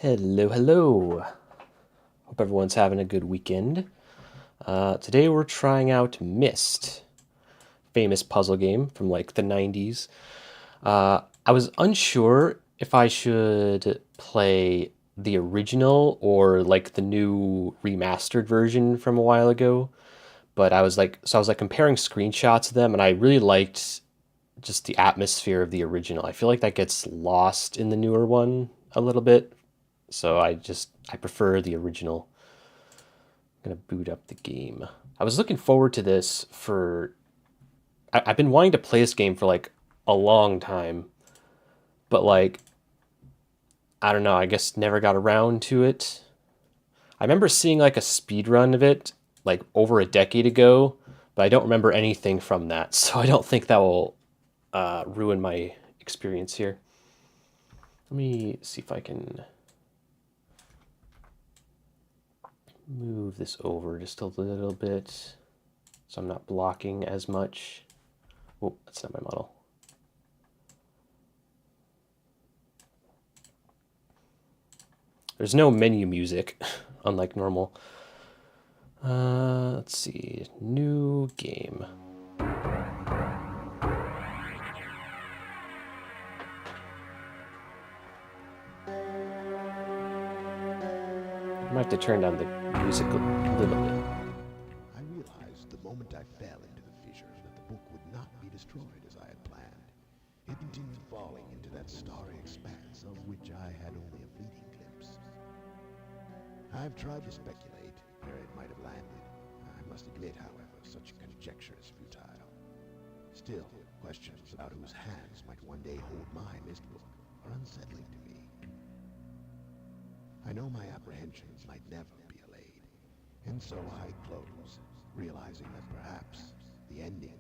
Hello, hello. Hope everyone's having a good weekend. Today we're trying out Myst, famous puzzle game from like the 90s. I was unsure if I should play the original or like the new remastered version from a while ago, but I was like comparing screenshots of them, and I really liked just the atmosphere of the original. I feel like that gets lost in the newer one a little bit. So I prefer the original. I'm gonna boot up the game. I was looking forward to this for I've been wanting to play this game for like a long time, but like I don't know, I guess never got around to it. I remember seeing like a speed run of it like over a decade ago, but I don't remember anything from that, so I don't think that will ruin my experience here. Let me see if I can move this over just a little bit so I'm not blocking as much. Oh, that's not my model. There's no menu music, unlike normal. Let's see, new game. I might have to turn down the music a little bit. I realized the moment I fell into the fissure that the book would not be destroyed as I had planned. It continued falling into that starry expanse of which I had only a fleeting glimpse. I've tried to speculate where it might have landed. I must admit, however, such conjecture is futile. Still, questions about whose hands might one day hold my Myst book are unsettling to me. I know my apprehensions might never be allayed, and so I close, realizing that perhaps the ending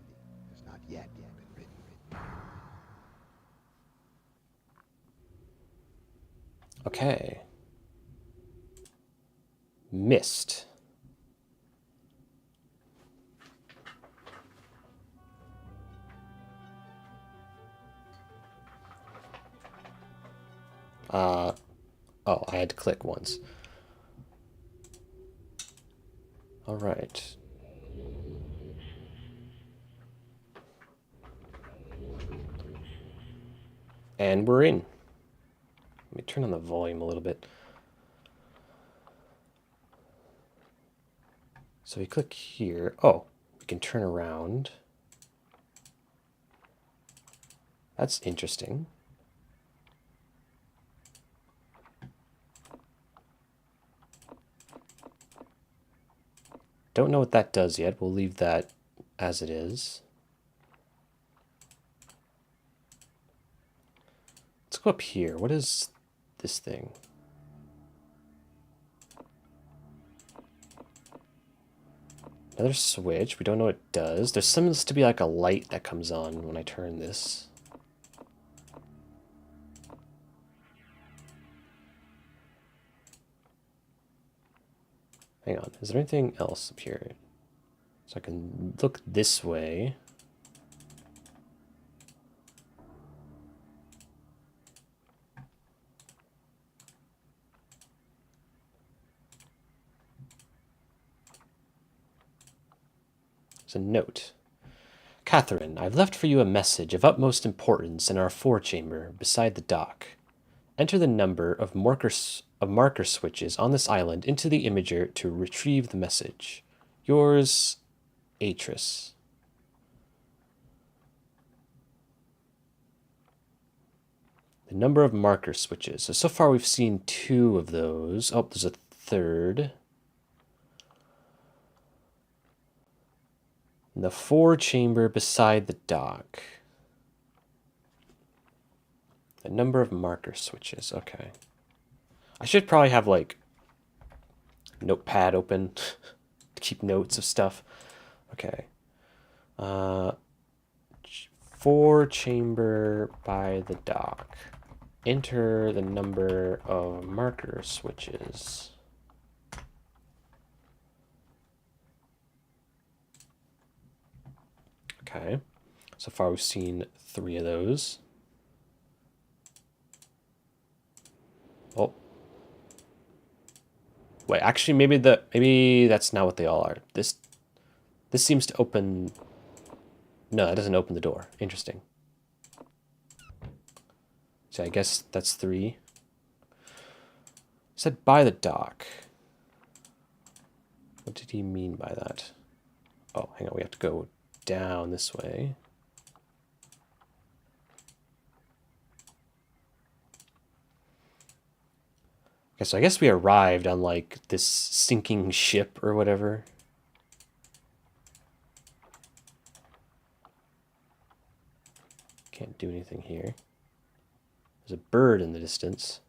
has not yet been written. Okay. Myst. Oh, I had to click once. All right. And we're in. Let me turn on the volume a little bit. So we click here. Oh, we can turn around. That's interesting. Don't know what that does yet. We'll leave that as it is. Let's go up here. What is this thing? Another switch. We don't know what it does. There seems to be like a light that comes on when I turn this. Hang on. Is there anything else up here? So I can look this way. There's a note. Catherine, I've left for you a message of utmost importance in our forechamber beside the dock. Enter the number of marker switches on this island into the imager to retrieve the message. Yours, Atris. The number of marker switches. So far we've seen 2 of those. Oh, there's a third. In the forechamber beside the dock. The number of marker switches. Okay. I should probably have like Notepad open to keep notes of stuff. Okay. Forechamber by the dock. Enter the number of marker switches. Okay. So far we've seen 3 of those. Oh, Wait, actually, maybe that's not what they all are. This seems to open. No, that doesn't open the door. Interesting. So I guess that's 3. Said by the dock. What did he mean by that? Oh, hang on. We have to go down this way. Okay, so I guess we arrived on, like, this sinking ship or whatever. Can't do anything here. There's a bird in the distance.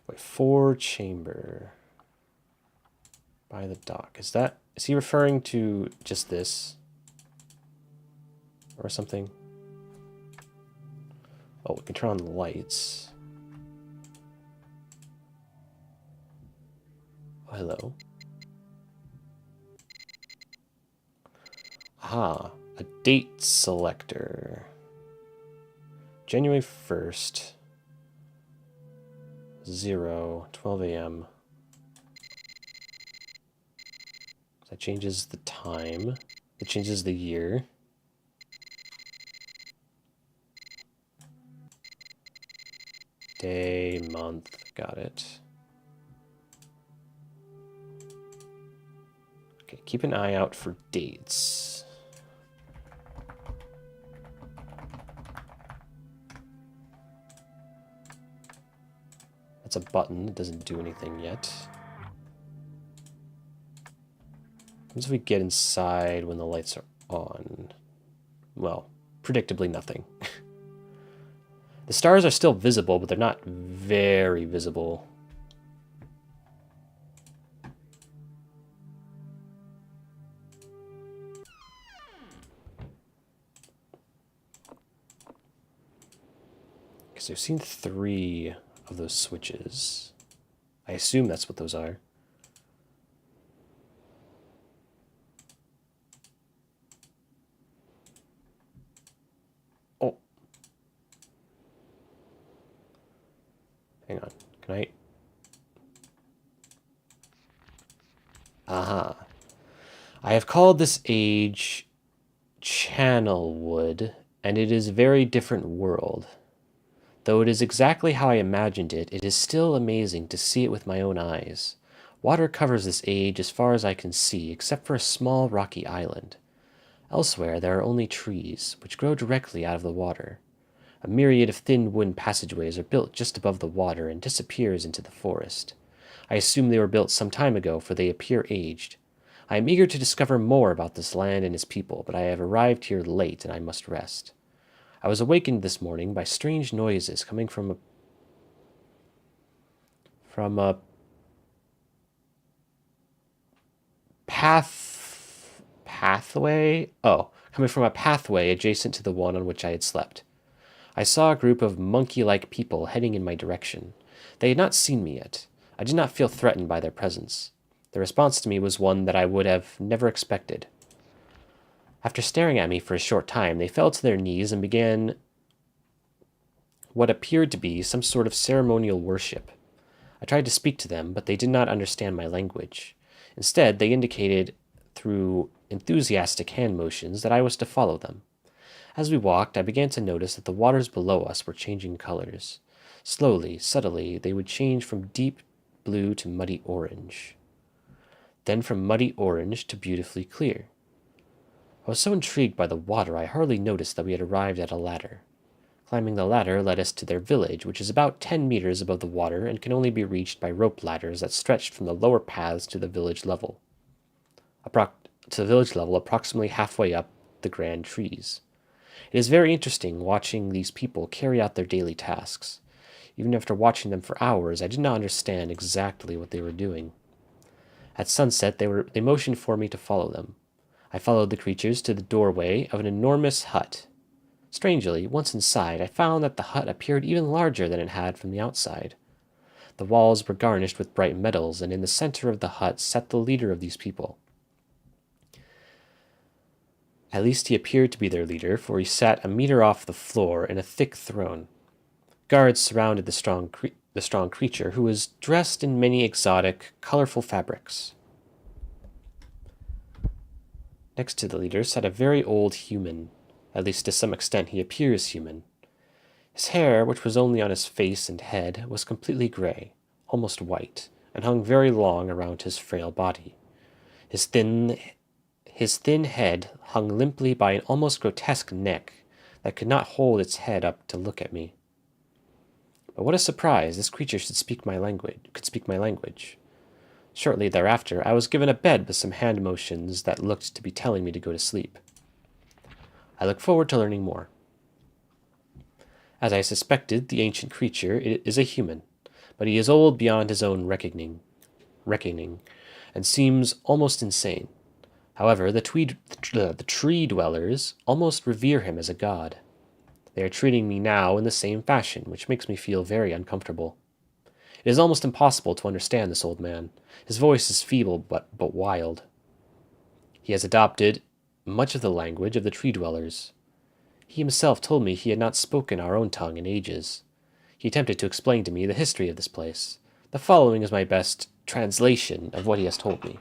Wait, 4 chamber. By the dock. Is he referring to just this? Or something? Oh, we can turn on the lights. Oh, hello. Aha, a date selector. January 1st. 12 a.m. That changes the time. It changes the year. Day, month, got it. Okay, keep an eye out for dates. That's a button, it doesn't do anything yet. What if we get inside when the lights are on? Well, predictably nothing. The stars are still visible, but they're not very visible. Because I've seen 3 of those switches. I assume that's what those are. Oh. Hang on. Can I? Aha. I have called this age Channelwood, and it is a very different world. Though it is exactly how I imagined it, it is still amazing to see it with my own eyes. Water covers this age as far as I can see, except for a small rocky island. Elsewhere, there are only trees, which grow directly out of the water. A myriad of thin wooden passageways are built just above the water and disappears into the forest. I assume they were built some time ago, for they appear aged. I am eager to discover more about this land and its people, but I have arrived here late and I must rest. I was awakened this morning by strange noises coming from a pathway? Oh, coming from a pathway adjacent to the one on which I had slept. I saw a group of monkey-like people heading in my direction. They had not seen me yet. I did not feel threatened by their presence. Their response to me was one that I would have never expected. After staring at me for a short time, they fell to their knees and began what appeared to be some sort of ceremonial worship. I tried to speak to them, but they did not understand my language. Instead, they indicated through enthusiastic hand motions that I was to follow them. As we walked, I began to notice that the waters below us were changing colors. Slowly, subtly, they would change from deep blue to muddy orange. Then from muddy orange to beautifully clear. I was so intrigued by the water, I hardly noticed that we had arrived at a ladder. Climbing the ladder led us to their village, which is about 10 meters above the water and can only be reached by rope ladders that stretched from the lower paths to the village level. Approximately halfway up the grand trees. It is very interesting watching these people carry out their daily tasks. Even after watching them for hours, I did not understand exactly what they were doing. At sunset, they motioned for me to follow them. I followed the creatures to the doorway of an enormous hut. Strangely, once inside, I found that the hut appeared even larger than it had from the outside. The walls were garnished with bright metals, and in the center of the hut sat the leader of these people. At least he appeared to be their leader, for he sat a meter off the floor in a thick throne. Guards surrounded the strong creature, who was dressed in many exotic, colorful fabrics. Next to the leader sat a very old human. At least to some extent he appears human. His hair, which was only on his face and head, was completely gray, almost white, and hung very long around his frail body. His thin head hung limply by an almost grotesque neck that could not hold its head up to look at me. But what a surprise, this creature could speak my language. Shortly thereafter, I was given a bed with some hand motions that looked to be telling me to go to sleep. I look forward to learning more. As I suspected, the ancient creature is a human, but he is old beyond his own reckoning, and seems almost insane. However, the tree dwellers almost revere him as a god. They are treating me now in the same fashion, which makes me feel very uncomfortable. It is almost impossible to understand this old man. His voice is feeble but wild. He has adopted much of the language of the tree dwellers. He himself told me he had not spoken our own tongue in ages. He attempted to explain to me the history of this place. The following is my best translation of what he has told me.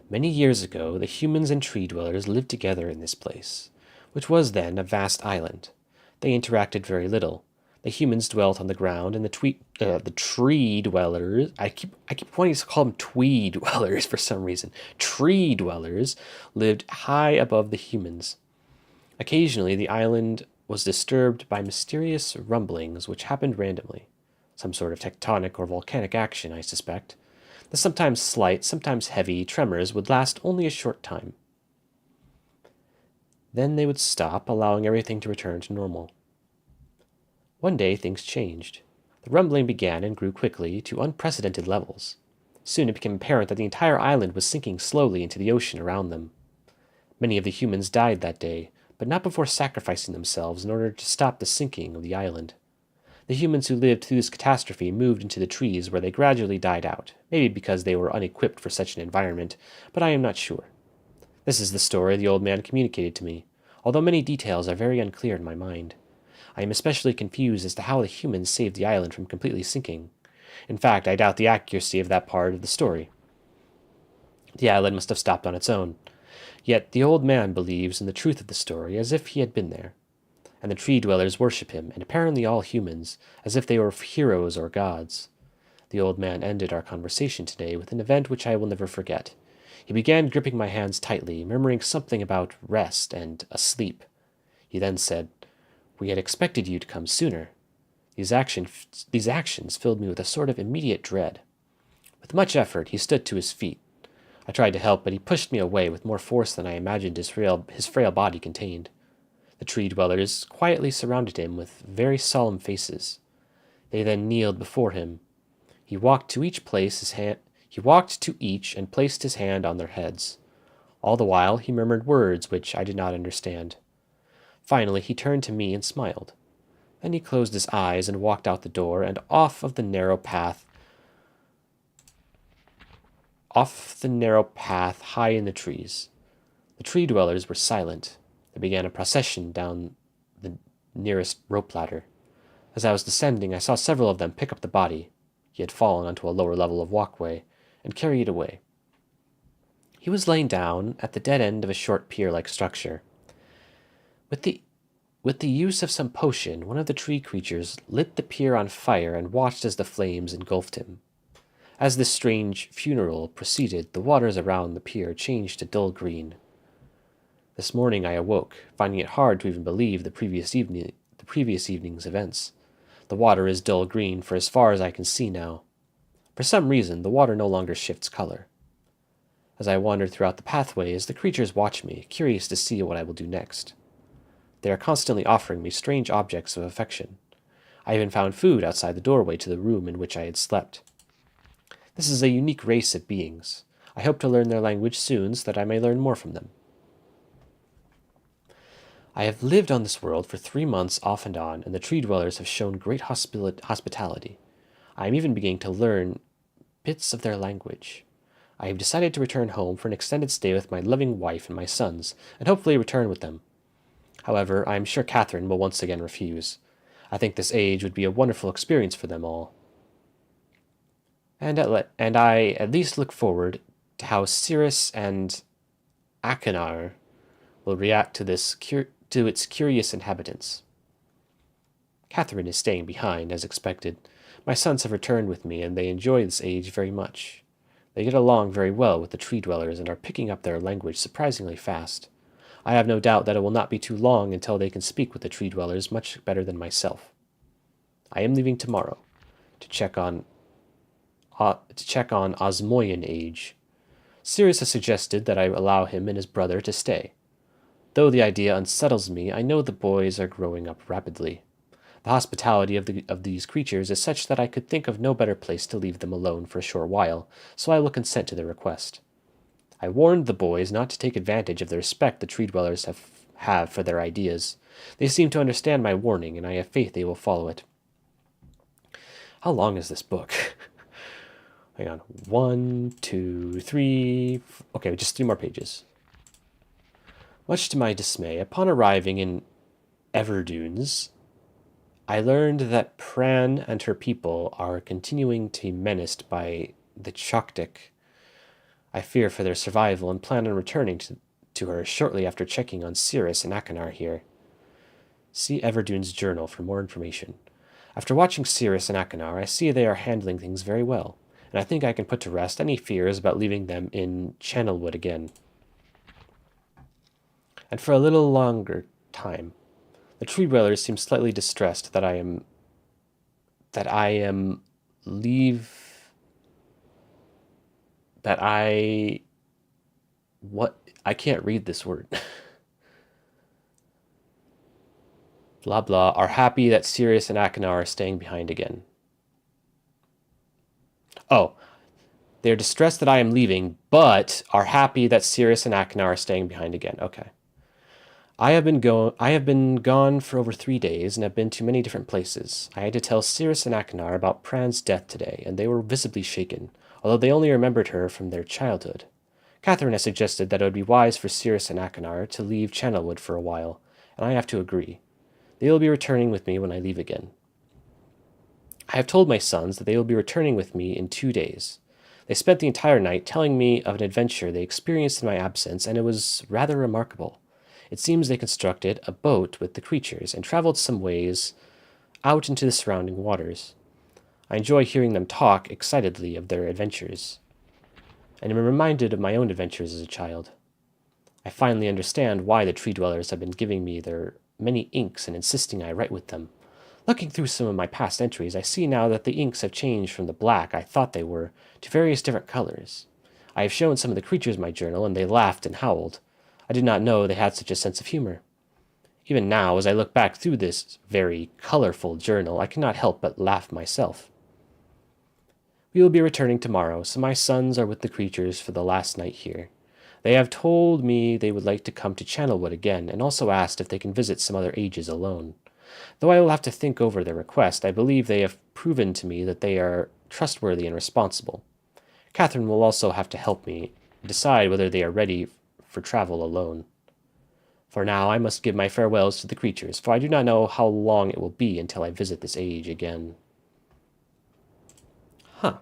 Many years ago, the humans and tree dwellers lived together in this place, which was then a vast island. They interacted very little. The humans dwelt on the ground, and the tree dwellers, I keep wanting to call them twee dwellers for some reason. Tree dwellers lived high above the humans. Occasionally, the island was disturbed by mysterious rumblings which happened randomly. Some sort of tectonic or volcanic action, I suspect. The sometimes slight, sometimes heavy tremors would last only a short time. Then they would stop, allowing everything to return to normal. One day, things changed. The rumbling began and grew quickly to unprecedented levels. Soon it became apparent that the entire island was sinking slowly into the ocean around them. Many of the humans died that day, but not before sacrificing themselves in order to stop the sinking of the island. The humans who lived through this catastrophe moved into the trees, where they gradually died out, maybe because they were unequipped for such an environment, but I am not sure. This is the story the old man communicated to me, although many details are very unclear in my mind. I am especially confused as to how the humans saved the island from completely sinking. In fact, I doubt the accuracy of that part of the story. The island must have stopped on its own. Yet the old man believes in the truth of the story as if he had been there. And the tree dwellers worship him, and apparently all humans, as if they were heroes or gods. The old man ended our conversation today with an event which I will never forget. He began gripping my hands tightly, murmuring something about rest and asleep. He then said, "We had expected you to come sooner." These actions filled me with a sort of immediate dread. With much effort, he stood to his feet. I tried to help, but he pushed me away with more force than I imagined his frail body contained. The tree dwellers quietly surrounded him with very solemn faces. They then kneeled before him. He walked to each and placed his hand on their heads. All the while he murmured words which I did not understand. Finally he turned to me and smiled. Then he closed his eyes and walked out the door and off the narrow path high in the trees. The tree dwellers were silent. They began a procession down the nearest rope ladder. As I was descending, I saw several of them pick up the body. He had fallen onto a lower level of walkway, and carry it away. He was laying down at the dead end of a short pier-like structure. With the use of some potion, one of the tree creatures lit the pier on fire and watched as the flames engulfed him. As this strange funeral proceeded, the waters around the pier changed to dull green. This morning I awoke, finding it hard to even believe the previous evening's events. The water is dull green for as far as I can see now. For some reason, the water no longer shifts color. As I wandered throughout the pathways, the creatures watch me, curious to see what I will do next. They are constantly offering me strange objects of affection. I even found food outside the doorway to the room in which I had slept. This is a unique race of beings. I hope to learn their language soon so that I may learn more from them. I have lived on this world for 3 months off and on, and the tree dwellers have shown great hospitality. I am even beginning to learn bits of their language. I have decided to return home for an extended stay with my loving wife and my sons, and hopefully return with them. However, I am sure Catherine will once again refuse. I think this age would be a wonderful experience for them all. And I at least look forward to how Cirrus and Achenar will react to its curious inhabitants. Catherine is staying behind, as expected. My sons have returned with me, and they enjoy this age very much. They get along very well with the tree dwellers and are picking up their language surprisingly fast. I have no doubt that it will not be too long until they can speak with the tree dwellers much better than myself. I am leaving tomorrow to check on Osmoian age. Sirius has suggested that I allow him and his brother to stay. Though the idea unsettles me, I know the boys are growing up rapidly. The hospitality of these creatures is such that I could think of no better place to leave them alone for a short while, so I will consent to their request. I warned the boys not to take advantage of the respect the tree dwellers have for their ideas. They seem to understand my warning, and I have faith they will follow it. How long is this book? Hang on. 1, 2, 3... Okay, just 3 more pages. Much to my dismay, upon arriving in Everdunes, I learned that Pran and her people are continuing to be menaced by the Choctic. I fear for their survival and plan on returning to her shortly after checking on Cirrus and Achenar here. See Everdune's journal for more information. After watching Cirrus and Achenar, I see they are handling things very well, and I think I can put to rest any fears about leaving them in Channelwood again. And for a little longer time, the tree dwellers seem slightly distressed that I can't read this word. Blah blah, are happy that Sirius and Achenar are staying behind again. Oh, they are distressed that I am leaving, but are happy that Sirius and Achenar are staying behind again. Okay. I have been gone for over 3 days and have been to many different places. I had to tell Sirius and Achenar about Pran's death today, and they were visibly shaken, although they only remembered her from their childhood. Catherine has suggested that it would be wise for Sirius and Achenar to leave Channelwood for a while, and I have to agree. They will be returning with me when I leave again. I have told my sons that they will be returning with me in 2 days. They spent the entire night telling me of an adventure they experienced in my absence, and it was rather remarkable. It seems they constructed a boat with the creatures and traveled some ways out into the surrounding waters. I enjoy hearing them talk excitedly of their adventures, and am reminded of my own adventures as a child. I finally understand why the tree dwellers have been giving me their many inks and insisting I write with them. Looking through some of my past entries, I see now that the inks have changed from the black I thought they were to various different colors. I have shown some of the creatures my journal, and they laughed and howled. I did not know they had such a sense of humor. Even now, as I look back through this very colorful journal, I cannot help but laugh myself. We will be returning tomorrow, so my sons are with the creatures for the last night here. They have told me they would like to come to Channelwood again, and also asked if they can visit some other ages alone. Though I will have to think over their request, I believe they have proven to me that they are trustworthy and responsible. Catherine will also have to help me decide whether they are ready for travel alone. For now, I must give my farewells to the creatures, for I do not know how long it will be until I visit this age again. Huh.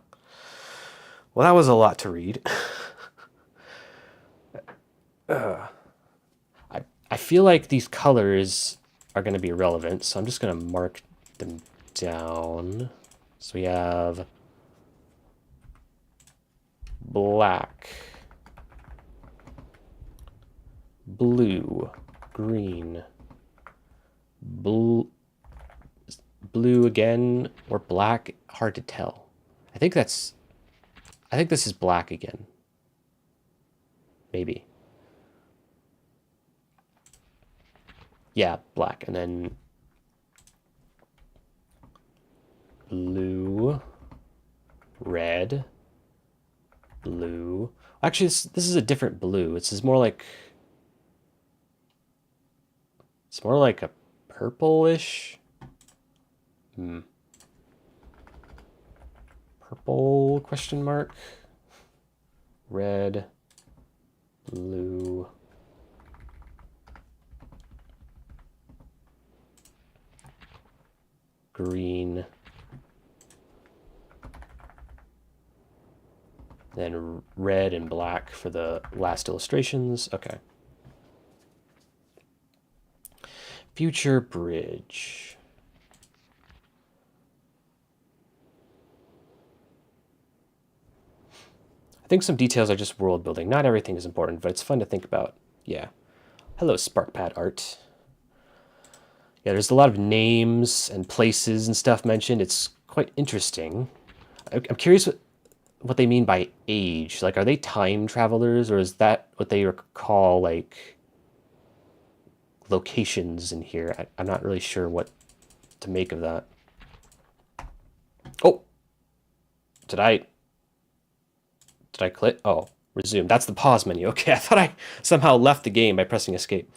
Well, that was a lot to read. I feel like these colors are going to be relevant, so I'm just going to mark them down. So we have black, blue, green, blue again, or black, hard to tell. I think this is black again. Maybe. Yeah, black, and then blue, red, blue. Actually, this is a different blue. It's more like a purplish. Purple question mark. Red, blue, green. Then red and black for the last illustrations. Okay. Future bridge. I think some details are just world building. Not everything is important, but it's fun to think about. Yeah. Hello, SparkPad art. Yeah, there's a lot of names and places and stuff mentioned. It's quite interesting. I'm curious what they mean by age. Like, are they time travelers, or is that what they call, like, locations in here? I'm not really sure what to make of that. Oh! Did I click? Oh, resume. That's the pause menu. Okay, I thought I somehow left the game by pressing escape.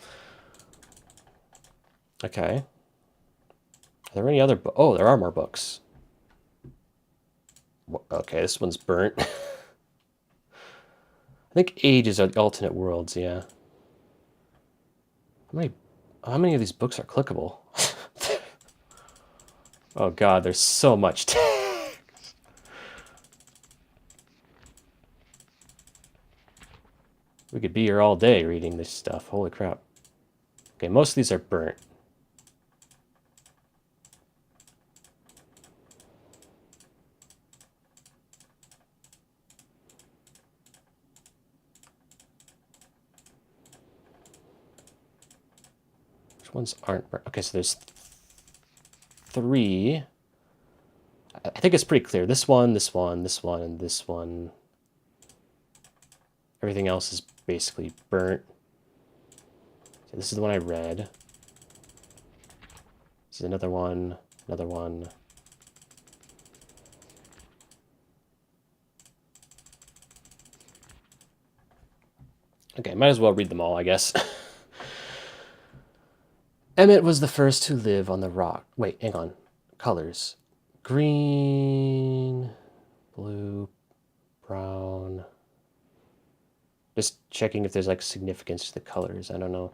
Okay. Are there any other oh, there are more books. Okay, this one's burnt. I think ages are the alternate worlds, yeah. How many of these books are clickable? Oh god, there's so much text. We could be here all day reading this stuff. Holy crap. Okay, most of these are burnt. Which ones aren't burnt? Okay, so there's 3. I think it's pretty clear. This one, this one, this one, and this one. Everything else is basically burnt. So this is the one I read. This is another one, another one. Okay, might as well read them all, I guess. Emmett was the first to live on the rock. Wait, hang on. Colors. Green, blue, brown. Just checking if there's like significance to the colors. I don't know.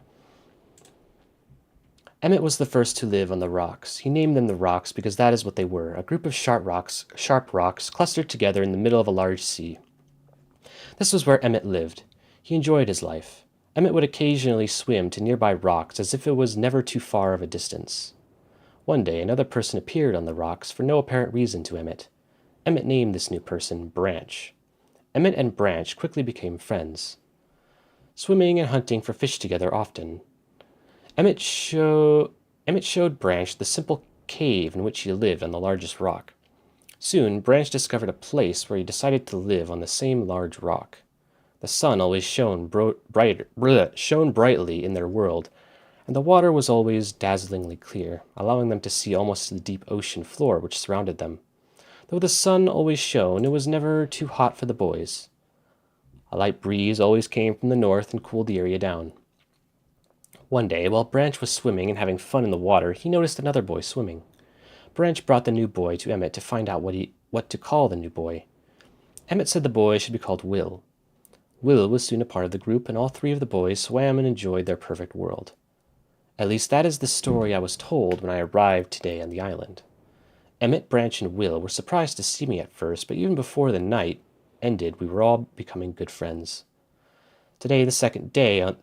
Emmett was the first to live on the rocks. He named them the rocks because that is what they were, a group of sharp rocks clustered together in the middle of a large sea. This was where Emmett lived. He enjoyed his life. Emmett would occasionally swim to nearby rocks as if it was never too far of a distance. One day, another person appeared on the rocks for no apparent reason to Emmett. Emmett named this new person Branch. Emmett and Branch quickly became friends, swimming and hunting for fish together often. Emmett showed Branch the simple cave in which he lived on the largest rock. Soon, Branch discovered a place where he decided to live on the same large rock. The sun always shone brightly in their world, and the water was always dazzlingly clear, allowing them to see almost to the deep ocean floor which surrounded them. Though the sun always shone, it was never too hot for the boys. A light breeze always came from the north and cooled the area down. One day, while Branch was swimming and having fun in the water, he noticed another boy swimming. Branch brought the new boy to Emmett to find out what to call the new boy. Emmett said the boy should be called Will. Will was soon a part of the group, and all 3 of the boys swam and enjoyed their perfect world. At least that is the story I was told when I arrived today on the island. Emmett, Branch, and Will were surprised to see me at first, but even before the night ended, we were all becoming good friends. Today, the second day on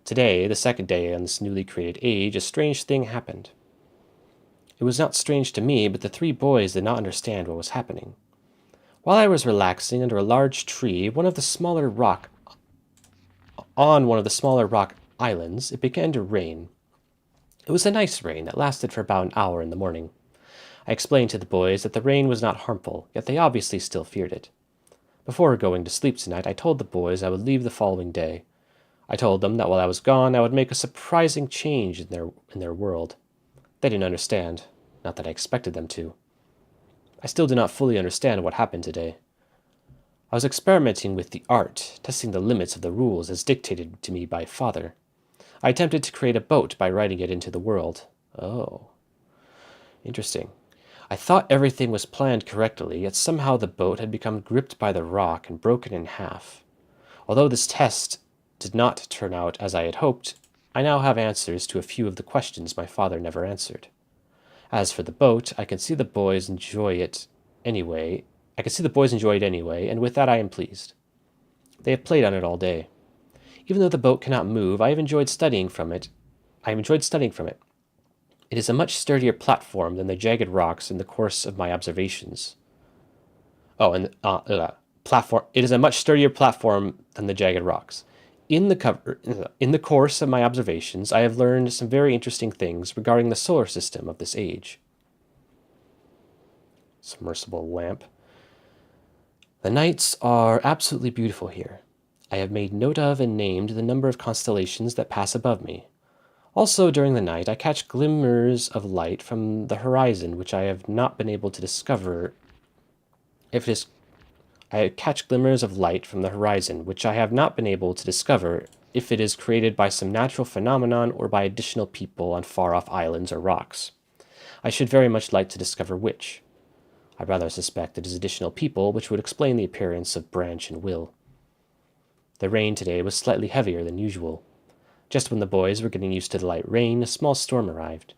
this newly created age, a strange thing happened. It was not strange to me, but the 3 boys did not understand what was happening. While I was relaxing under a large tree, on one of the smaller rock islands, it began to rain. It was a nice rain that lasted for about an hour in the morning. I explained to the boys that the rain was not harmful, yet they obviously still feared it. Before going to sleep tonight, I told the boys I would leave the following day. I told them that while I was gone, I would make a surprising change in their world. They didn't understand, not that I expected them to. I still do not fully understand what happened today. I was experimenting with the art, testing the limits of the rules as dictated to me by Father. I attempted to create a boat by writing it into the world. Oh. Interesting. I thought everything was planned correctly, yet somehow the boat had become gripped by the rock and broken in half. Although this test did not turn out as I had hoped, I now have answers to a few of the questions my father never answered. As for the boat, I can see the boys enjoy it anyway. And with that I am pleased. They have played on it all day. Even though the boat cannot move, I have enjoyed studying from it. It is a much sturdier platform than the jagged rocks in the course of my observations. It is a much sturdier platform than the jagged rocks. In the course of my observations, I have learned some very interesting things regarding the solar system of this age. Submersible lamp. The nights are absolutely beautiful here. I have made note of and named the number of constellations that pass above me. Also, during the night, I catch glimmers of light from the horizon which I have not been able to discover if it is created by some natural phenomenon or by additional people on far-off islands or rocks. I should very much like to discover which. I rather suspect it is additional people, which would explain the appearance of Branch and Will. The rain today was slightly heavier than usual. Just when the boys were getting used to the light rain, a small storm arrived.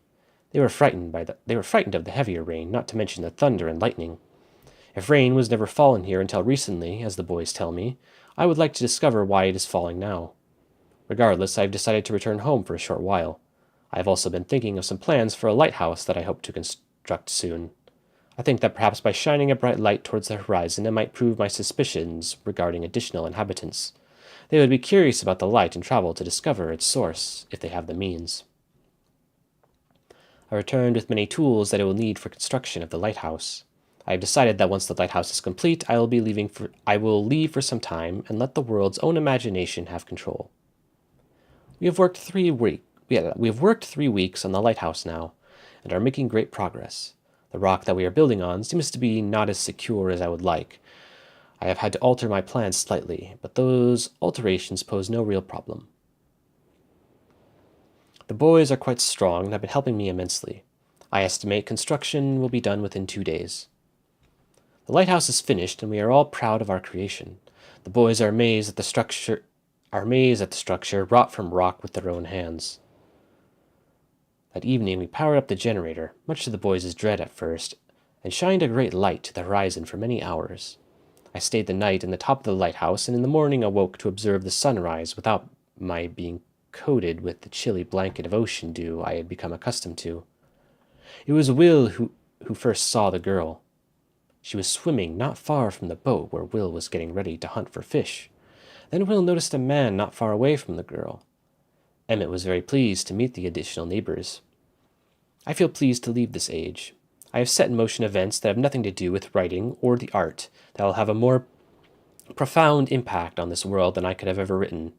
They were frightened of the heavier rain, not to mention the thunder and lightning. If rain was never fallen here until recently, as the boys tell me, I would like to discover why it is falling now. Regardless, I have decided to return home for a short while. I have also been thinking of some plans for a lighthouse that I hope to construct soon. I think that perhaps by shining a bright light towards the horizon, it might prove my suspicions regarding additional inhabitants. They would be curious about the light and travel to discover its source, if they have the means. I returned with many tools that I will need for construction of the lighthouse. I have decided that once the lighthouse is complete, I will leave for some time and let the world's own imagination have control. We have worked 3 weeks on the lighthouse now, and are making great progress. The rock that we are building on seems to be not as secure as I would like. I have had to alter my plans slightly, but those alterations pose no real problem. The boys are quite strong and have been helping me immensely. I estimate construction will be done within 2 days. The lighthouse is finished, and we are all proud of our creation. The boys are amazed at the structure wrought from rock with their own hands. That evening we powered up the generator, much to the boys' dread at first, and shined a great light to the horizon for many hours. I stayed the night in the top of the lighthouse, and in the morning awoke to observe the sunrise without my being coated with the chilly blanket of ocean dew I had become accustomed to. It was Will who first saw the girl. She was swimming not far from the boat where Will was getting ready to hunt for fish. Then Will noticed a man not far away from the girl. Emmett was very pleased to meet the additional neighbors. I feel pleased to leave this age. I have set in motion events that have nothing to do with writing or the art that will have a more profound impact on this world than I could have ever written.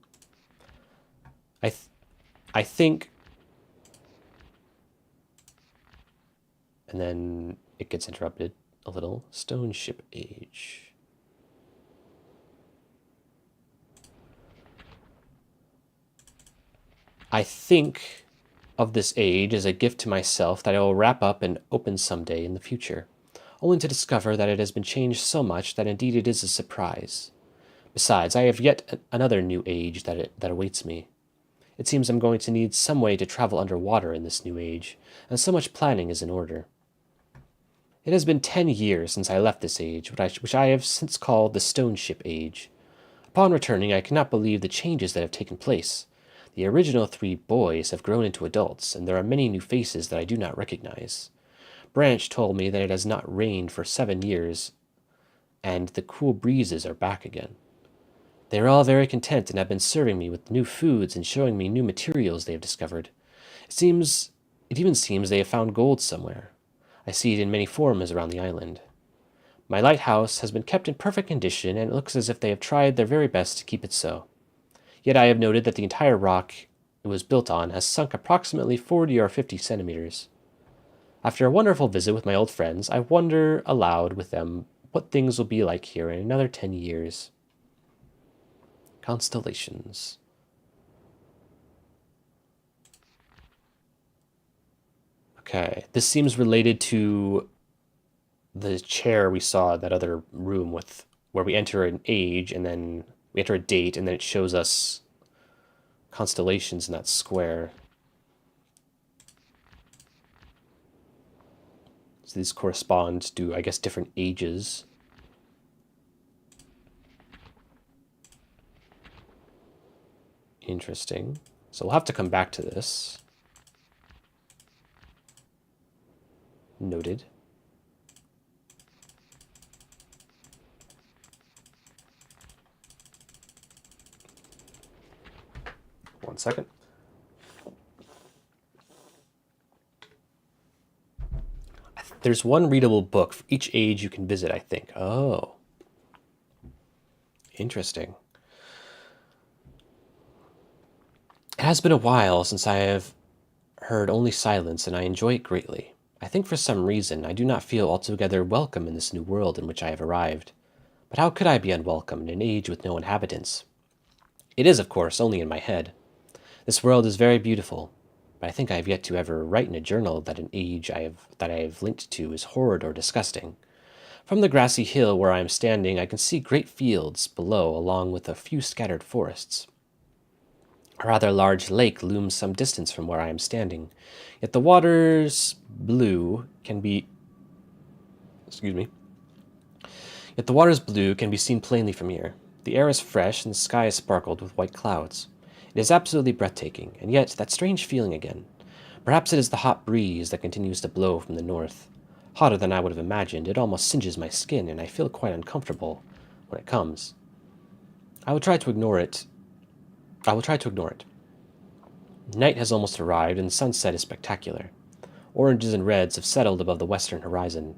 I think... And then it gets interrupted a little. Stone Ship Age. I think of this age as a gift to myself that I will wrap up and open someday in the future, only to discover that it has been changed so much that indeed it is a surprise. Besides, I have yet another new age that awaits me. It seems I'm going to need some way to travel underwater in this new age, and so much planning is in order. It has been 10 years since I left this age, which I have since called the Stone Ship Age. Upon returning, I cannot believe the changes that have taken place. The original 3 boys have grown into adults, and there are many new faces that I do not recognize. Branch told me that it has not rained for 7 years, and the cool breezes are back again. They are all very content and have been serving me with new foods and showing me new materials they have discovered. It even seems they have found gold somewhere. I see it in many forms around the island. My lighthouse has been kept in perfect condition, and it looks as if they have tried their very best to keep it so. Yet I have noted that the entire rock it was built on has sunk approximately 40 or 50 centimeters. After a wonderful visit with my old friends, I wonder aloud with them what things will be like here in another 10 years. Constellations. Okay, this seems related to the chair we saw in that other room where we enter an age and then we enter a date and then it shows us constellations in that square. So these correspond to, I guess, different ages. Interesting. So we'll have to come back to this. Noted. One second. There's one readable book for each age you can visit, I think. Oh. Interesting. It has been a while since I have heard only silence, and I enjoy it greatly. I think for some reason I do not feel altogether welcome in this new world in which I have arrived. But how could I be unwelcome in an age with no inhabitants? It is, of course, only in my head. This world is very beautiful, but I think I have yet to ever write in a journal that an age I have linked to is horrid or disgusting. From the grassy hill where I am standing, I can see great fields below, along with a few scattered forests. A rather large lake looms some distance from where I am standing, yet the water's blue can be seen plainly from here. The air is fresh and the sky is sparkled with white clouds. It is absolutely breathtaking, and yet that strange feeling again. Perhaps it is the hot breeze that continues to blow from the north. Hotter than I would have imagined, it almost singes my skin, and I feel quite uncomfortable when it comes. I will try to ignore it. Night has almost arrived, and the sunset is spectacular. Oranges and reds have settled above the western horizon.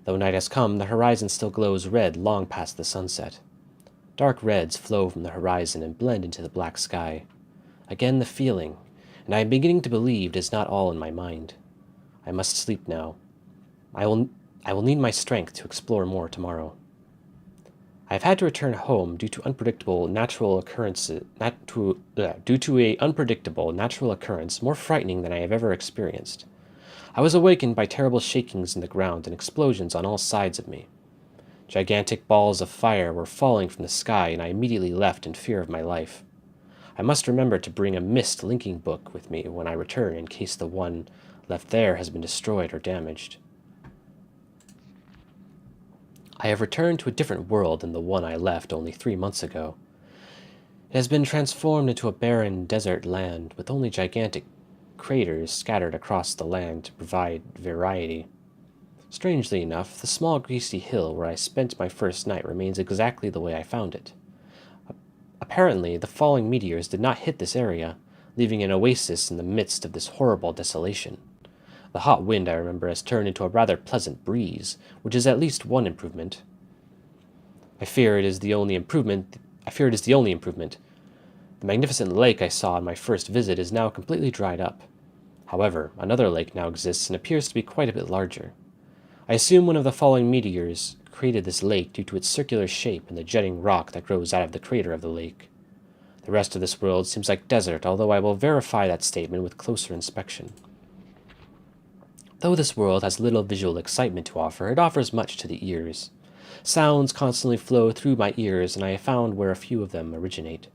Though night has come, the horizon still glows red long past the sunset. Dark reds flow from the horizon and blend into the black sky. Again the feeling, and I am beginning to believe it is not all in my mind. I must sleep now. I will need my strength to explore more tomorrow. I have had to return home due to unpredictable natural occurrences. Due to a unpredictable natural occurrence more frightening than I have ever experienced. I was awakened by terrible shakings in the ground and explosions on all sides of me. Gigantic balls of fire were falling from the sky, and I immediately left in fear of my life. I must remember to bring a Myst linking book with me when I return in case the one left there has been destroyed or damaged. I have returned to a different world than the one I left only 3 months ago. It has been transformed into a barren desert land with only gigantic craters scattered across the land to provide variety. Strangely enough, the small greasy hill where I spent my first night remains exactly the way I found it. Apparently, the falling meteors did not hit this area, leaving an oasis in the midst of this horrible desolation. The hot wind, I remember, has turned into a rather pleasant breeze, which is at least one improvement. I fear it is the only improvement. The magnificent lake I saw on my first visit is now completely dried up. However, another lake now exists and appears to be quite a bit larger. I assume one of the falling meteors created this lake due to its circular shape and the jutting rock that grows out of the crater of the lake. The rest of this world seems like desert, although I will verify that statement with closer inspection. Though this world has little visual excitement to offer, it offers much to the ears. Sounds constantly flow through my ears, and I have found where a few of them originate.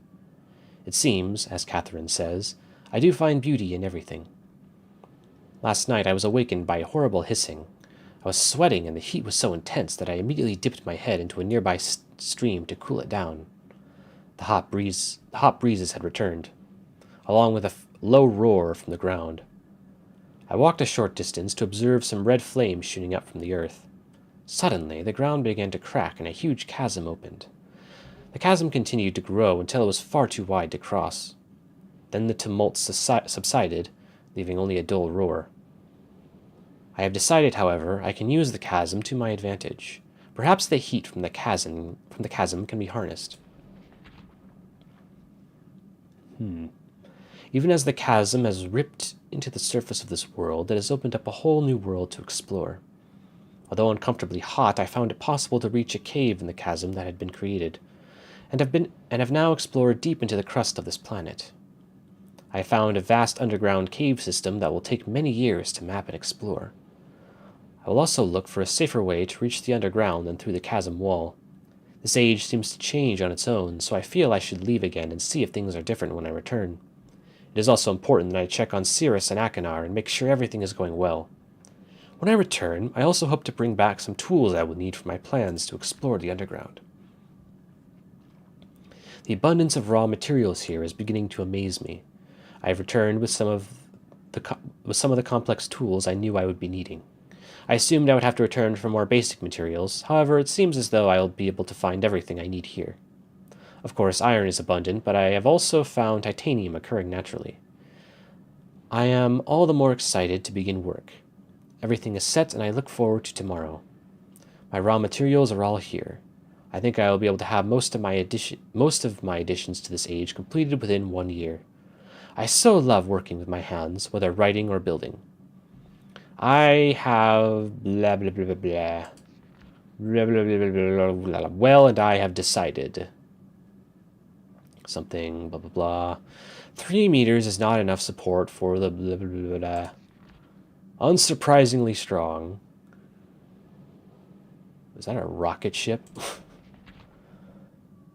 It seems, as Catherine says, I do find beauty in everything. Last night I was awakened by a horrible hissing. I was sweating, and the heat was so intense that I immediately dipped my head into a nearby stream to cool it down. The hot breezes had returned, along with a low roar from the ground. I walked a short distance to observe some red flames shooting up from the earth. Suddenly, the ground began to crack and a huge chasm opened. The chasm continued to grow until it was far too wide to cross. Then the tumult subsided, leaving only a dull roar. I have decided, however, I can use the chasm to my advantage. Perhaps the heat from the chasm can be harnessed. Even as the chasm has ripped into the surface of this world, it has opened up a whole new world to explore. Although uncomfortably hot, I found it possible to reach a cave in the chasm that had been created, and have now explored deep into the crust of this planet. I have found a vast underground cave system that will take many years to map and explore. I will also look for a safer way to reach the underground than through the chasm wall. This age seems to change on its own, so I feel I should leave again and see if things are different when I return. It is also important that I check on Cirrus and Akinar and make sure everything is going well. When I return, I also hope to bring back some tools I will need for my plans to explore the underground. The abundance of raw materials here is beginning to amaze me. I have returned with some of the complex tools I knew I would be needing. I assumed I would have to return for more basic materials, however, it seems as though I'll be able to find everything I need here. Of course, iron is abundant, but I have also found titanium occurring naturally. I am all the more excited to begin work. Everything is set, and I look forward to tomorrow. My raw materials are all here. I think I will be able to have most of my additions to this age completed within 1 year. I so love working with my hands, whether writing or building. I have blah blah blah blah blah. Blah, blah, blah, blah, blah, blah, blah. Well, and I have decided. Something, blah blah blah. 3 meters is not enough support for the blah blah blah blah. Unsurprisingly strong. Is that a rocket ship?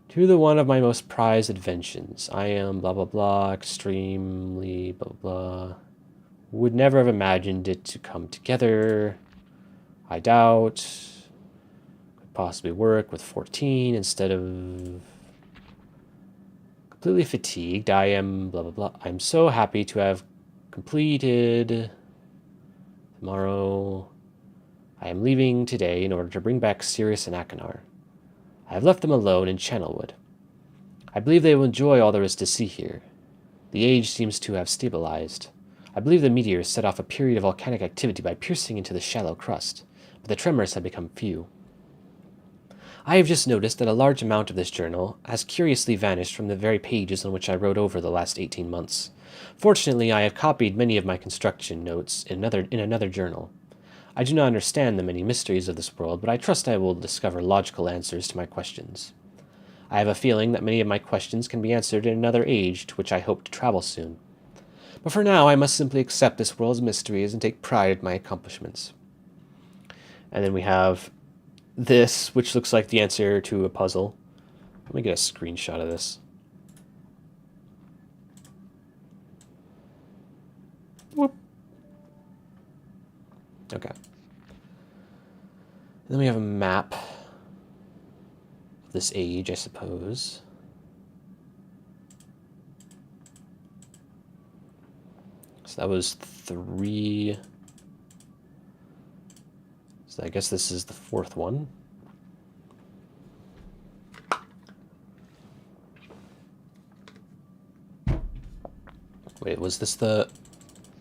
To the one of my most prized inventions. I am blah blah blah, extremely blah blah blah. Would never have imagined it to come together. I doubt. Could possibly work with 14 instead of... Completely fatigued. I am blah blah blah. I'm so happy to have completed... Tomorrow, I am leaving today in order to bring back Sirius and Akinar. I have left them alone in Channelwood. I believe they will enjoy all there is to see here. The age seems to have stabilized. I believe the meteors set off a period of volcanic activity by piercing into the shallow crust, but the tremors have become few. I have just noticed that a large amount of this journal has curiously vanished from the very pages on which I wrote over the last 18 months. Fortunately, I have copied many of my construction notes in another journal. I do not understand the many mysteries of this world, but I trust I will discover logical answers to my questions. I have a feeling that many of my questions can be answered in another age to which I hope to travel soon. But for now, I must simply accept this world's mysteries and take pride in my accomplishments. And then we have this, which looks like the answer to a puzzle. Let me get a screenshot of this. Whoop. Okay. And then we have a map of this age, I suppose. So that was 3. So I guess this is the 4th one. Wait, was this the...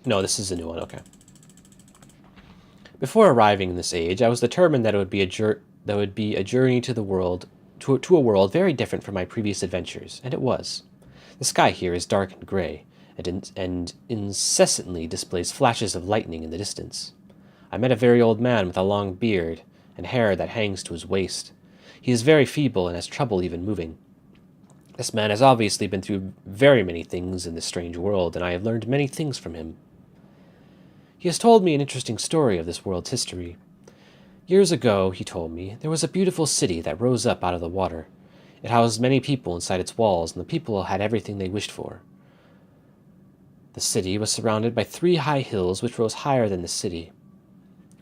No, this is a new one, okay. Before arriving in this age, I was determined that it would be a journey to the world, to a world very different from my previous adventures, and it was. The sky here is dark and gray, and incessantly displays flashes of lightning in the distance. I met a very old man with a long beard and hair that hangs to his waist. He is very feeble and has trouble even moving. This man has obviously been through very many things in this strange world, and I have learned many things from him. He has told me an interesting story of this world's history. Years ago, he told me, there was a beautiful city that rose up out of the water. It housed many people inside its walls, and the people had everything they wished for. The city was surrounded by 3 high hills which rose higher than the city.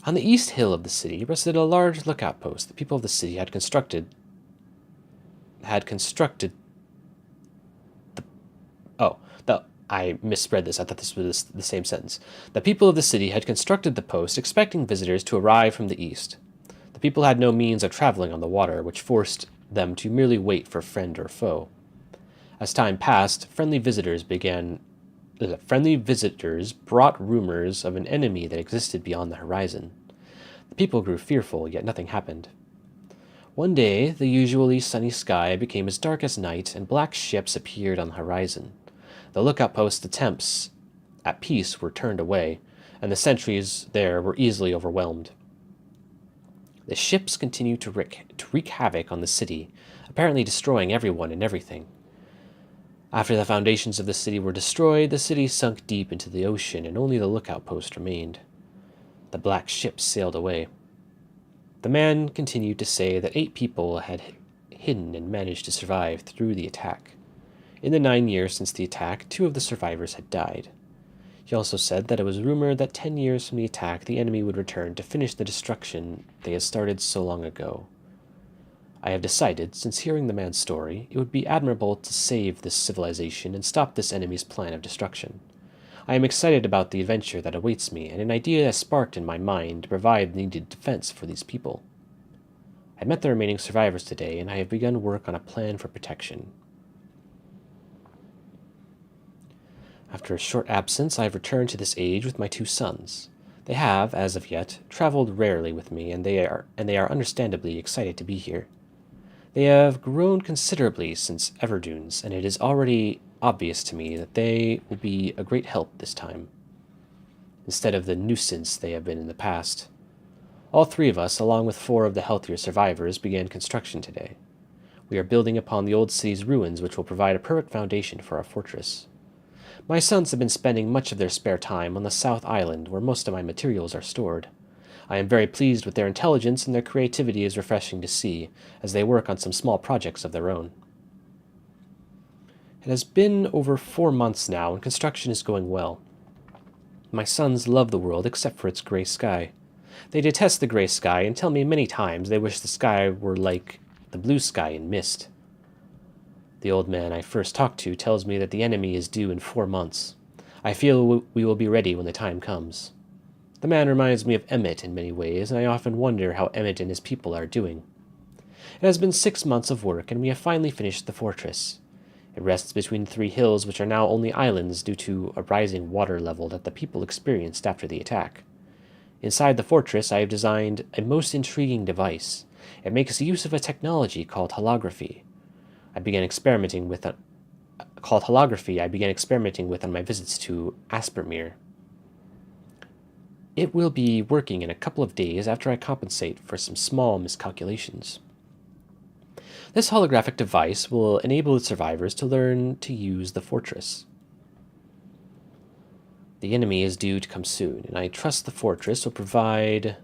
On the east hill of the city rested a large lookout post the people of the city had constructed. I misread this. I thought this was the same sentence. The people of the city had constructed the post, expecting visitors to arrive from the east. The people had no means of traveling on the water, which forced them to merely wait for friend or foe. As time passed, friendly visitors brought rumors of an enemy that existed beyond the horizon. The people grew fearful, yet nothing happened. One day, the usually sunny sky became as dark as night, and black ships appeared on the horizon. The lookout post's attempts at peace were turned away, and the sentries there were easily overwhelmed. The ships continued to wreak havoc on the city, apparently destroying everyone and everything. After the foundations of the city were destroyed, the city sunk deep into the ocean, and only the lookout post remained. The black ships sailed away. The man continued to say that 8 people had hidden and managed to survive through the attack. In the 9 years since the attack, 2 of the survivors had died. He also said that it was rumored that 10 years from the attack, the enemy would return to finish the destruction they had started so long ago. I have decided, since hearing the man's story, it would be admirable to save this civilization and stop this enemy's plan of destruction. I am excited about the adventure that awaits me, and an idea has sparked in my mind to provide needed defense for these people. I met the remaining survivors today, and I have begun work on a plan for protection. After a short absence, I have returned to this age with my 2 sons. They have, as of yet, traveled rarely with me, and they are understandably excited to be here. They have grown considerably since Everdunes, and it is already obvious to me that they will be a great help this time, instead of the nuisance they have been in the past. All 3 of us, along with 4 of the healthier survivors, began construction today. We are building upon the old city's ruins, which will provide a perfect foundation for our fortress. My sons have been spending much of their spare time on the South Island, where most of my materials are stored. I am very pleased with their intelligence, and their creativity is refreshing to see, as they work on some small projects of their own. It has been over 4 months now, and construction is going well. My sons love the world except for its gray sky. They detest the gray sky and tell me many times they wish the sky were like the blue sky in Myst. The old man I first talked to tells me that the enemy is due in 4 months. I feel we will be ready when the time comes. The man reminds me of Emmett in many ways, and I often wonder how Emmett and his people are doing. It has been 6 months of work, and we have finally finished the fortress. It rests between 3 hills, which are now only islands due to a rising water level that the people experienced after the attack. Inside the fortress, I have designed a most intriguing device. It makes use of a technology called holography. I began experimenting with on my visits to Aspermere. It will be working in a couple of days after I compensate for some small miscalculations. This holographic device will enable the survivors to learn to use the fortress. The enemy is due to come soon, and I trust the fortress will provide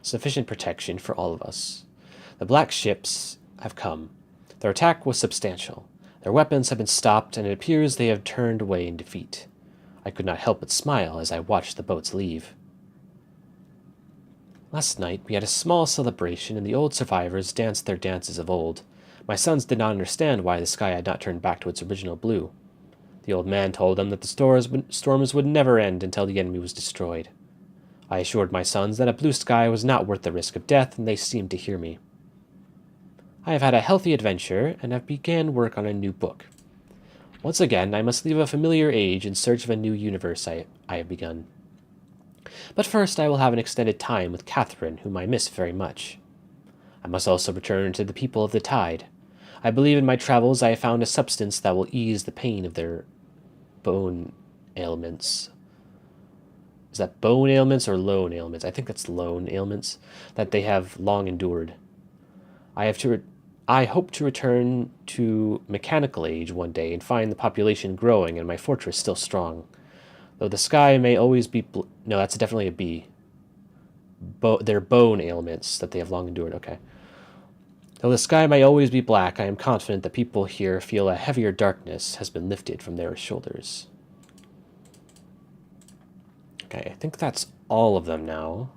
sufficient protection for all of us. The black ships have come. Their attack was substantial. Their weapons have been stopped, and it appears they have turned away in defeat. I could not help but smile as I watched the boats leave. Last night, we had a small celebration, and the old survivors danced their dances of old. My sons did not understand why the sky had not turned back to its original blue. The old man told them that the storms would never end until the enemy was destroyed. I assured my sons that a blue sky was not worth the risk of death, and they seemed to hear me. I have had a healthy adventure, and have began work on a new book. Once again, I must leave a familiar age in search of a new universe I have begun. But first I will have an extended time with Catherine, whom I miss very much. I must also return to the people of the tide. I believe in my travels I have found a substance that will ease the pain of their bone ailments. Is that bone ailments or loan ailments? I think that's loan ailments that they have long endured. I hope to return to mechanical age one day and find the population growing and my fortress still strong. Though the sky may always be... No, that's definitely a B. They're bone ailments that they have long endured. Okay. Though the sky may always be black, I am confident that people here feel a heavier darkness has been lifted from their shoulders. Okay, I think that's all of them now.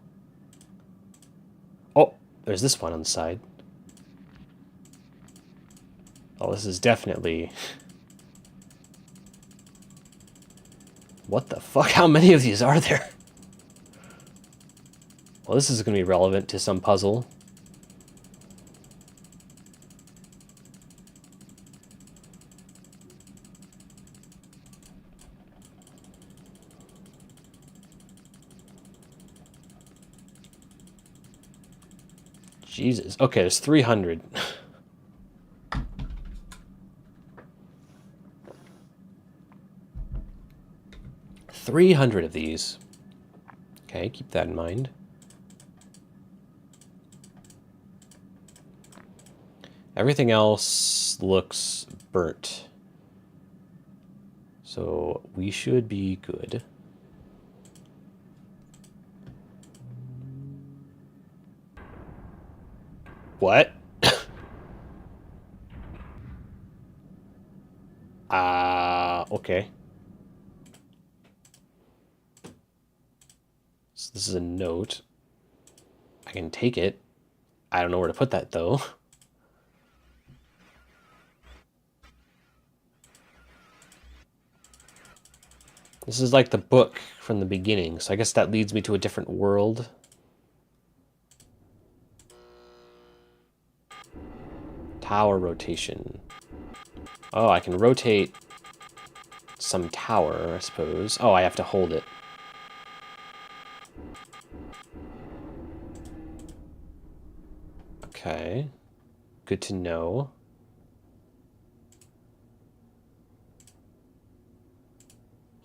Oh, there's this one on the side. Oh, this is definitely... What the fuck? How many of these are there? Well, this is going to be relevant to some puzzle. Jesus. Okay, there's 300. 300 of these. Okay, keep that in mind. Everything else looks burnt. So we should be good. What? Okay. So this is a note. I can take it. I don't know where to put that, though. This is like the book from the beginning, so I guess that leads me to a different world. Tower rotation. Oh, I can rotate some tower, I suppose. Oh, I have to hold it. Okay. Good to know.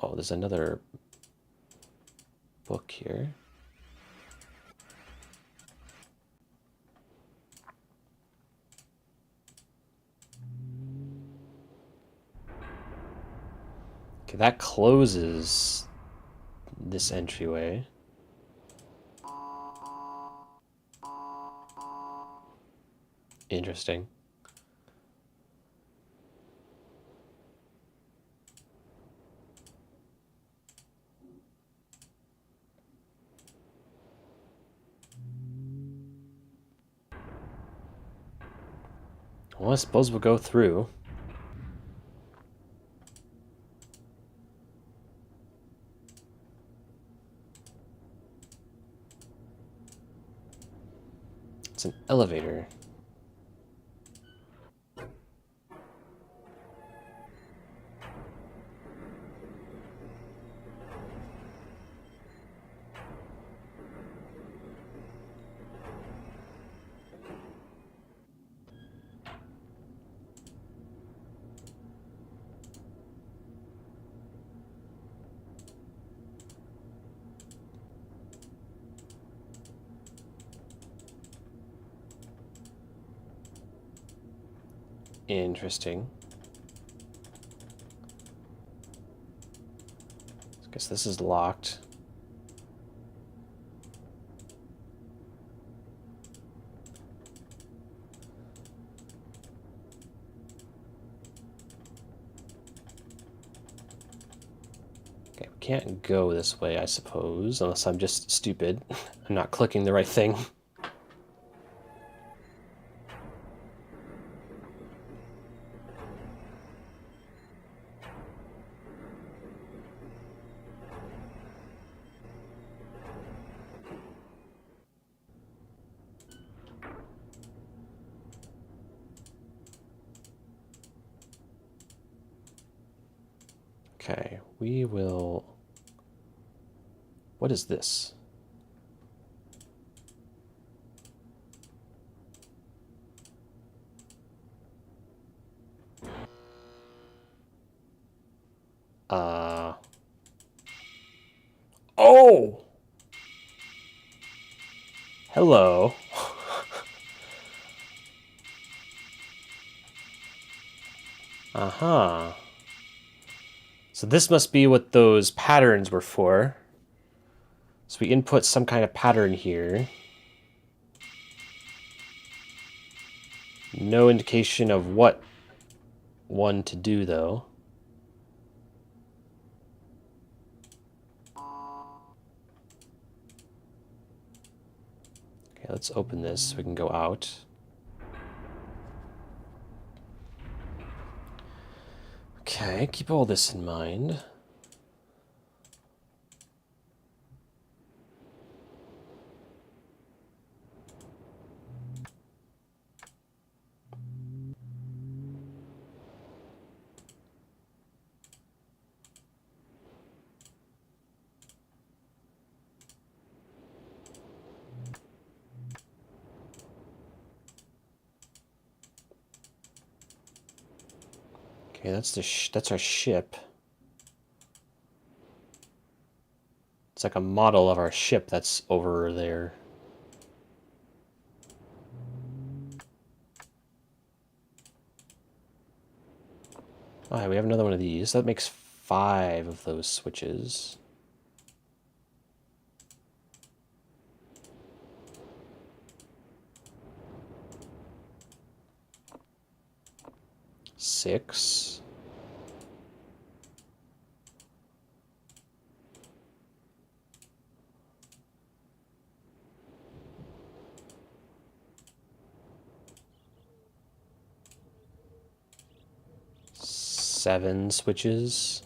Oh, there's another book here. Okay, that closes this entryway. Interesting. Well, I suppose we'll go through. It's an elevator. Interesting. I guess this is locked. Okay, we can't go this way, I suppose, unless I'm just stupid. I'm not clicking the right thing. Okay, we will... What is this? Oh! Hello. Uh-huh. So this must be what those patterns were for. So we input some kind of pattern here. No indication of what one to do, though. Okay, let's open this so we can go out. Okay, keep all this in mind. Okay, that's our ship. It's like a model of our ship that's over there. Alright, we have another one of these. That makes 5 of those switches. Six. 7 switches.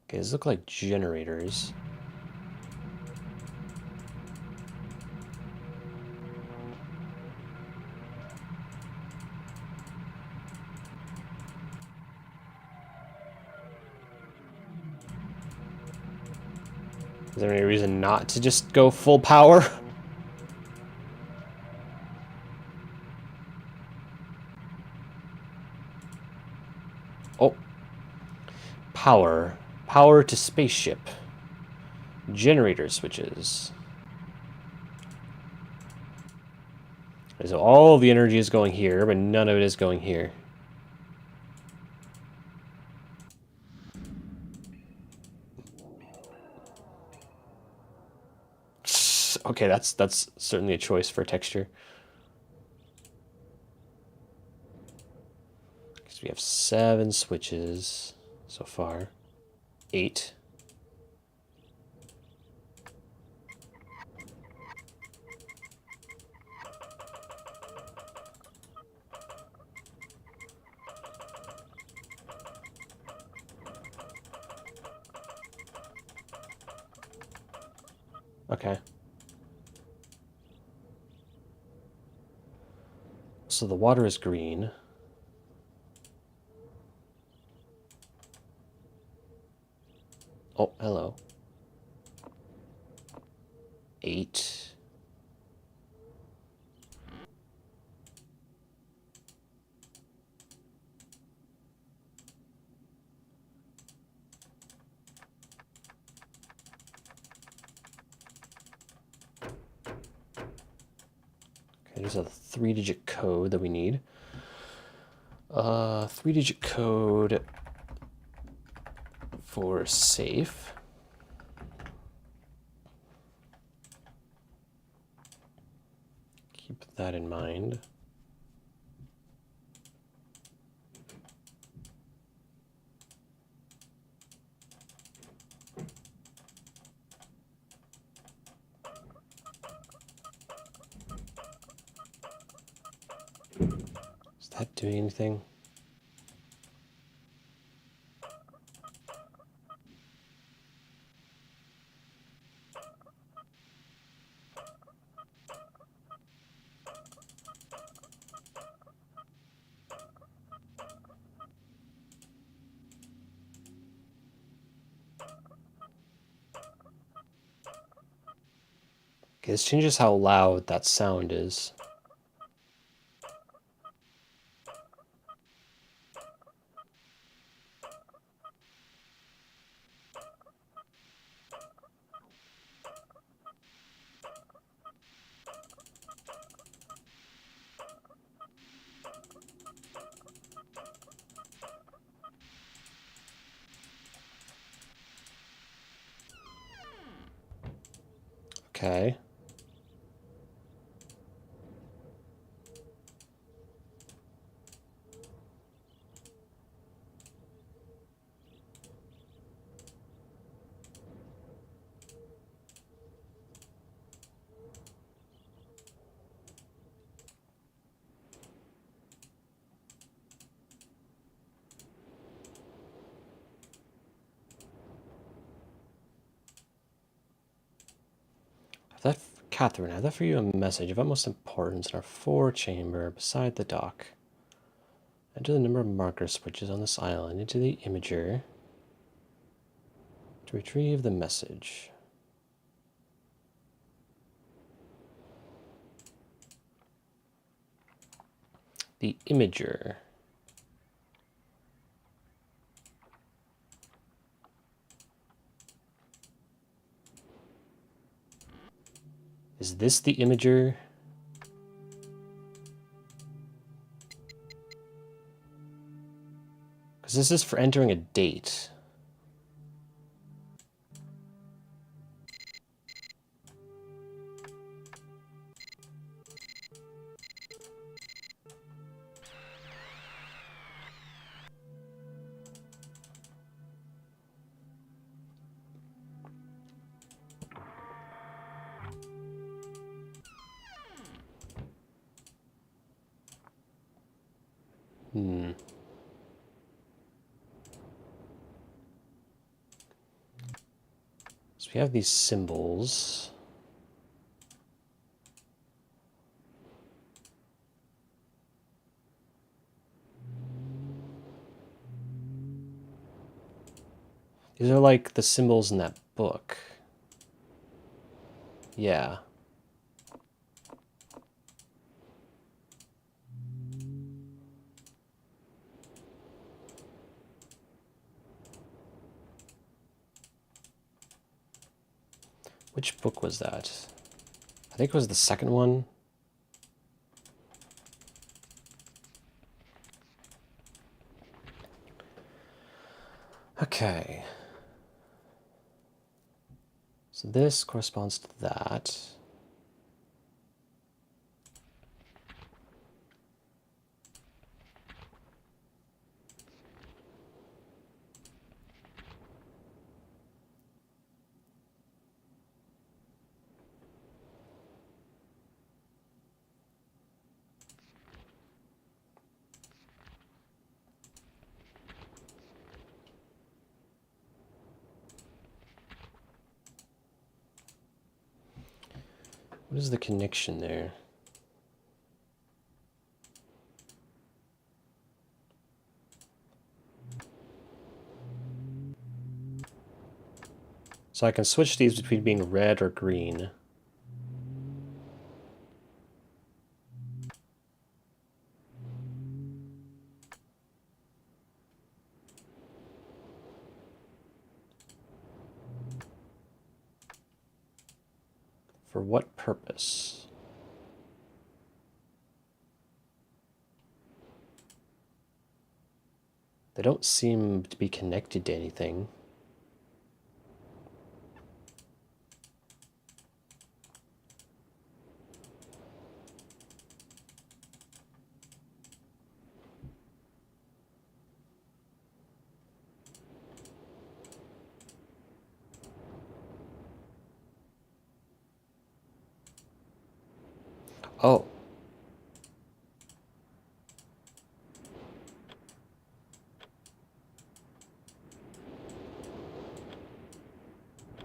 Okay, these look like generators. Is there any reason not to just go full power? Oh. Power. Power to spaceship. Generator switches. So all the energy is going here, but none of it is going here. Okay, that's certainly a choice for texture. Because we have 7 switches so far. 8. Okay. So the water is green. Oh, hello. 8. Okay, there's a 3-digit code that we need. 3-digit code for safe. Keep that in mind. Is that doing anything? Okay, this changes how loud that sound is. Okay. Catherine, I have that for you a message of utmost importance in our 4-chamber beside the dock. Enter the number of marker switches on this island into the imager to retrieve the message. The imager. Is this the imager? Because this is for entering a date. So we have these symbols. These are like the symbols in that book. Yeah. Which book was that? I think it was the second one. Okay. So this corresponds to that. What is the connection there? So I can switch these between being red or green. For what purpose? They don't seem to be connected to anything. Oh.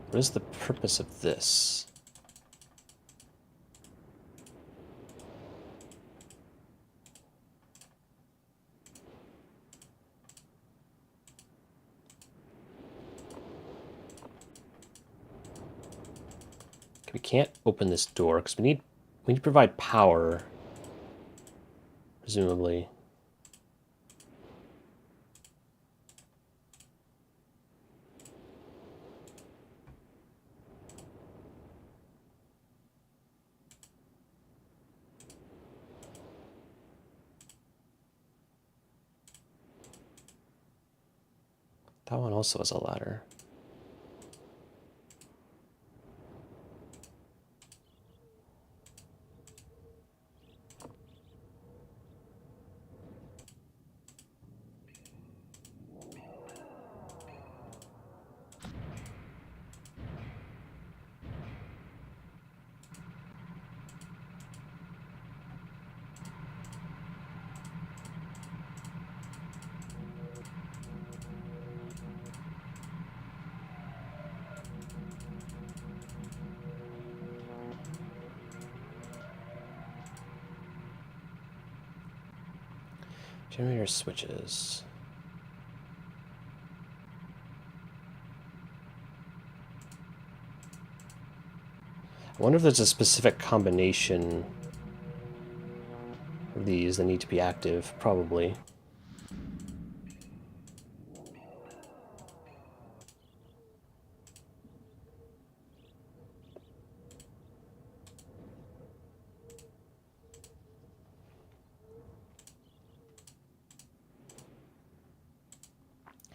What is the purpose of this? We can't open this door because we need to provide power, presumably. That one also has a ladder. Generator switches. I wonder if there's a specific combination of these that need to be active. Probably.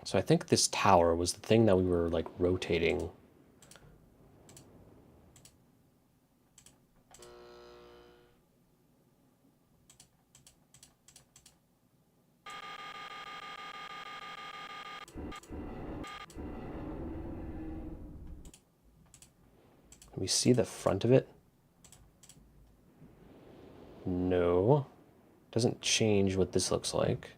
So I think this tower was the thing that we were like rotating. Can we see the front of it? No. Doesn't change what this looks like.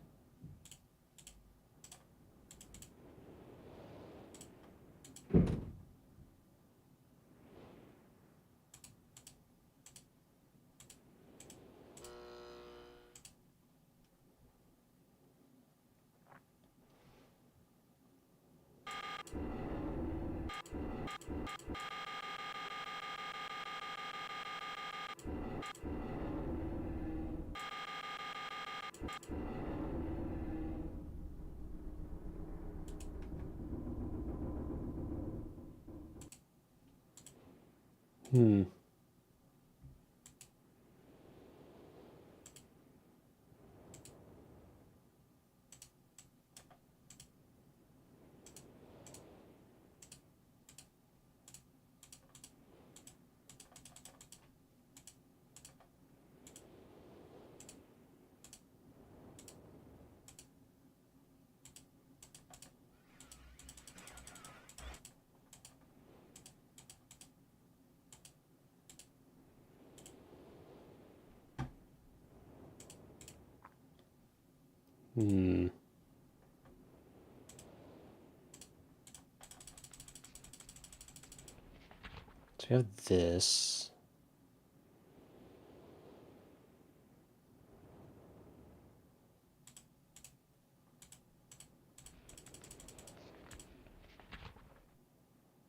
So we have this.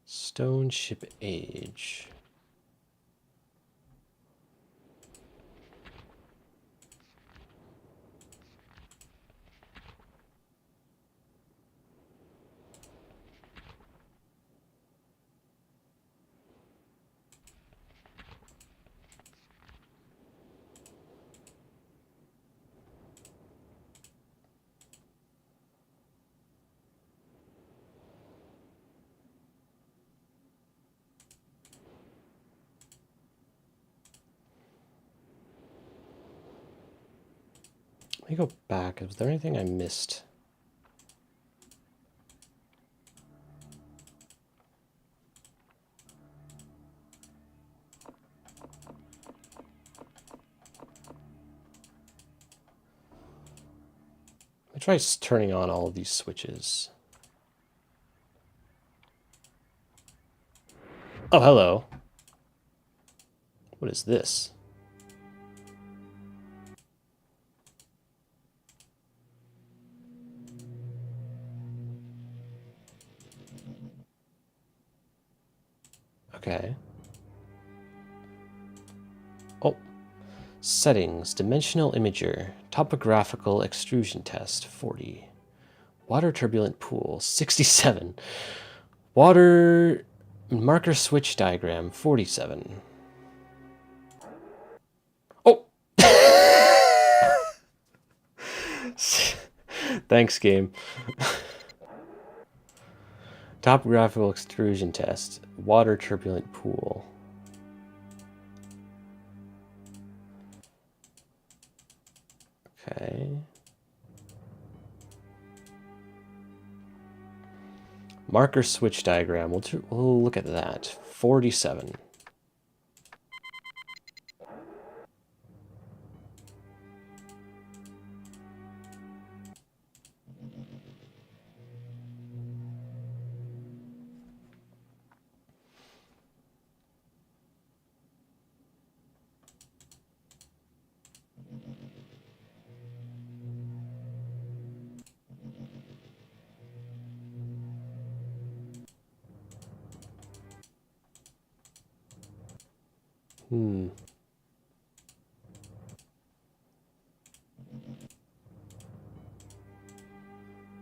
Stone ship age. Let me go back. Was there anything I missed? Let me try turning on all of these switches. Oh, hello. What is this? Okay. Oh. Settings. Dimensional imager. Topographical extrusion test. 40. Water turbulent pool. 67. Water marker switch diagram. 47. Oh! Thanks, game. Topographical extrusion test. Water turbulent pool. Okay. Marker switch diagram. We'll look at that. 47.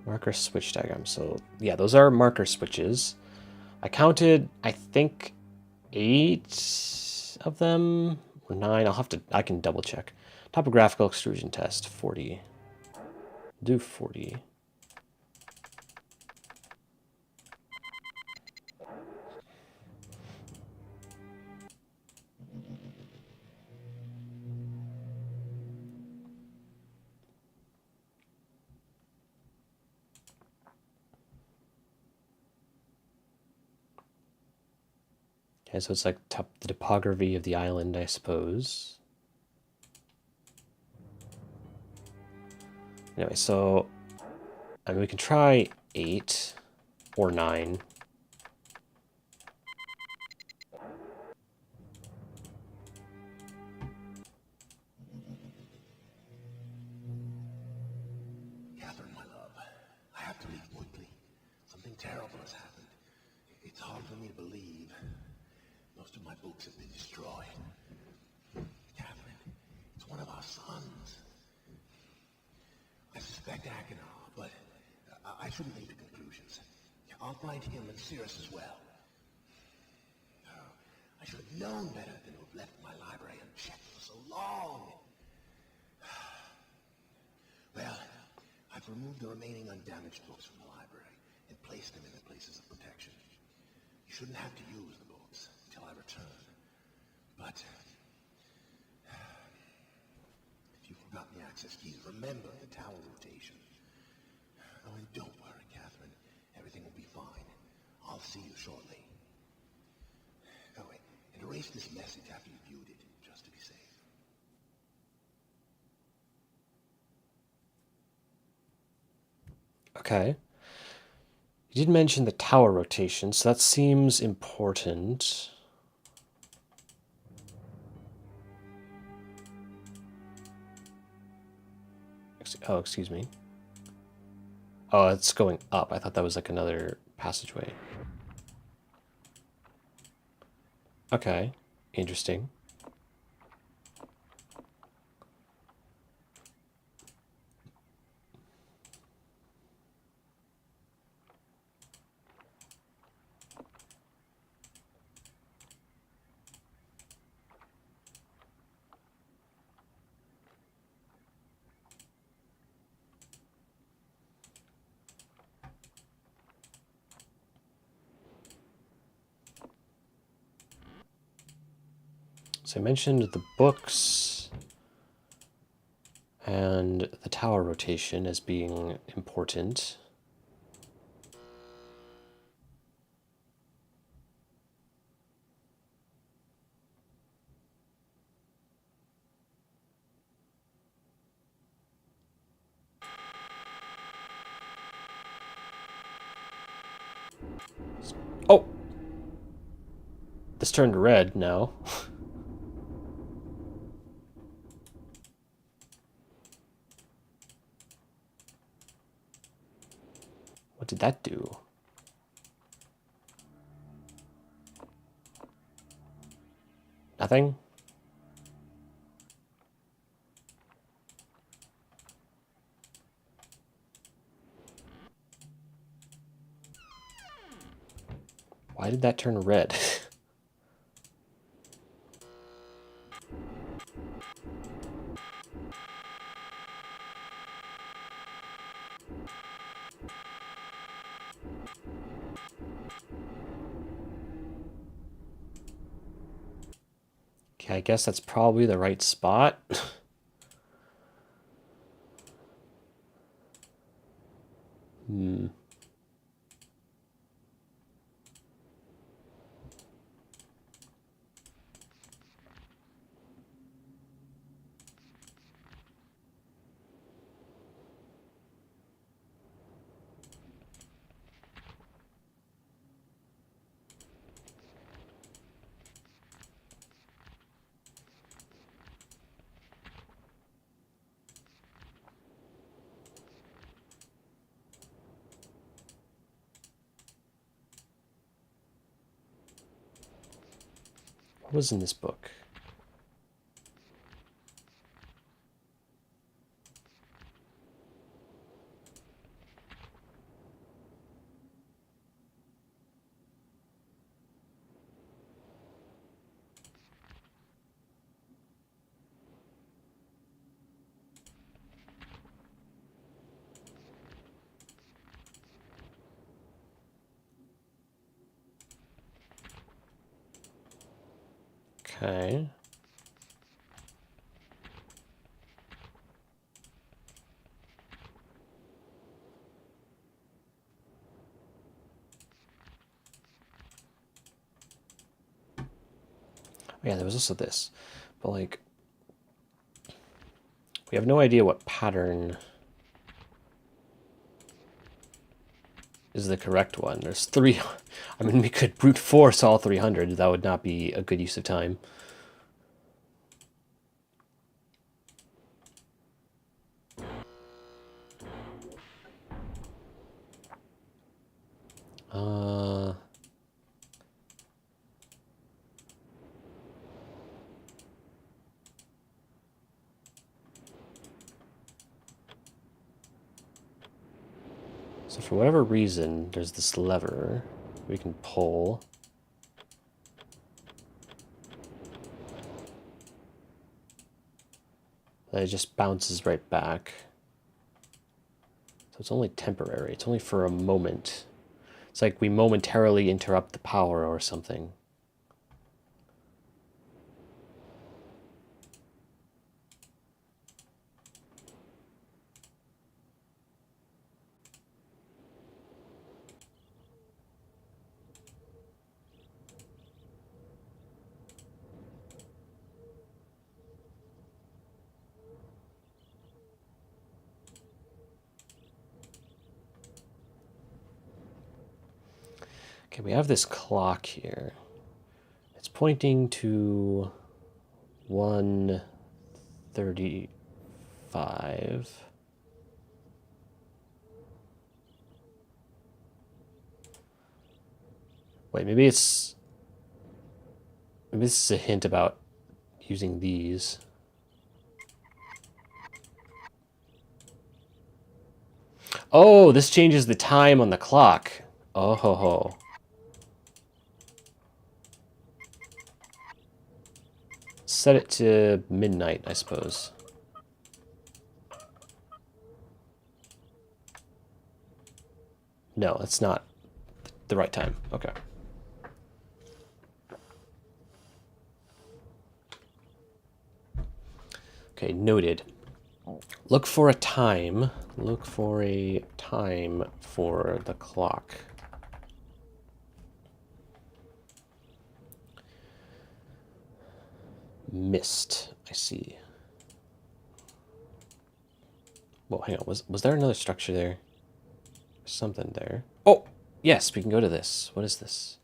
Marker switch diagram. So, yeah, those are marker switches. I counted, I think, 8 of them, or 9. I can double check. Topographical extrusion test, 40. Do 40. Okay, so it's like the topography of the island, I suppose. Anyway, so I mean, we can try 8 or 9. Catherine, my love, I have to leave quickly. Something terrible has happened. It's hard for me to believe. Most of my books have been destroyed. Catherine, it's one of our sons. Back to Akinov, but I shouldn't leap to conclusions. I'll find him and Cirrus as well. Oh, I should have known better than to have left my library unchecked for so long. Well, I've removed the remaining undamaged books from the library and placed them in their places of protection. You shouldn't have to use the books until I return. But if you've forgotten the access keys, remember the tower rotation. Oh, and don't worry, Catherine. Everything will be fine. I'll see you shortly. Oh, wait, and erase this message after you've viewed it, just to be safe. Okay. You did mention the tower rotation, so that seems important. Oh, excuse me. Oh, it's going up. I thought that was like another passageway. Okay, interesting. So I mentioned the books and the tower rotation as being important. Oh! This turned red now. What did that do? Nothing? Why did that turn red? Okay, I guess that's probably the right spot. What was in this book? Okay. Yeah, there was also this. But like, we have no idea what pattern is the correct one. There's three. I mean, we could brute force all 300. That would not be a good use of time. So for whatever reason, there's this lever we can pull. That it just bounces right back. So it's only temporary. It's only for a moment. It's like we momentarily interrupt the power or something. Okay, we have this clock here. It's pointing to 1:35. Wait, maybe this is a hint about using these. Oh, this changes the time on the clock. Oh ho ho. Set it to midnight, I suppose. No, that's not the right time. Okay. Okay, noted. Look for a time. Look for a time for the clock. Myst, I see. Well, hang on. Was there another structure there? Something there. Oh, yes, we can go to this. What is this?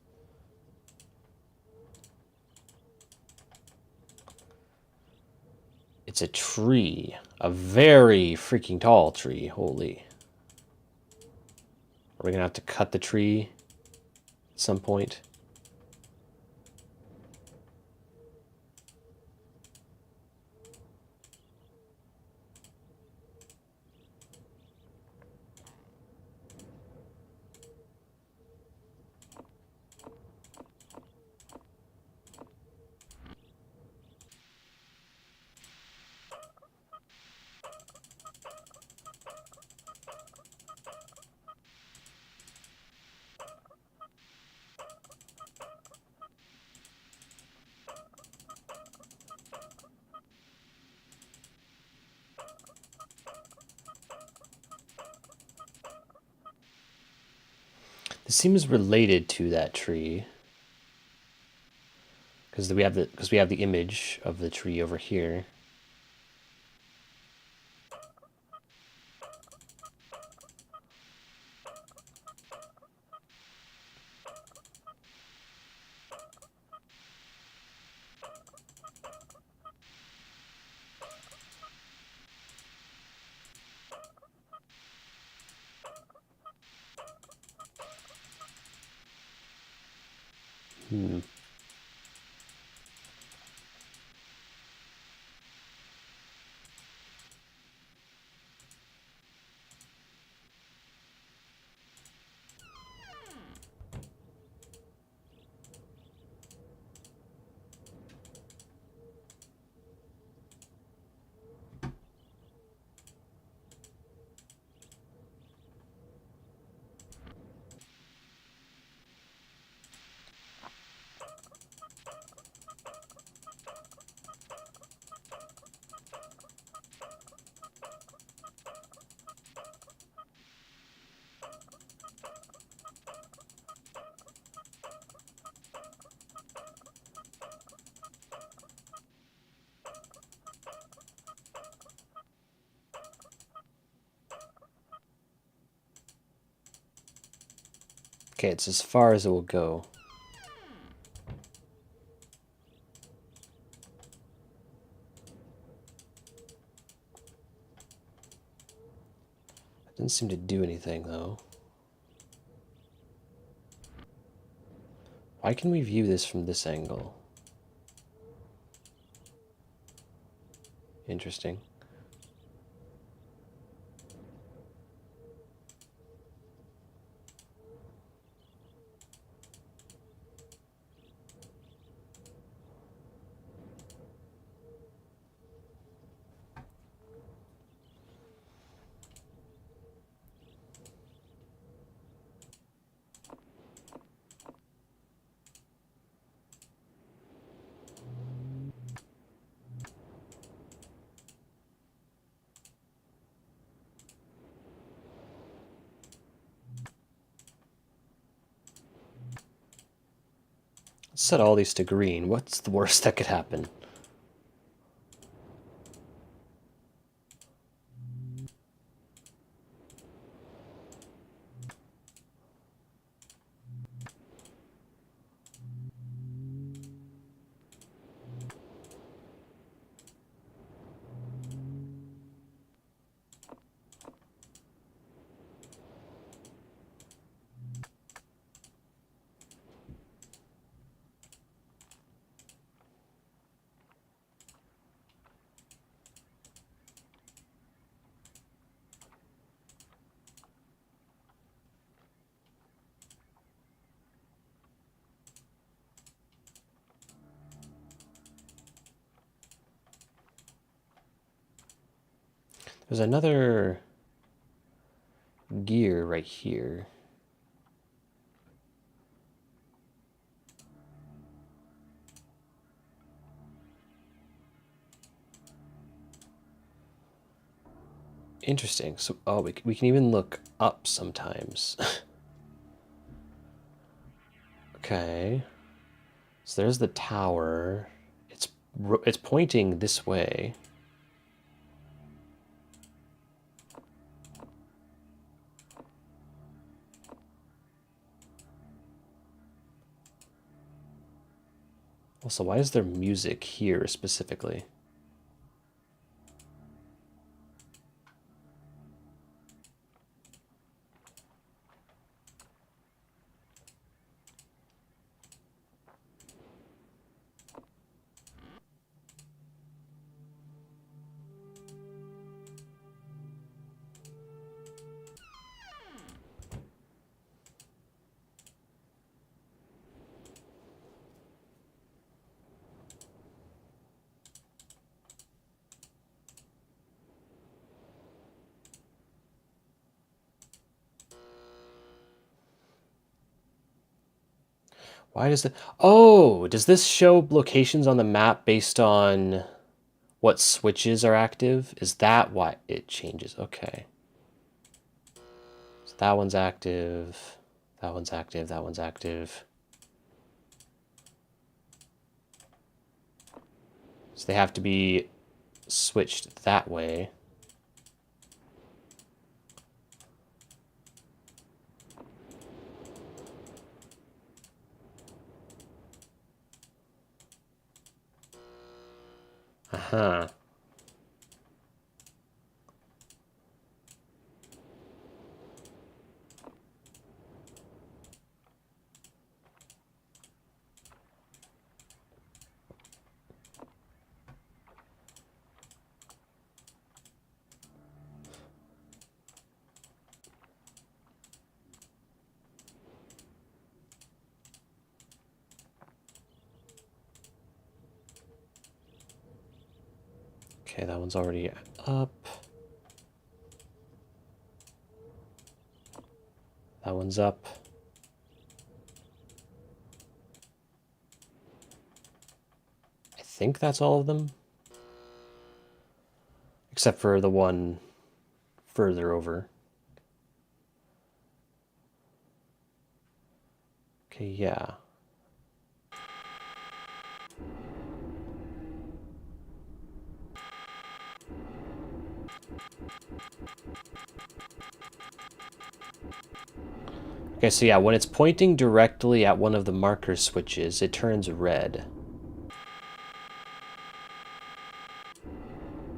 It's a tree. A very freaking tall tree. Holy. Are we going to have to cut the tree at some point? This seems related to that tree, because we have the image of the tree over here. Okay, it's as far as it will go. It didn't seem to do anything, though. Why can we view this from this angle? Interesting. Let's set all these to green. What's the worst that could happen? There's another gear right here. Interesting. So, oh, we can even look up sometimes. Okay. So there's the tower. It's pointing this way. Also, why is there music here specifically? Why does it... Oh, does this show locations on the map based on what switches are active? Is that why it changes? Okay. So that one's active. That one's active. That one's active. So they have to be switched that way. Uh-huh. Okay, that one's already up. That one's up. I think that's all of them. Except for the one further over. Okay, yeah. Okay, so yeah, when it's pointing directly at one of the marker switches, it turns red.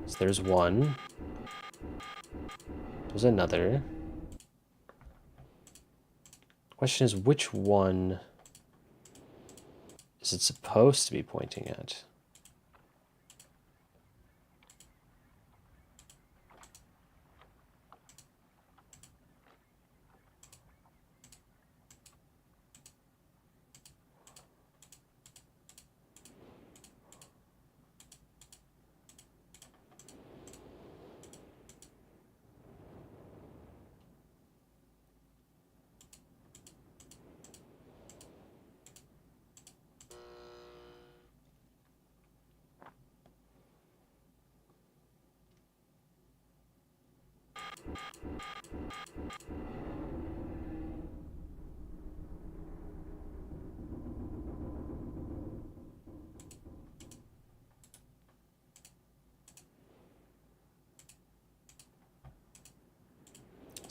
So there's one. There's another. The question is, which one is it supposed to be pointing at?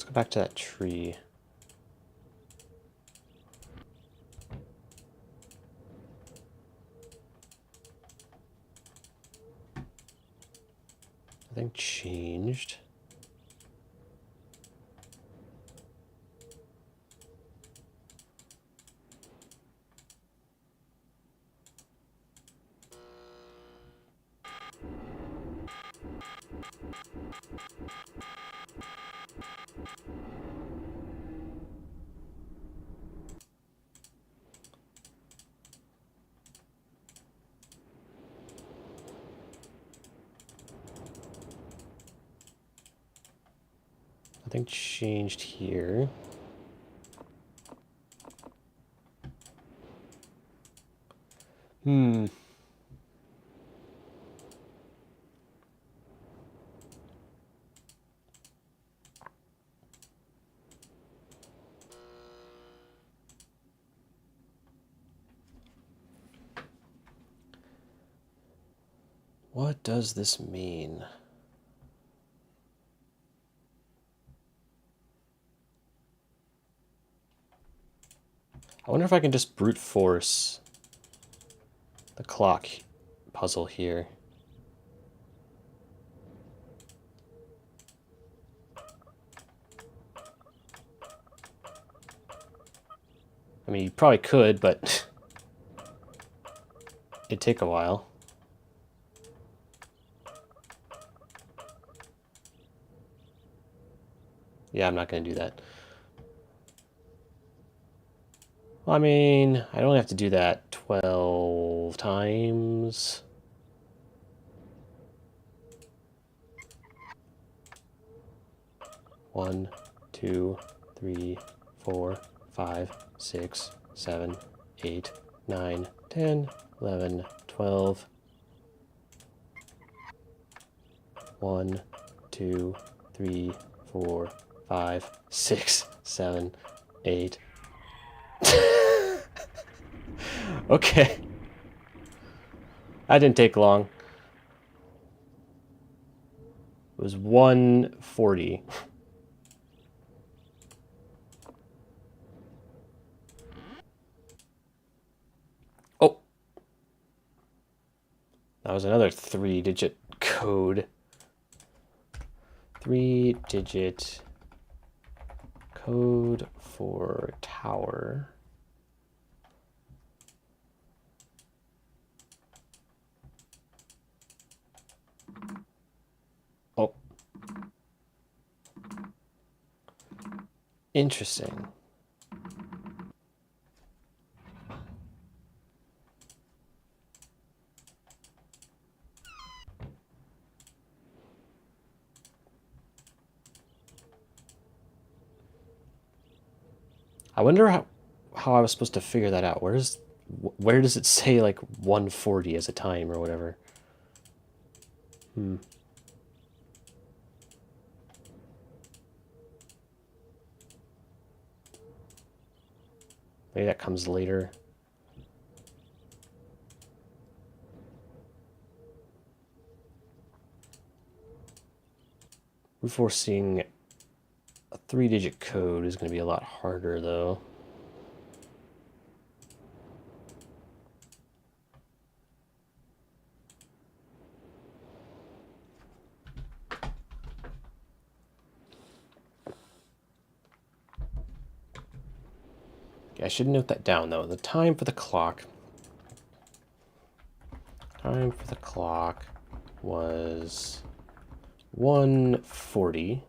go back to that tree. Nothing changed. Nothing changed here. What does this mean? I wonder if I can just brute force the clock puzzle here. I mean, you probably could, but it'd take a while. Yeah, I'm not going to do that. Well, I mean, I don't have to do that 12 times. One, 2, 3, 4, 5, 6, 7, 8, 9, 10, 11, 12. 1, 2, 3, 4, 5, 6, 7, 8. Okay. That didn't take long. It was 140. Oh. That was another 3-digit code. 3-digit code for tower. Oh. Interesting. I wonder how I was supposed to figure that out. Where does it say like 140 as a time or whatever? Maybe that comes later. Enforcing a 3-digit code is going to be a lot harder, though. Okay, I should note that down, though. The time for the clock. Time for the clock was 140.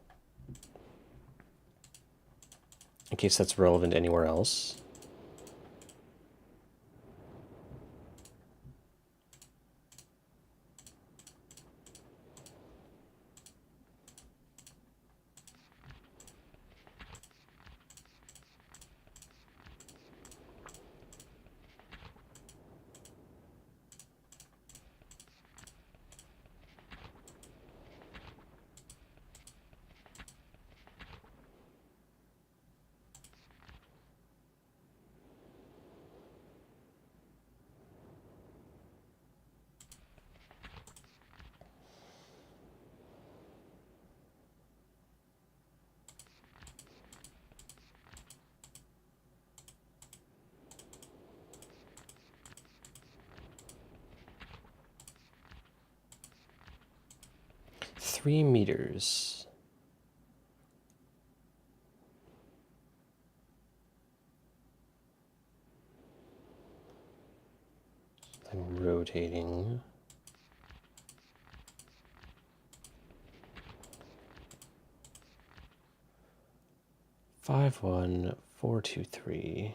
In case that's relevant anywhere else. 3 meters. I'm rotating. Five, 1, 4, 2, 3.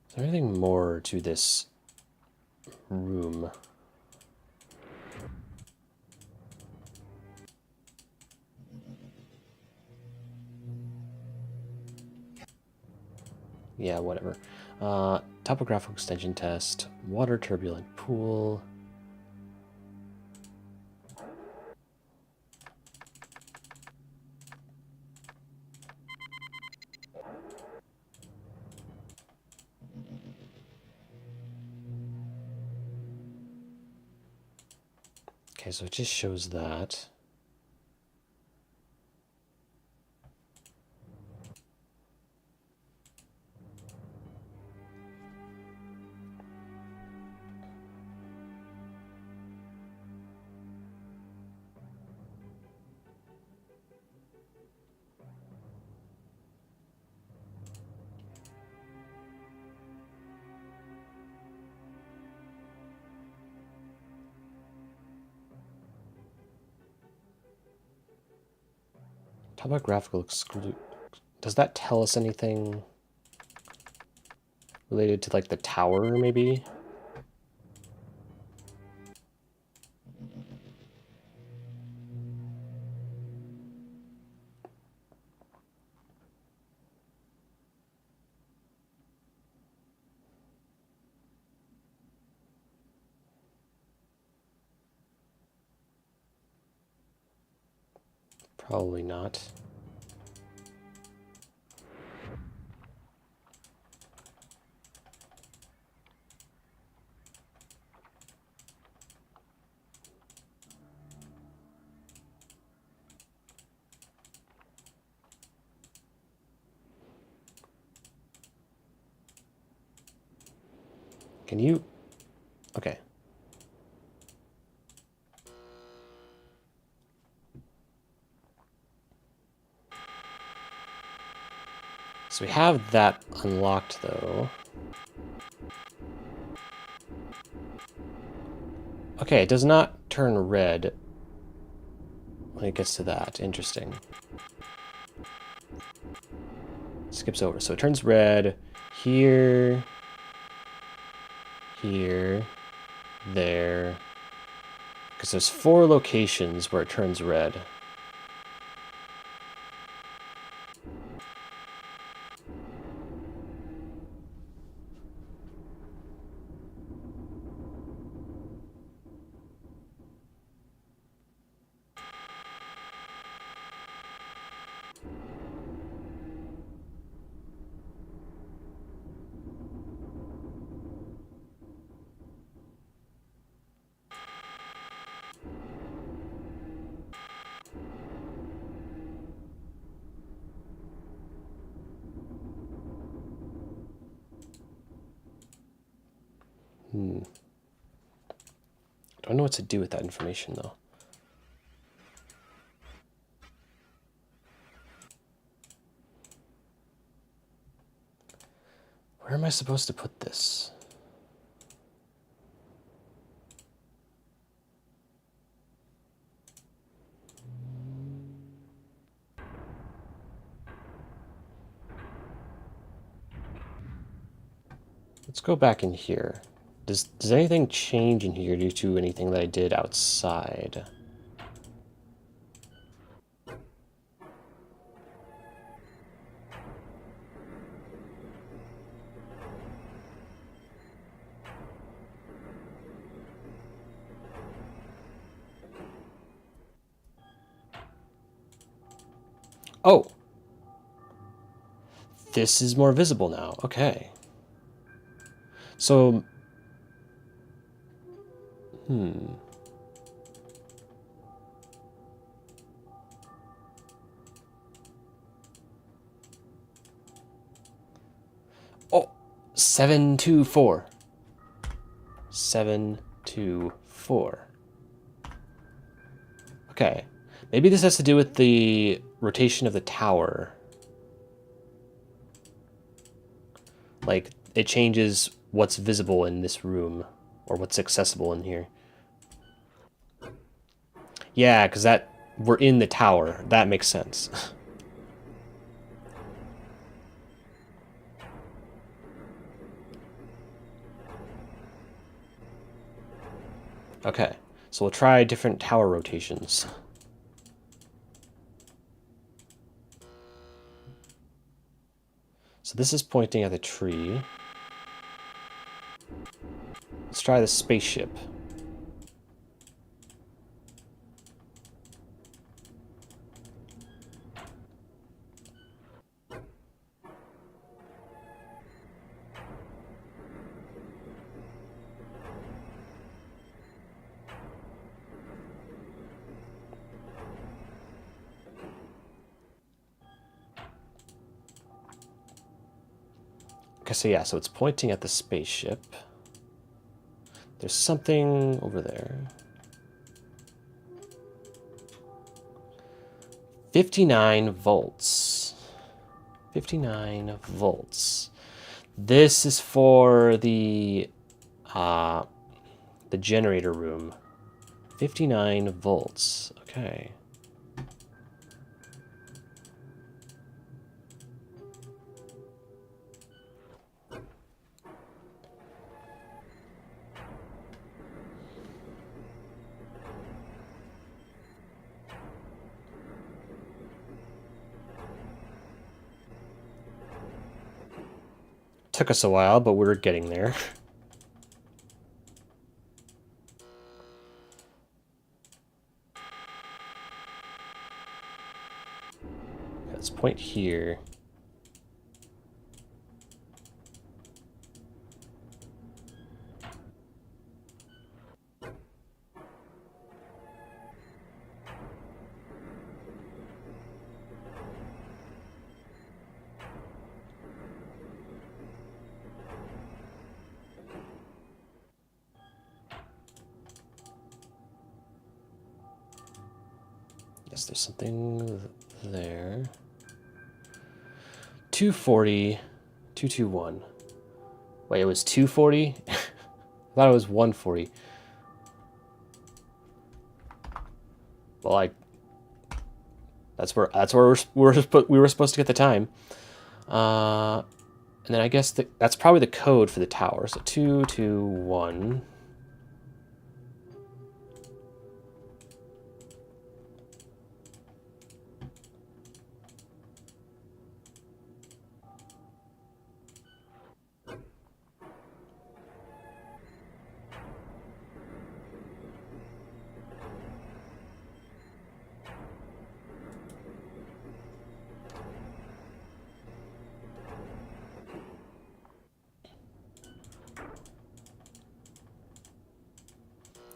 Is there anything more to this room? Yeah, whatever. Topographical extension test, water turbulent pool. Okay, so it just shows that. Topographical exclude. Does that tell us anything related to like the tower, maybe? Probably not. Can you? Okay. So we have that unlocked, though. Okay, it does not turn red when it gets to that. Interesting. Skips over. So it turns red here, here, there. Because there's 4 locations where it turns red. Don't know what to do with that information, though. Where am I supposed to put this? Let's go back in here. Does anything change in here due to anything that I did outside? Oh! This is more visible now. Okay. So... Oh! 724. 724. Okay. Maybe this has to do with the rotation of the tower. Like, it changes what's visible in this room, or what's accessible in here. Yeah, because we're in the tower. That makes sense. Okay, so we'll try different tower rotations. So this is pointing at the tree. Let's try the spaceship. Okay, so yeah, so it's pointing at the spaceship. There's something over there. 59 volts. 59 volts. This is for the generator room. 59 volts. Okay. Took us a while, but we're getting there. Let's point here. Yes, there's something there. 240, 221. Wait, it was 240? I thought it was 140. Well, that's where we were supposed to get the time. And then I guess that's probably the code for the tower. So 221.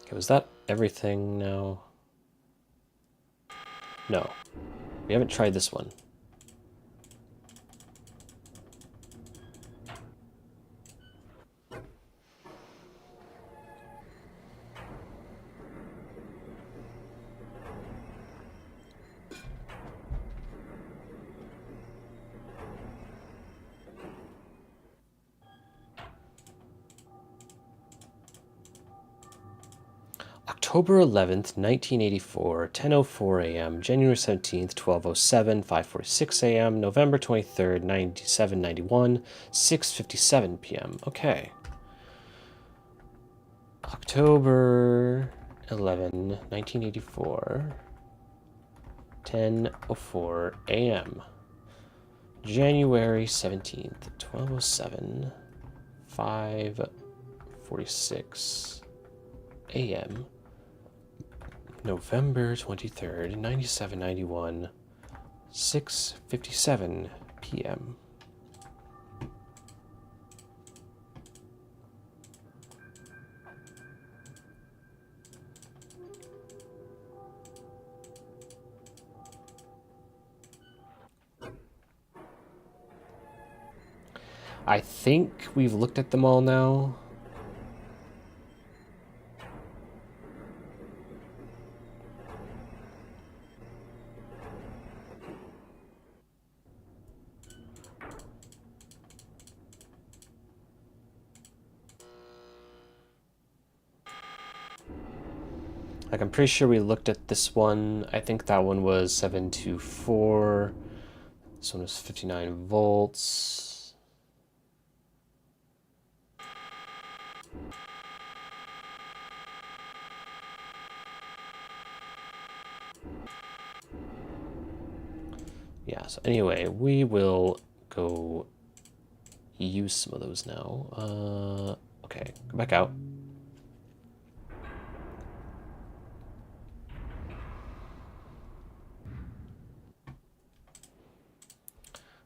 Okay, was that everything now? No. We haven't tried this one. October 11th, 1984, 10:04 a.m., January 17th, 12:07, 5:46 a.m., November 23rd, 9791, 6:57 p.m. Okay. October 11, 1984, 10:04 a.m., January 17th, 12:07, 5:46 a.m., November 23rd, 9791, 6:57 p.m. I think we've looked at them all now. Like, I'm pretty sure we looked at this one. I think that one was 724. This one was 59 volts. Yeah, so anyway, we will go use some of those now. Okay, go back out.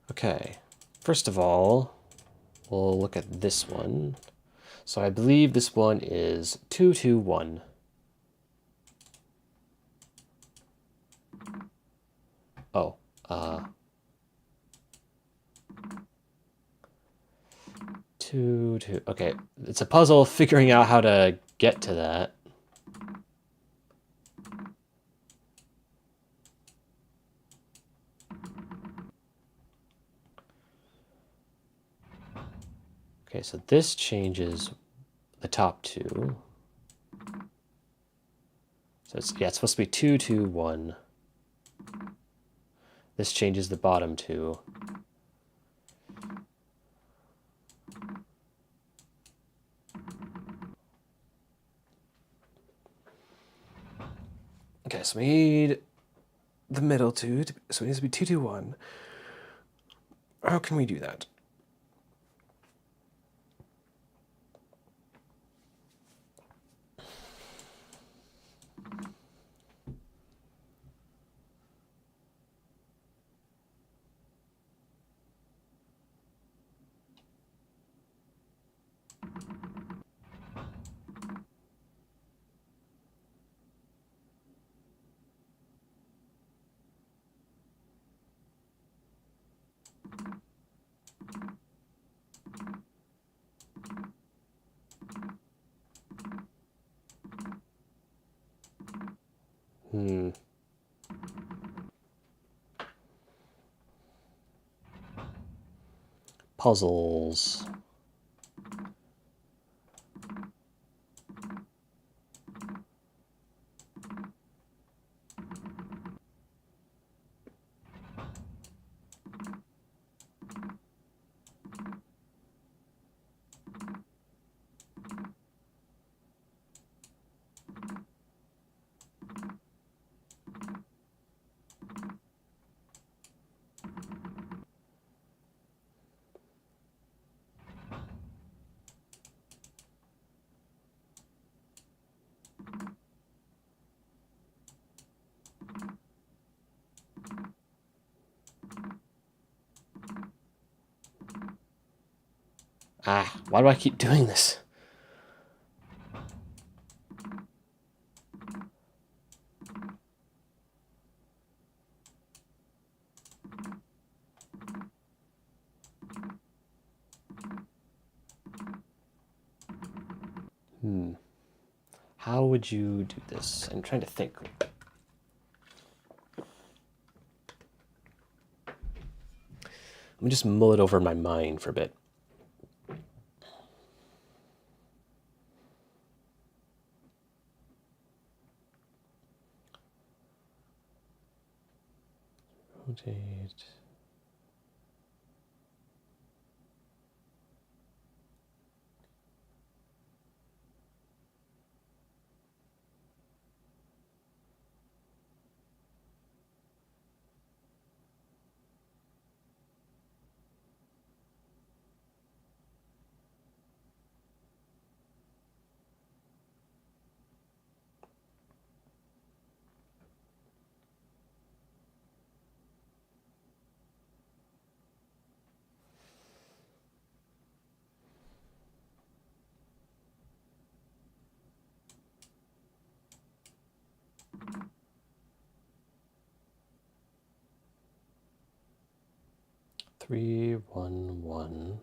Okay, first of all, we'll look at this one. So I believe this one is 221. Oh, two. Okay, it's a puzzle figuring out how to get to that. Okay, so this changes the top two. So it's supposed to be 221. This changes the bottom two. Okay, so we need the middle two, so it needs to be 221. How can we do that? Puzzles. Why do I keep doing this? How would you do this? I'm trying to think. Let me just mull it over in my mind for a bit. Rotate. 3, 1, 1.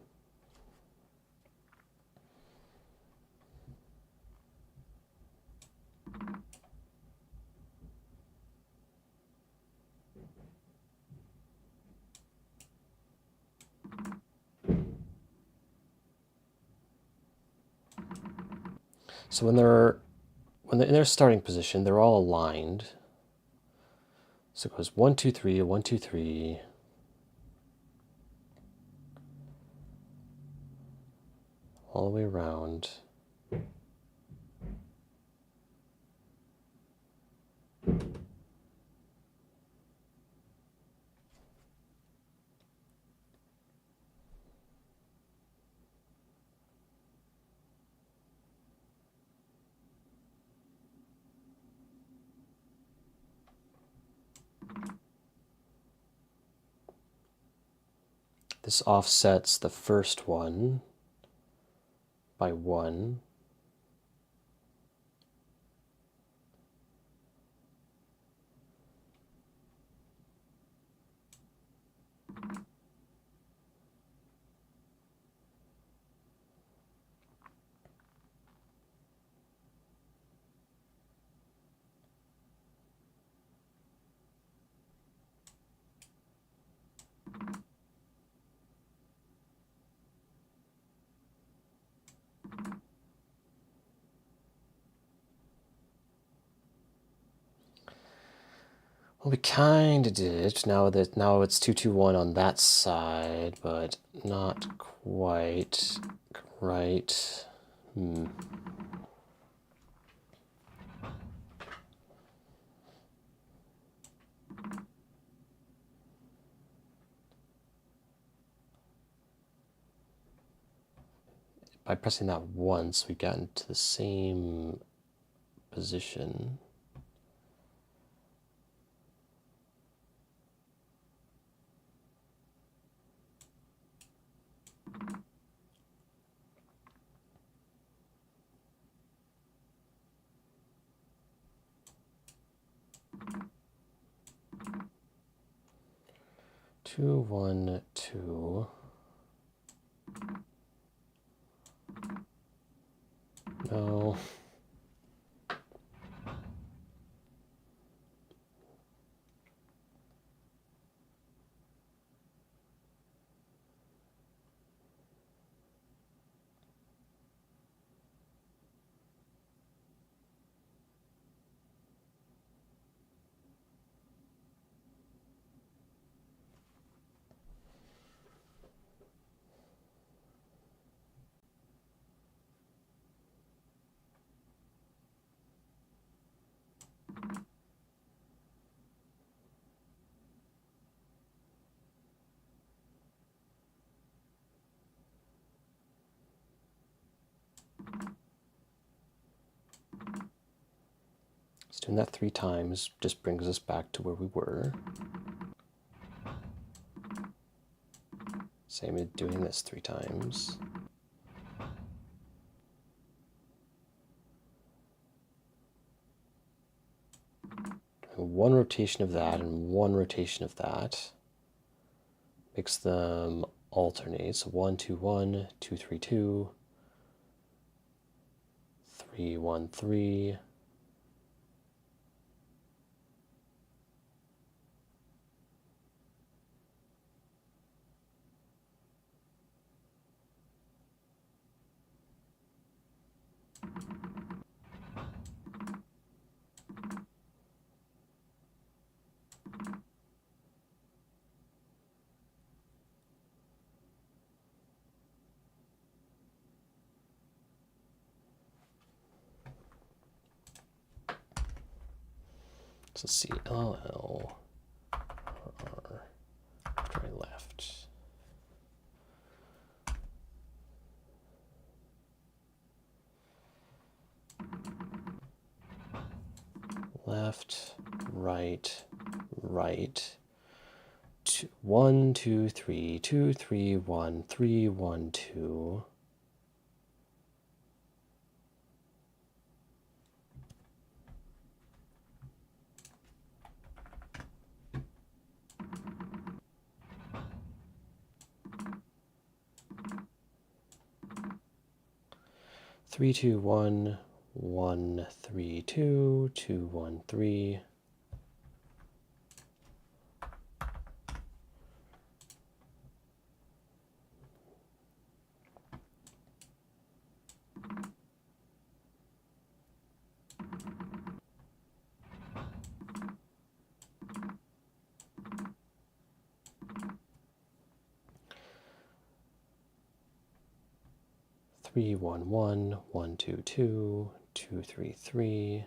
So when they're in their starting position, they're all aligned. So it goes 1, 2, 3, 1, 2, 3. All the way around. This offsets the first one by 1. Well, we kind of did it. Now it's 2, 2, 1 on that side, but not quite right. By pressing that once, we got into the same position. Two, 1, 2. No. So doing that 3 times just brings us back to where we were. Same as doing this 3 times. One rotation of that and one rotation of that makes them alternate. So 1, 2, 1, 2, 3, 2, 3, 1, 3. So let's see, LL, R, try left. Left, right, right. 1, 2, 3, 2, 3, 1, 3, 1, 2. 321 132 213. Three one one 122 233.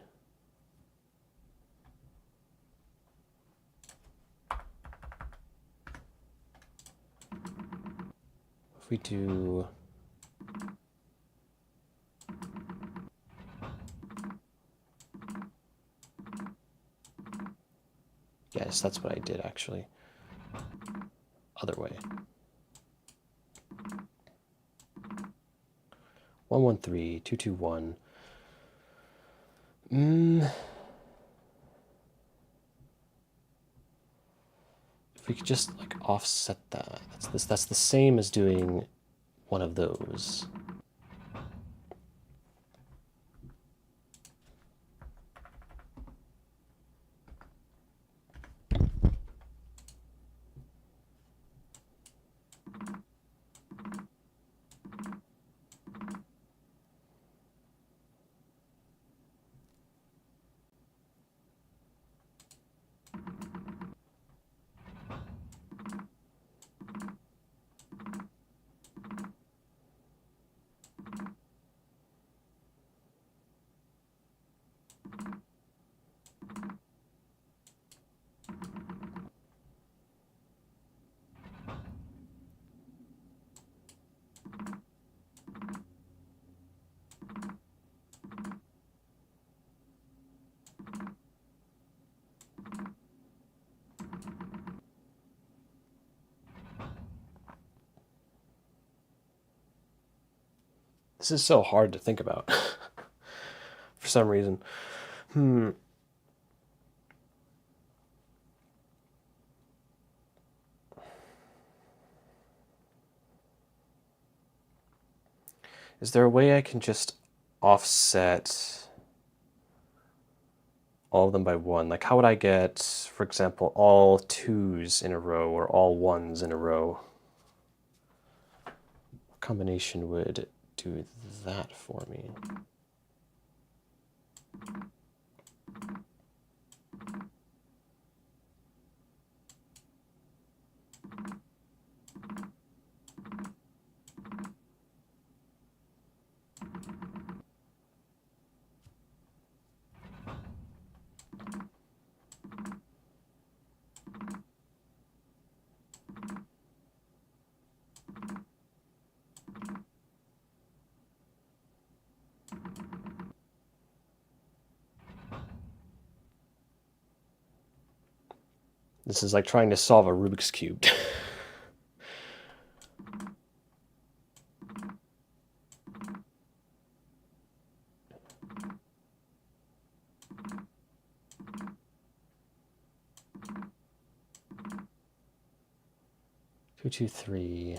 If we do yes, that's what I did actually. Other way. 113 221. If we could just like offset that. That's the same as doing one of those. This is so hard to think about for some reason. Is there a way I can just offset all of them by one? Like, how would I get, for example, all twos in a row or all ones in a row? What combination would do that for me? This is like trying to solve a Rubik's Cube. Two, two, three.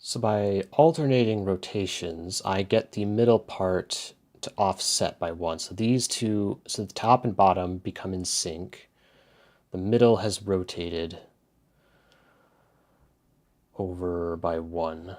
So by alternating rotations, I get the middle part to offset by 1. So these two, so the top and bottom become in sync. The middle has rotated over by 1.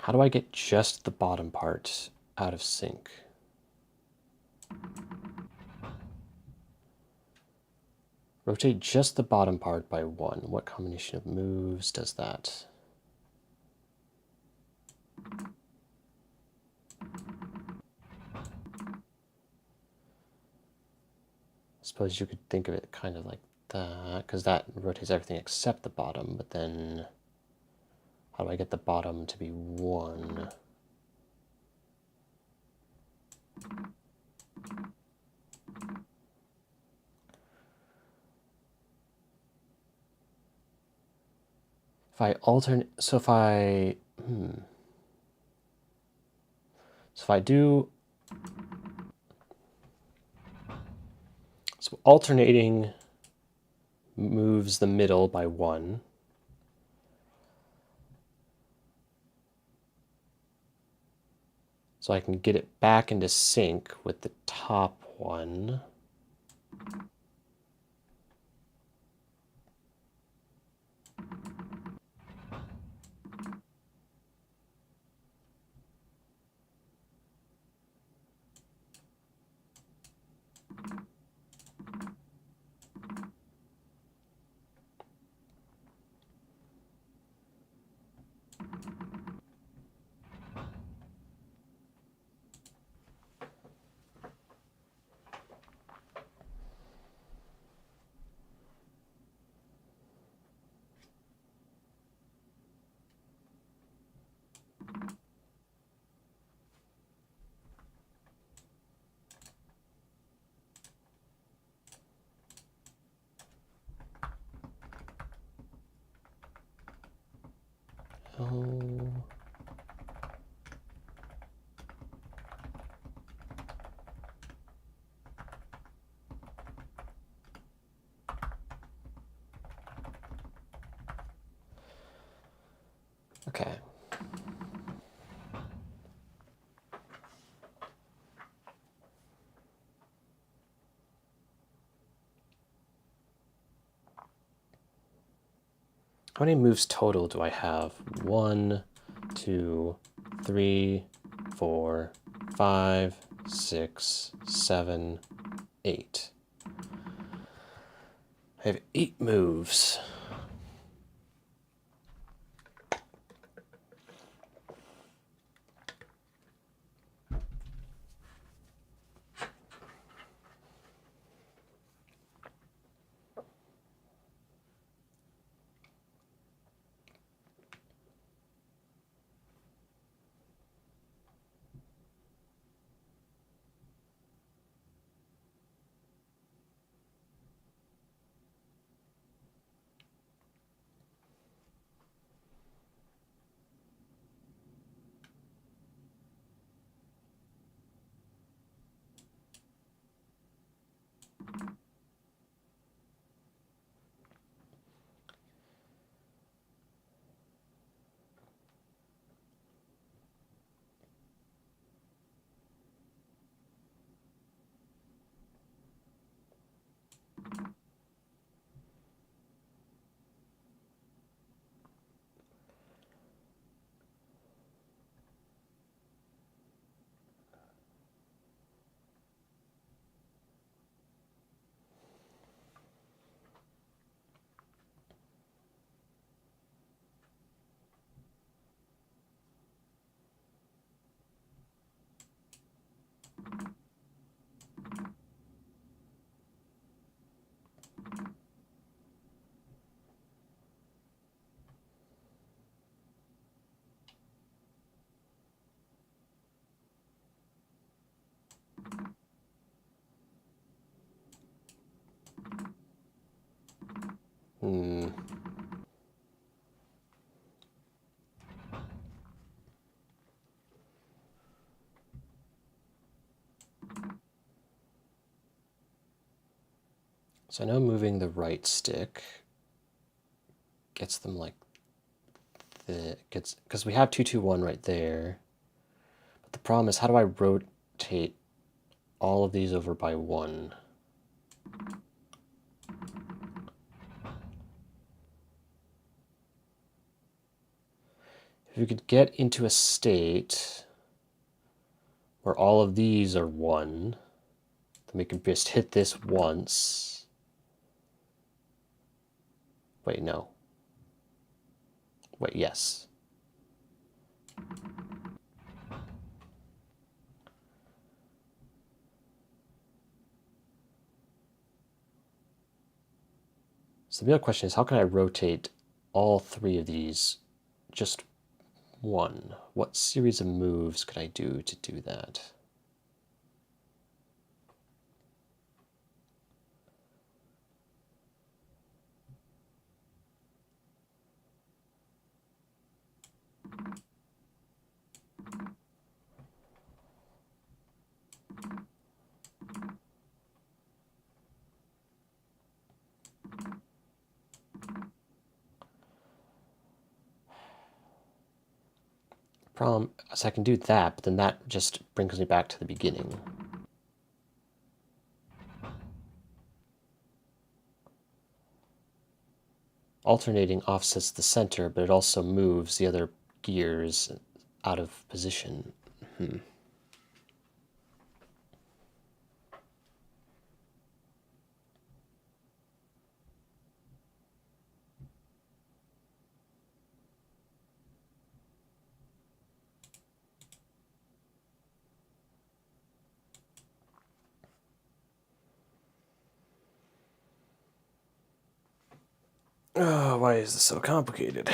How do I get just the bottom part out of sync? Rotate just the bottom part by 1. What combination of moves does that? I suppose you could think of it kind of like that, because that rotates everything except the bottom, but then how do I get the bottom to be 1? If I alternate, so if I do, so alternating moves the middle by 1. So I can get it back into sync with the top one. Oh. Okay. How many moves total do I have? 1, 2, 3, 4, 5, 6, 7, 8. I have 8 moves. So I know moving the right stick gets them like because we have 221 right there. But the problem is, how do I rotate all of these over by 1? If we could get into a state where all of these are 1, then we can just hit this once. Wait, no. Wait, yes. So the real question is, how can I rotate all 3 of these just 1? What series of moves could I do to do that? Problem is I can do that, but then that just brings me back to the beginning. Alternating offsets the center, but it also moves the other gears out of position. Oh, why is this so complicated?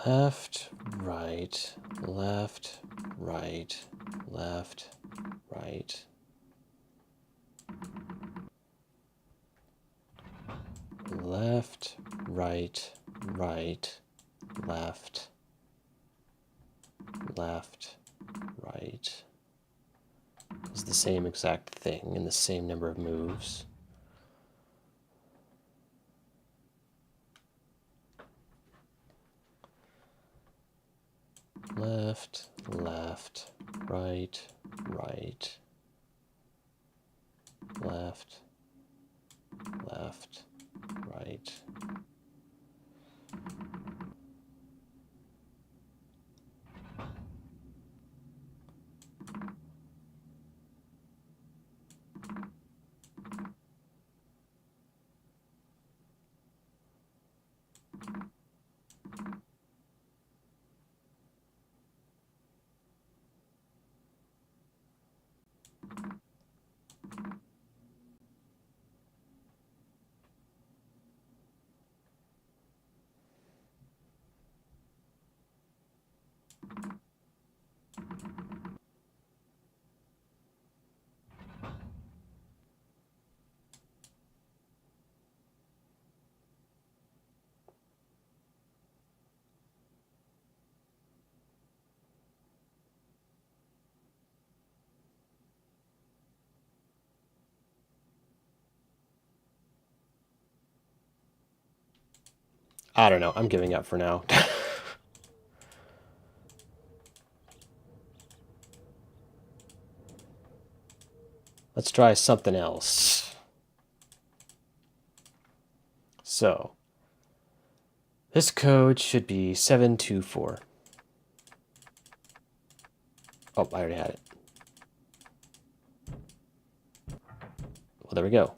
Left, right, left, right, left, right. Left, right, right, left, left, right. It's the same exact thing in the same number of moves. Left, left, right, right, left, left, right. I don't know. I'm giving up for now. Let's try something else. So, this code should be 724. Oh, I already had it. Well, there we go.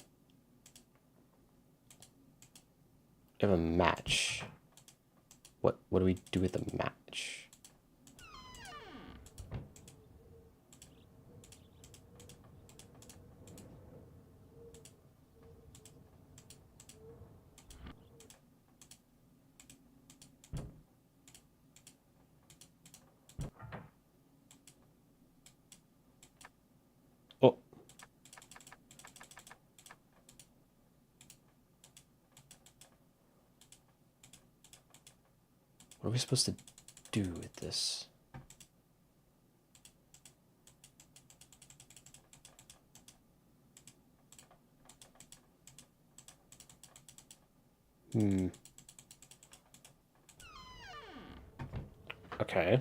We have a match. What do we do with the match? Oh. What are we supposed to do with this? Okay.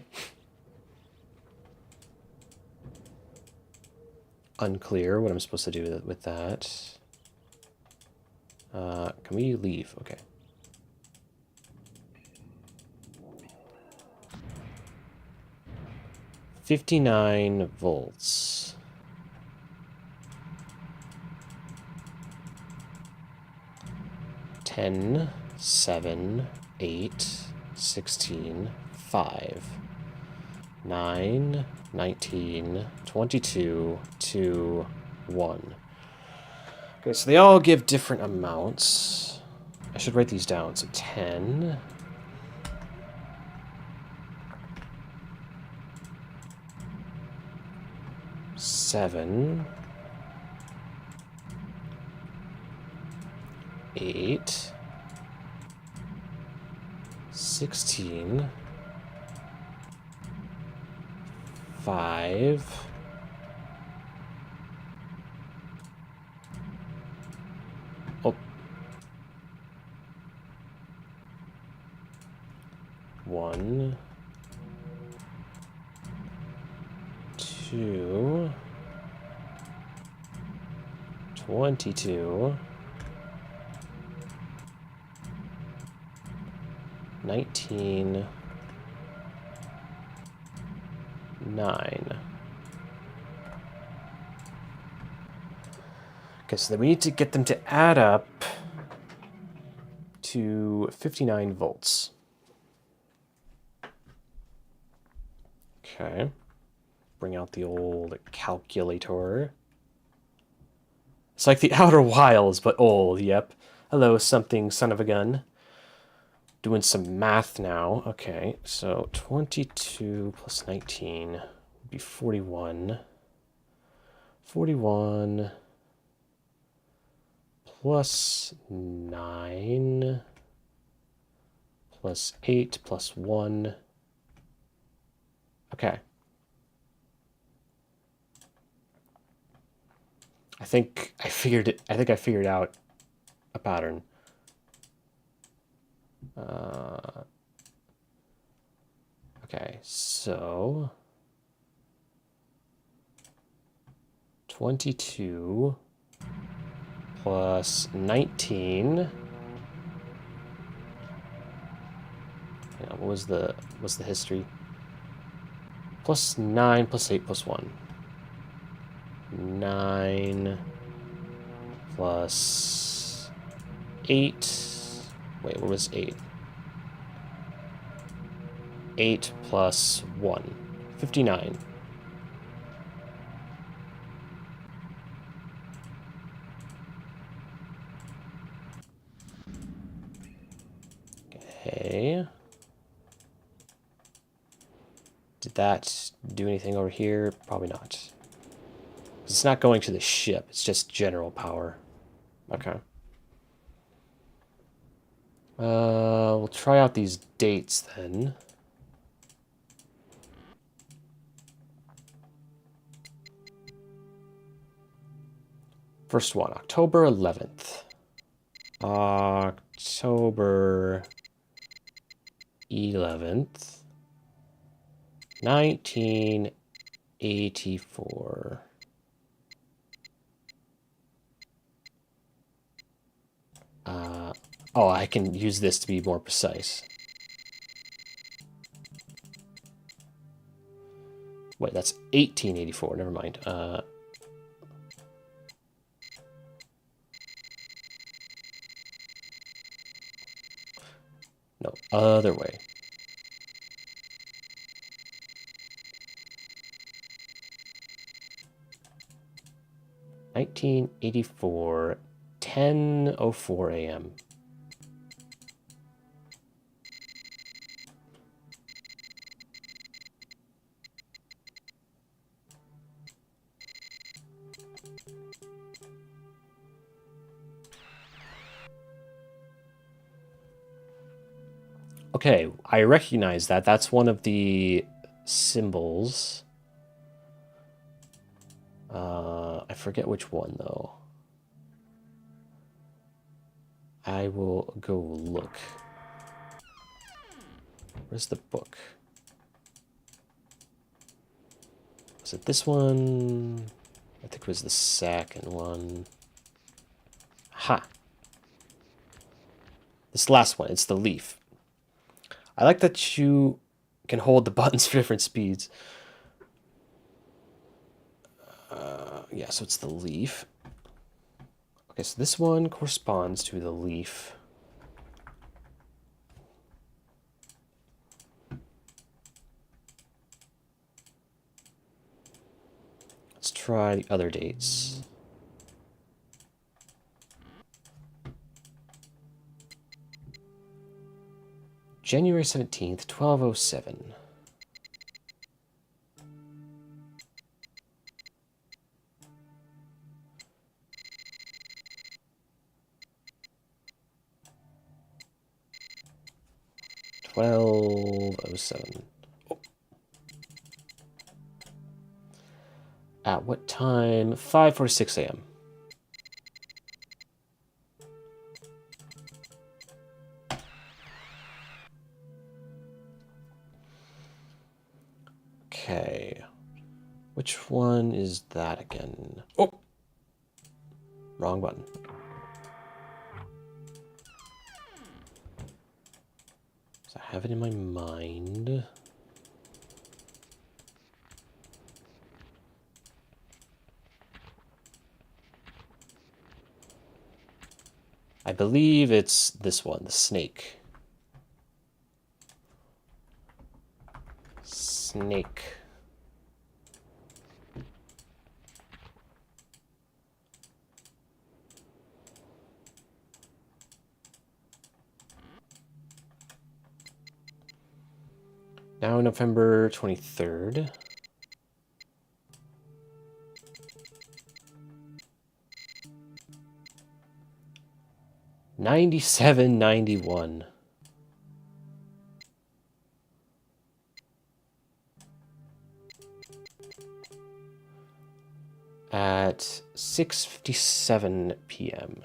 Unclear what I'm supposed to do with that. Can we leave? Okay. $59 volts. 10, 7, 8, 16, 5, 9, 19, 22, 2, 1. Okay, so they all give different amounts. I should write these down. So 10. 7, 8, 16, 5, 1, 2, 22, 19, 9. Okay, so then we need to get them to add up to 59 volts. Okay. Bring out the old calculator. It's like the Outer Wilds, but old, yep. Hello, something son of a gun. Doing some math now. Okay, so 22 plus 19 would be 41. 41 plus 9 plus 8 plus 1. Okay. I think I figured out a pattern. Okay, so 22 plus 19. Yeah, what's the history? Plus 9 plus 8 plus 1. 9 plus 8. Wait, what was 8? 8 plus 1. 59. Okay. Did that do anything over here? Probably not. It's not going to the ship. It's just general power. Okay. We'll try out these dates then. First one, October 11th. October 11th, 1984. Oh, I can use this to be more precise. Wait, that's 1884. Never mind. No, other way. (1984) 10:04 a.m. Okay, I recognize that. That's one of the symbols. I forget which one, though. I will go look. Where's the book? Was it this one? I think it was the second one. Ha! This last one, it's the leaf. I like that you can hold the buttons for different speeds. Yeah, so it's the leaf. Okay, so this one corresponds to the leaf. Let's try the other dates. January 17th, 12:07. Oh. At what time? 5:46 a.m. Okay. Which one is that again? Oh! Wrong button. So I have it in my mind. I believe it's this one, the snake. Snake. Now November 23rd. $97.91. At 6:57 p.m.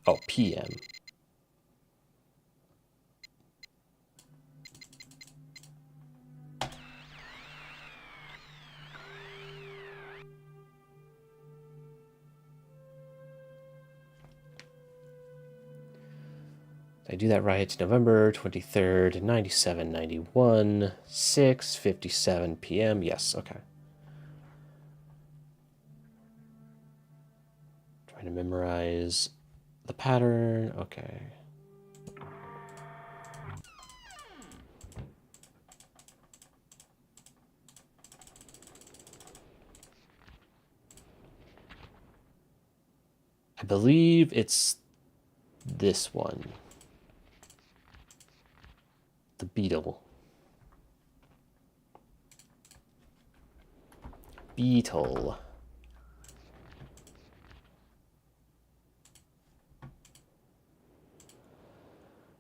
Oh, p.m. Did I do that right? November 23rd, 9791, 6:57 p.m. Yes, okay. Trying to memorize the pattern. Okay. I believe it's this one. The beetle. Beetle.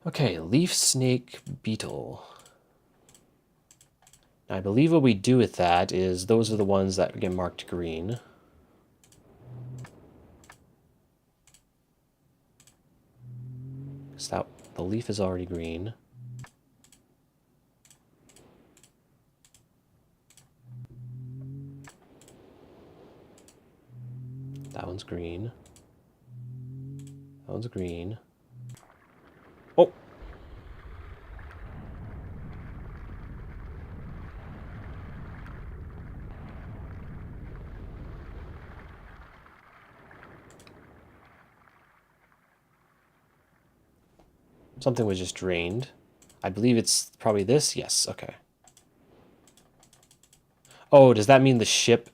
Okay, leaf, snake, beetle. Now, I believe what we do with that is those are the ones that get marked green. So that the leaf is already green. That one's green. That one's green. Oh! Something was just drained. I believe it's probably this. Yes, okay. Oh, does that mean the ship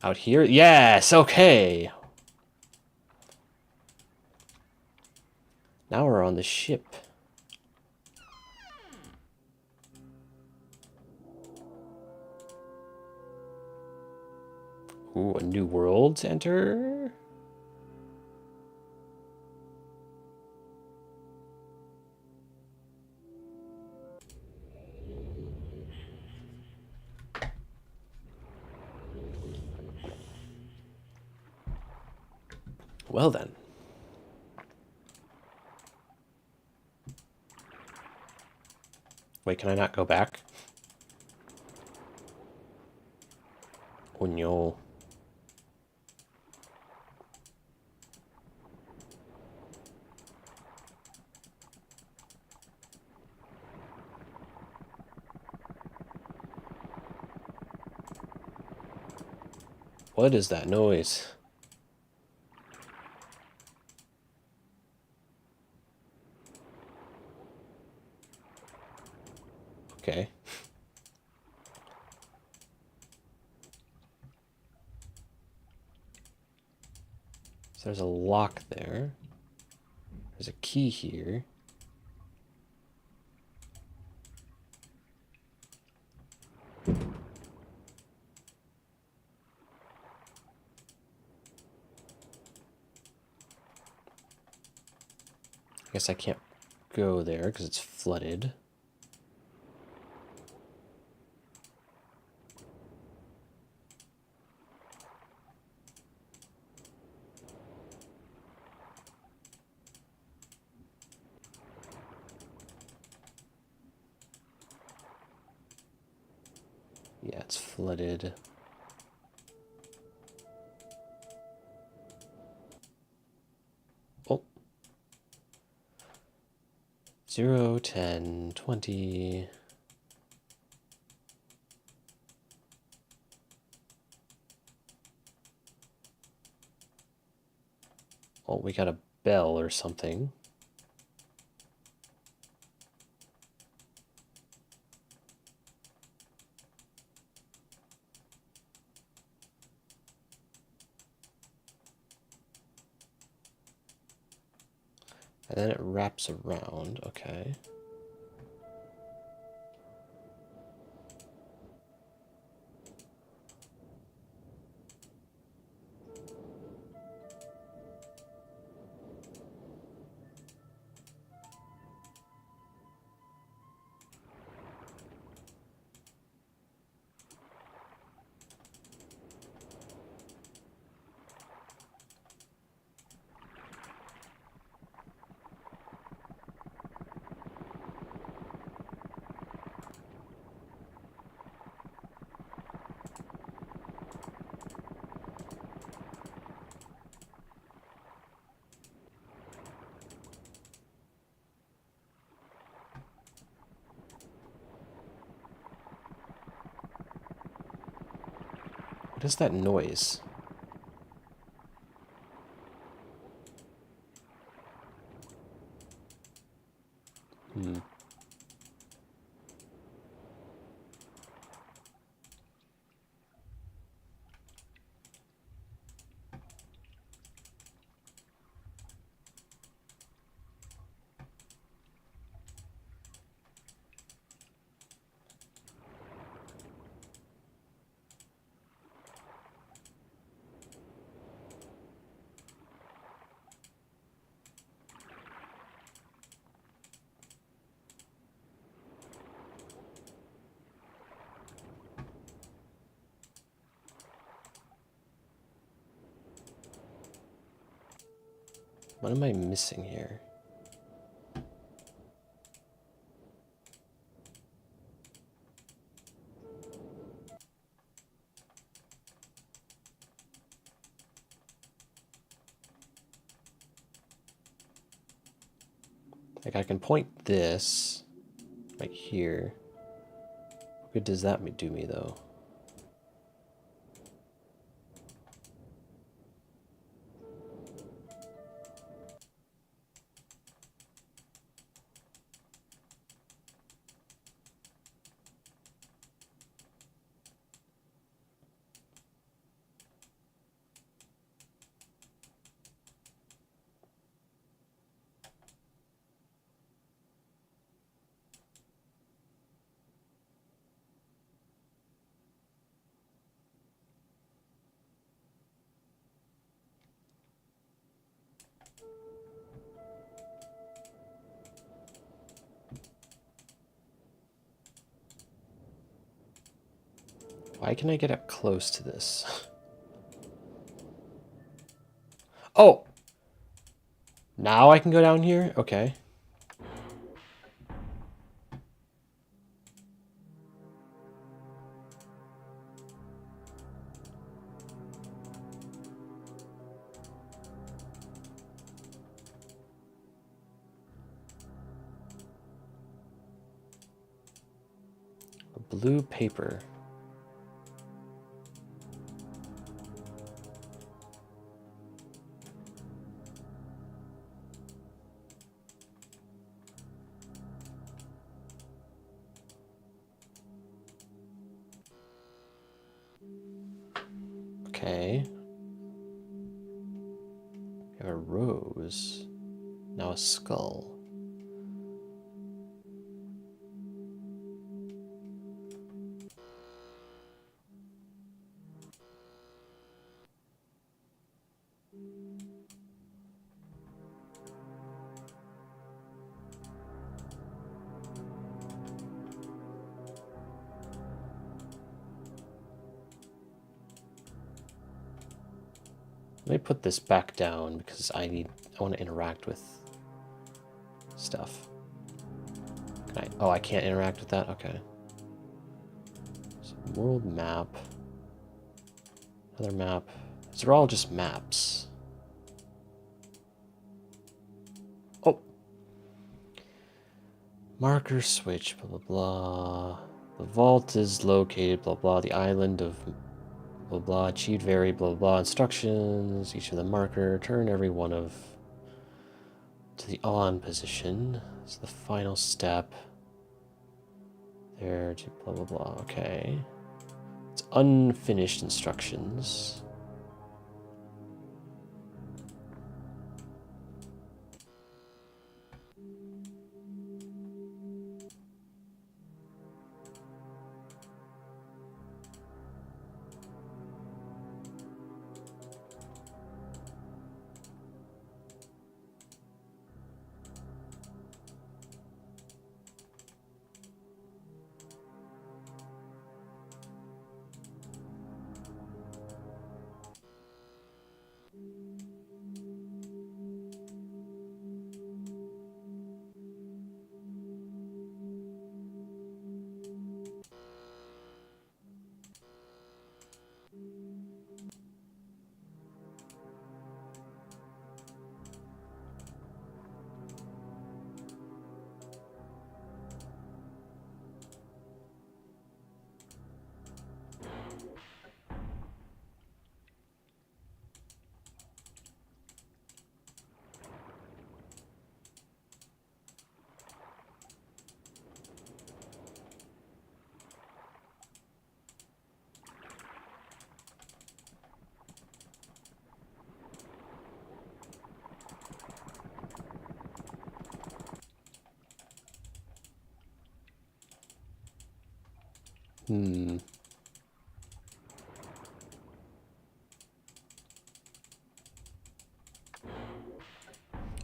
out here? Yes, okay. Now we're on the ship. Ooh, a new world to enter. Well then. Wait, can I not go back? Oh no. What is that noise? Okay. So there's a lock there. There's a key here. I guess I can't go there because it's flooded. Yeah, it's flooded. Oh. 0, 10, 20. Oh, we got a bell or something. And then it wraps around, okay. What is that noise? What am I missing here? Like I can point this right here. What good does that do me though? Why can I get up close to this? Oh! Now I can go down here? Okay. Blue paper. Okay. We have a rose. Now a skull. Let me put this back down because I want to interact with stuff. Oh, I can't interact with that? Okay. So world map. Another map. These are all just maps. Oh! Marker switch, blah, blah, blah. The vault is located, blah, blah. The island of blah, blah. Achieved vary, blah, blah. Instructions. Each of the marker. Turn every one of to the on position. It's the final step. There to blah, blah, blah. Okay. It's unfinished instructions.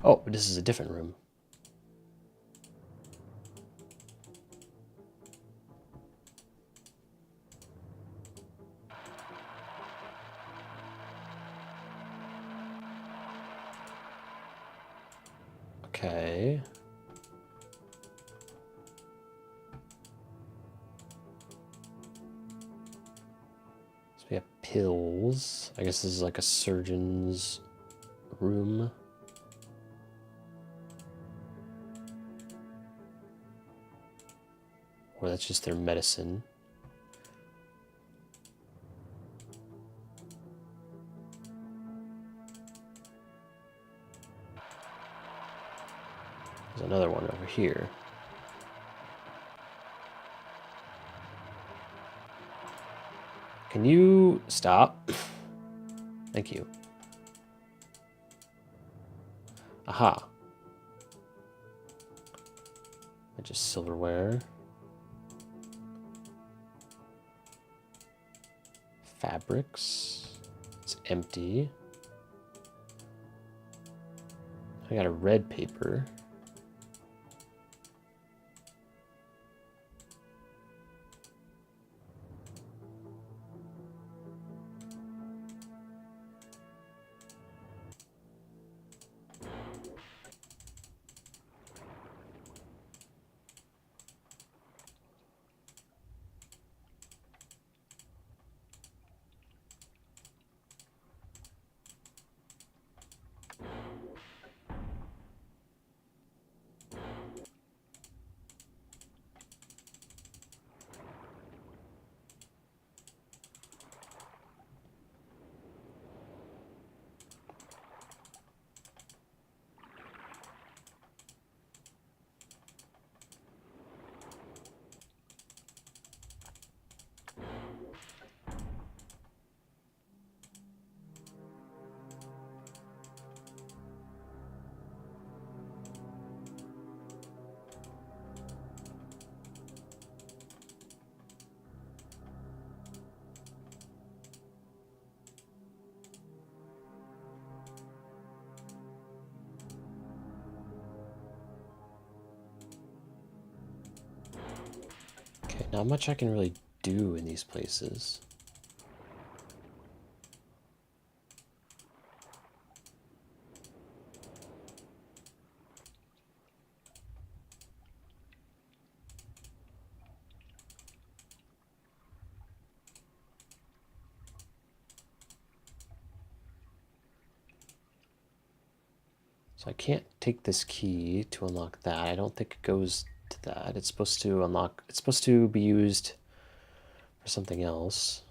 Oh, this is a different room. Okay. So we have pills. I guess this is like a surgeon's room. Or that's just their medicine. There's another one over here. Can you stop? Thank you. Aha. Just silverware. Fabrics. It's empty. I got a red paper. Okay, not much I can really do in these places. So I can't take this key to unlock that. I don't think it goes to that. It's supposed to unlock, it's supposed to be used for something else.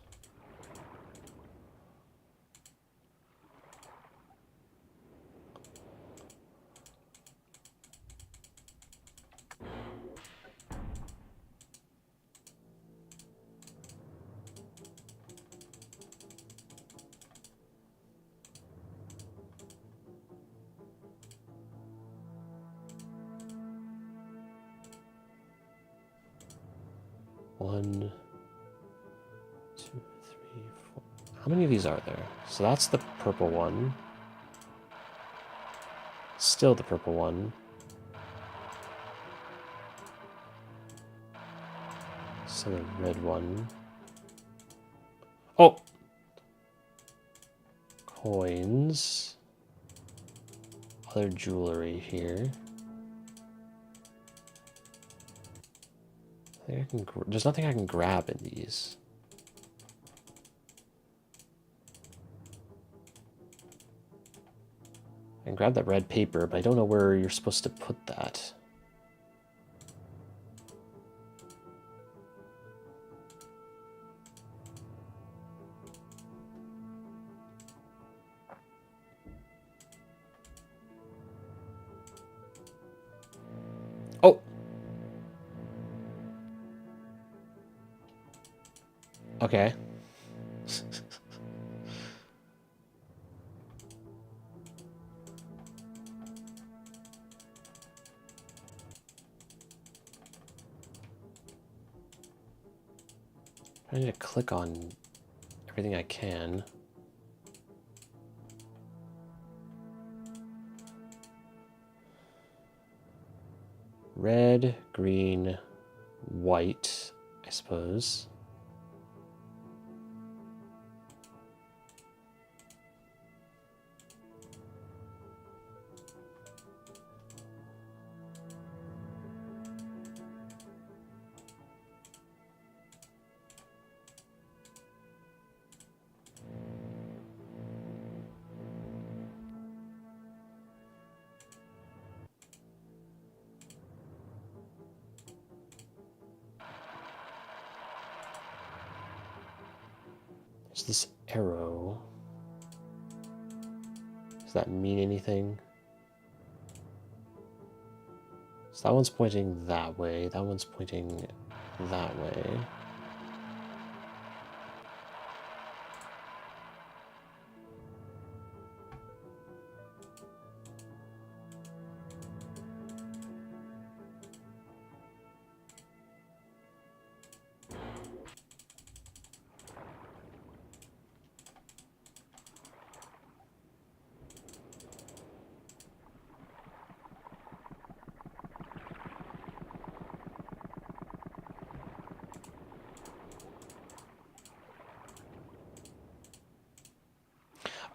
One, two, three, four. How many of these are there? So that's the purple one. Still the purple one. So the red one. Oh! Coins. Other jewelry here. I think there's nothing I can grab in these. I can grab that red paper, but I don't know where you're supposed to put that. Oh! Okay. I need to click on everything I can. Red, green, white, I suppose. Is this arrow? Does that mean anything? So that one's pointing that way. That one's pointing that way.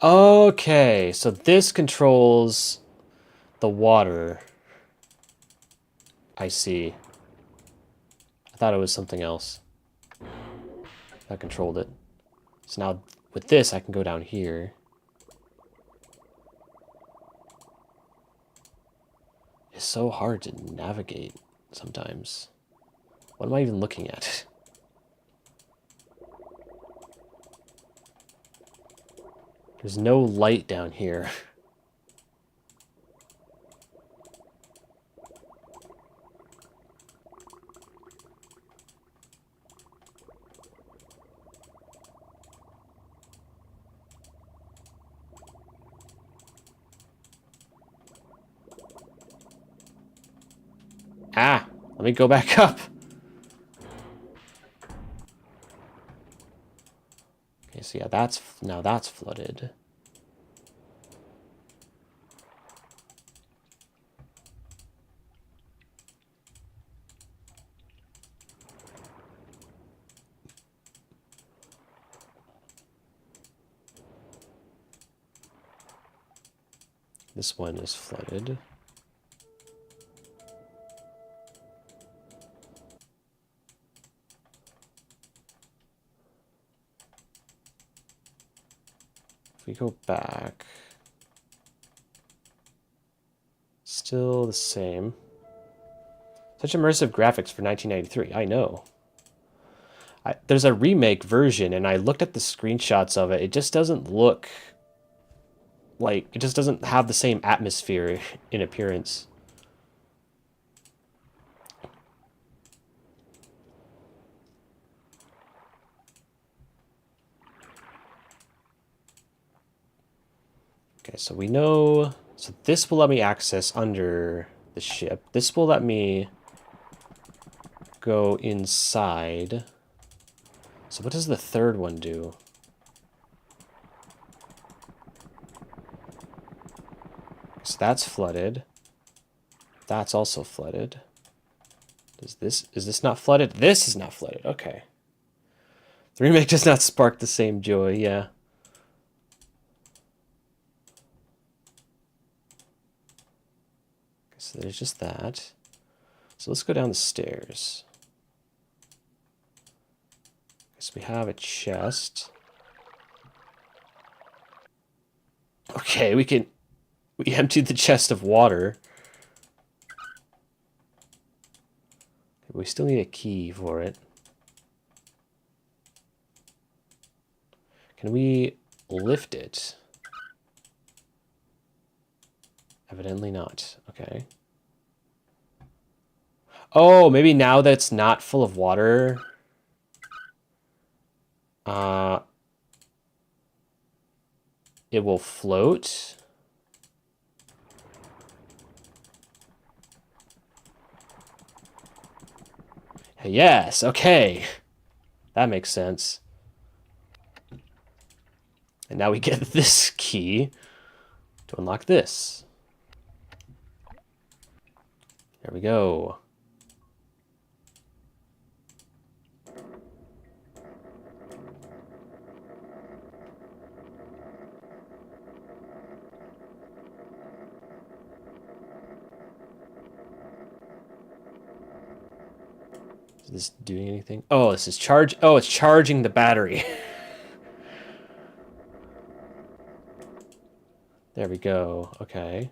Okay, so this controls the water. I see. I thought it was something else that controlled it. So now with this, I can go down here. It's so hard to navigate sometimes. What am I even looking at? There's no light down here. Ah, let me go back up. Okay, so yeah, now that's flooded. This one is flooded. If we go back, still the same. Such immersive graphics for 1993. I know. There's a remake version, and I looked at the screenshots of it. It just doesn't look like, it just doesn't have the same atmosphere in appearance. Okay, so we know, so this will let me access under the ship. This will let me go inside. So what does the third one do? So that's flooded. That's also flooded. Is this not flooded? This is not flooded. Okay. The remake does not spark the same joy, yeah. Okay, so there's just that. So let's go down the stairs. So we have a chest. Okay, we emptied the chest of water. We still need a key for it. Can we lift it? Evidently not. Okay. Oh, maybe now that it's not full of water, it will float. Yes, okay. That makes sense. And now we get this key to unlock this. There we go. Is this doing anything? Oh, this is charge. Oh, it's charging the battery. There we go. Okay.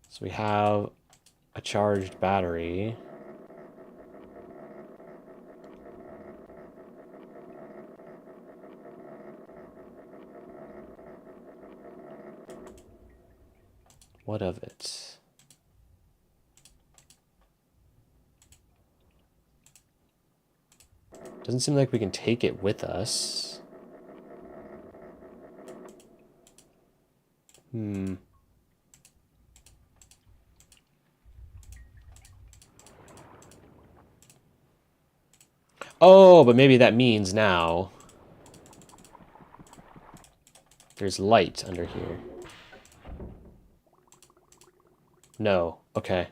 So we have a charged battery. What of it? Doesn't seem like we can take it with us. Oh, but maybe that means now there's light under here. No. Okay.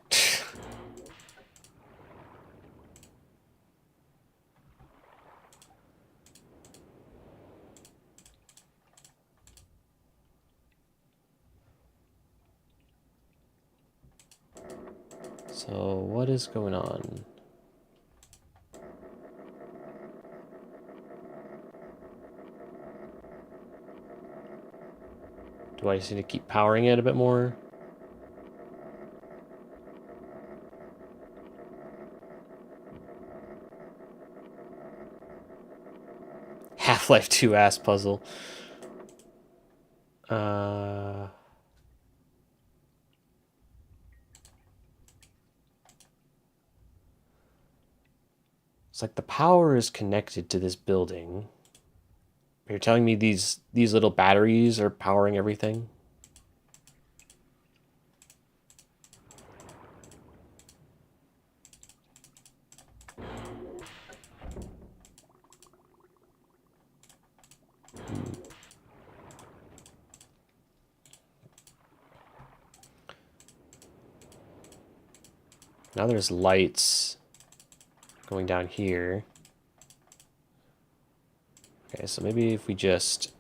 So, what is going on? Do I just need to keep powering it a bit more? Half-Life 2 ass puzzle. It's like the power is connected to this building. You're telling me these little batteries are powering everything? Now there's lights going down here. Okay, so maybe if we just...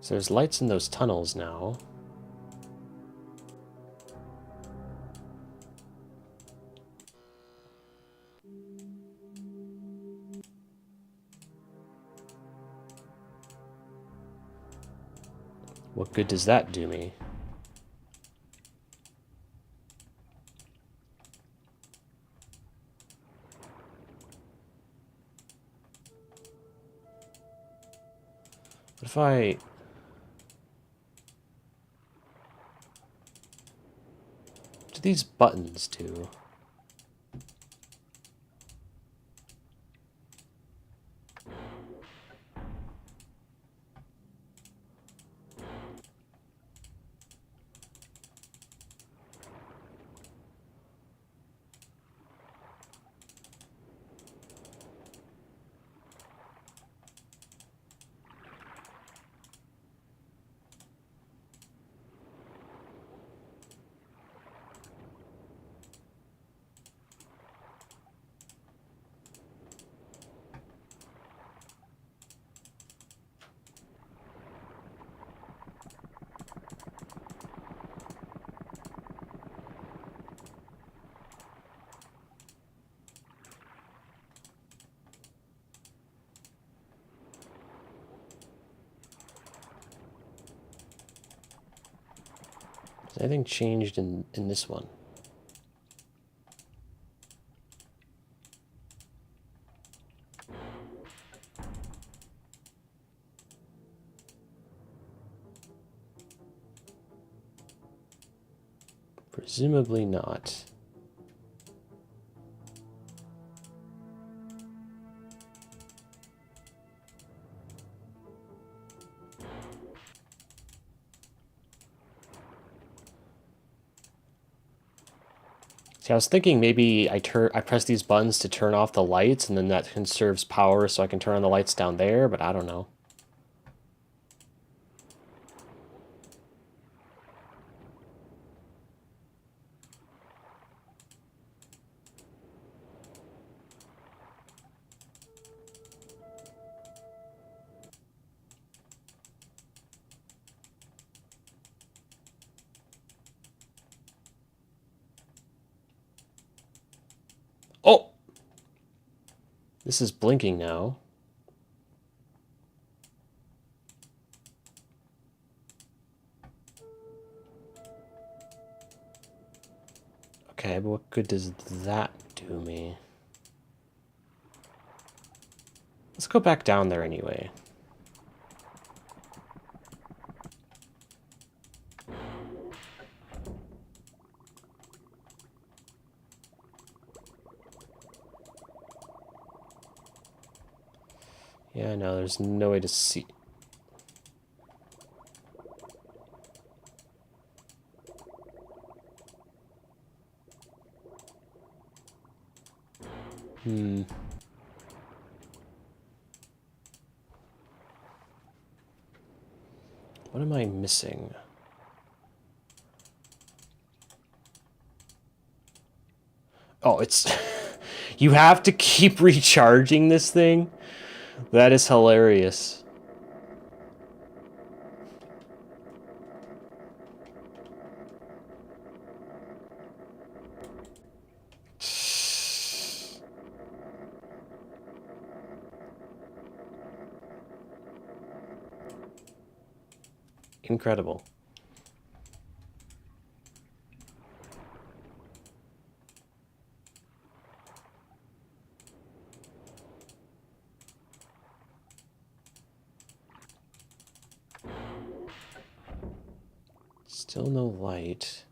So there's lights in those tunnels now. What good does that do me? What if I... What do these buttons do? Has anything changed in this one? Presumably not. See, I was thinking maybe I press these buttons to turn off the lights, and then that conserves power so I can turn on the lights down there, but I don't know. Oh! This is blinking now. Okay, but what good does that do me? Let's go back down there anyway. Yeah, no, there's no way to see. What am I missing? Oh, it's... You have to keep recharging this thing? That is hilarious. Incredible. Still no light.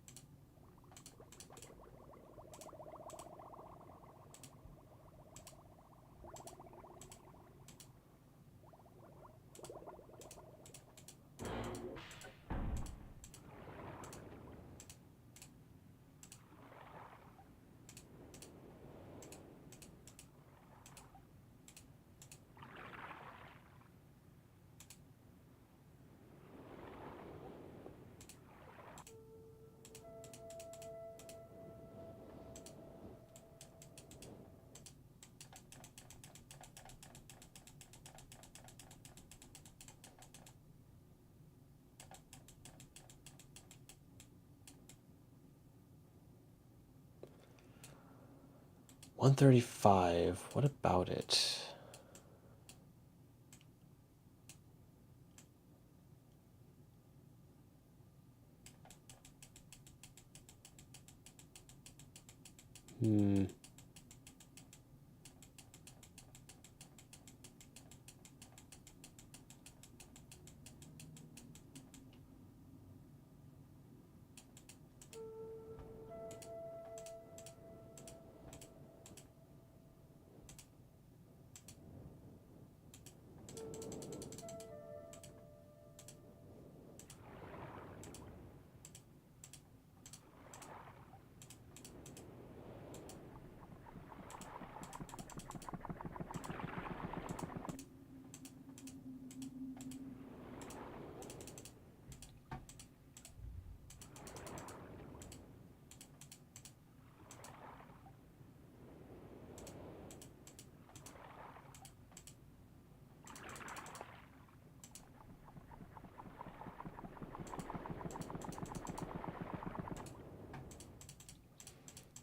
$135. What about it?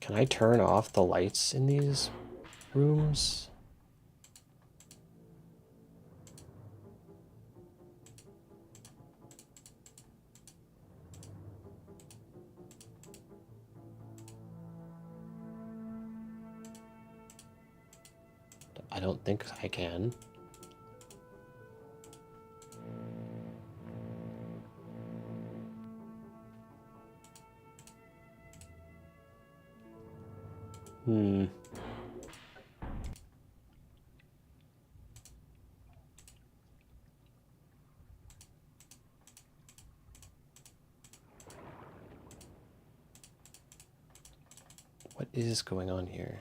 Can I turn off the lights in these rooms? I don't think I can. What is going on here?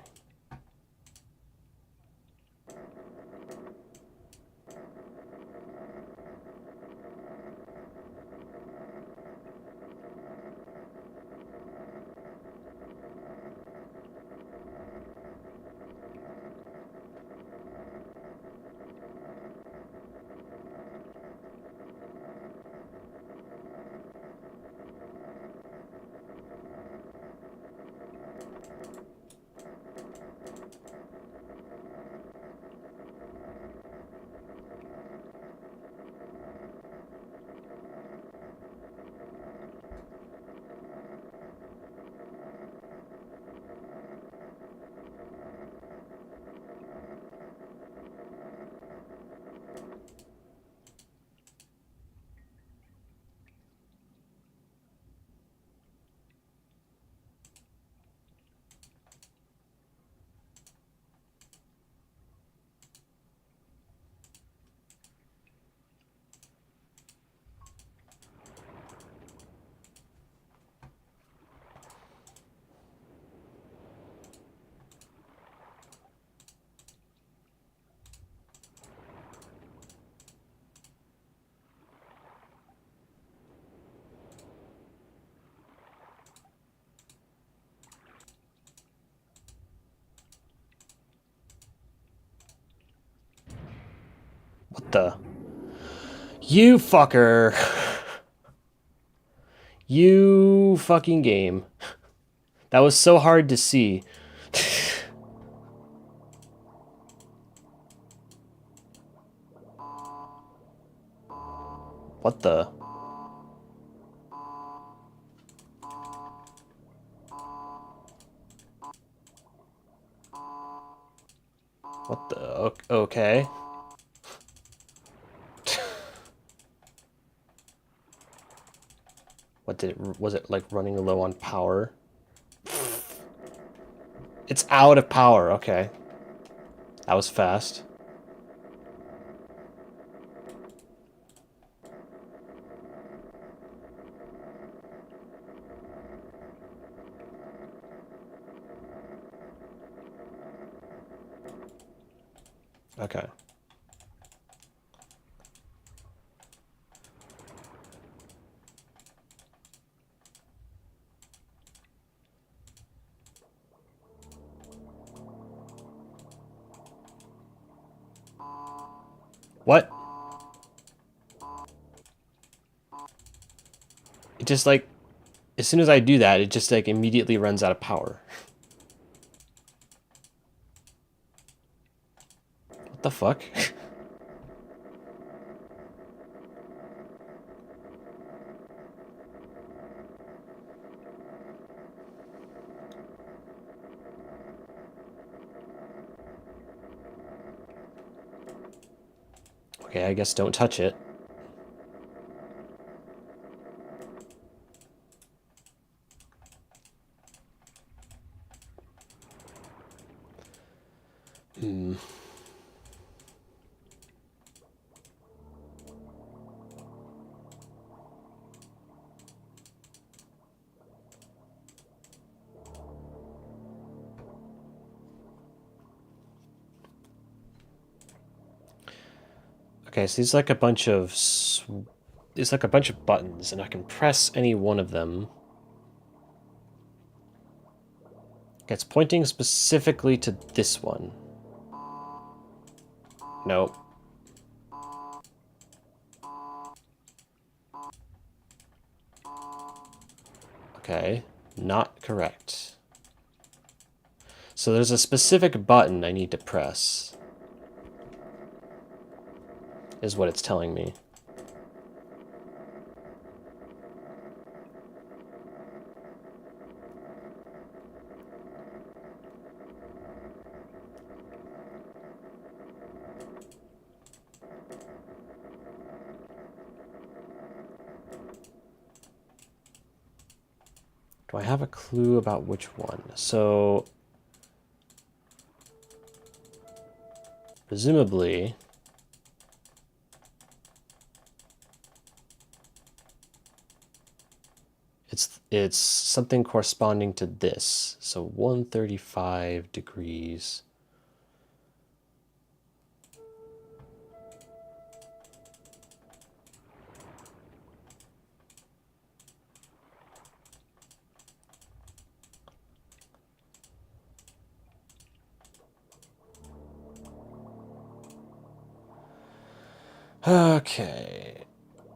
What the? You fucker. You fucking game. That was so hard to see. What the? What the? Okay. What did it, was it like running low on power? It's out of power, okay. That was fast. Okay. What? It just like, as soon as I do that, it just like immediately runs out of power. What the fuck? Okay, I guess don't touch it. Okay, so there's like a bunch of buttons, and I can press any one of them. Okay, it's pointing specifically to this one. Nope. Okay, not correct. So there's a specific button I need to press, is what it's telling me. Do I have a clue about which one? So, presumably, it's something corresponding to this. So 135 degrees. Okay,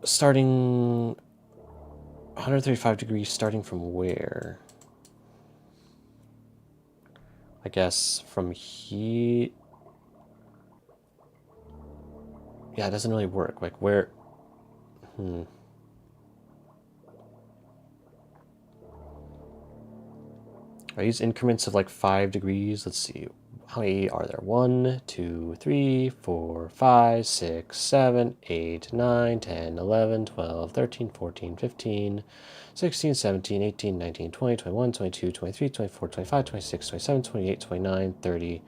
starting 135 degrees, starting from where? I guess from here. Yeah, it doesn't really work. Like where? I use increments of like 5 degrees. Let's see. How many are there? 1, 2, 3, 4, 5, 6, 7, 8, 9, 10, 11, 12, 13, 14, 15, 16, 17, 18, 19, 20, 21, 22, 23, 24, 25, 26, 27, 28, 29, 30,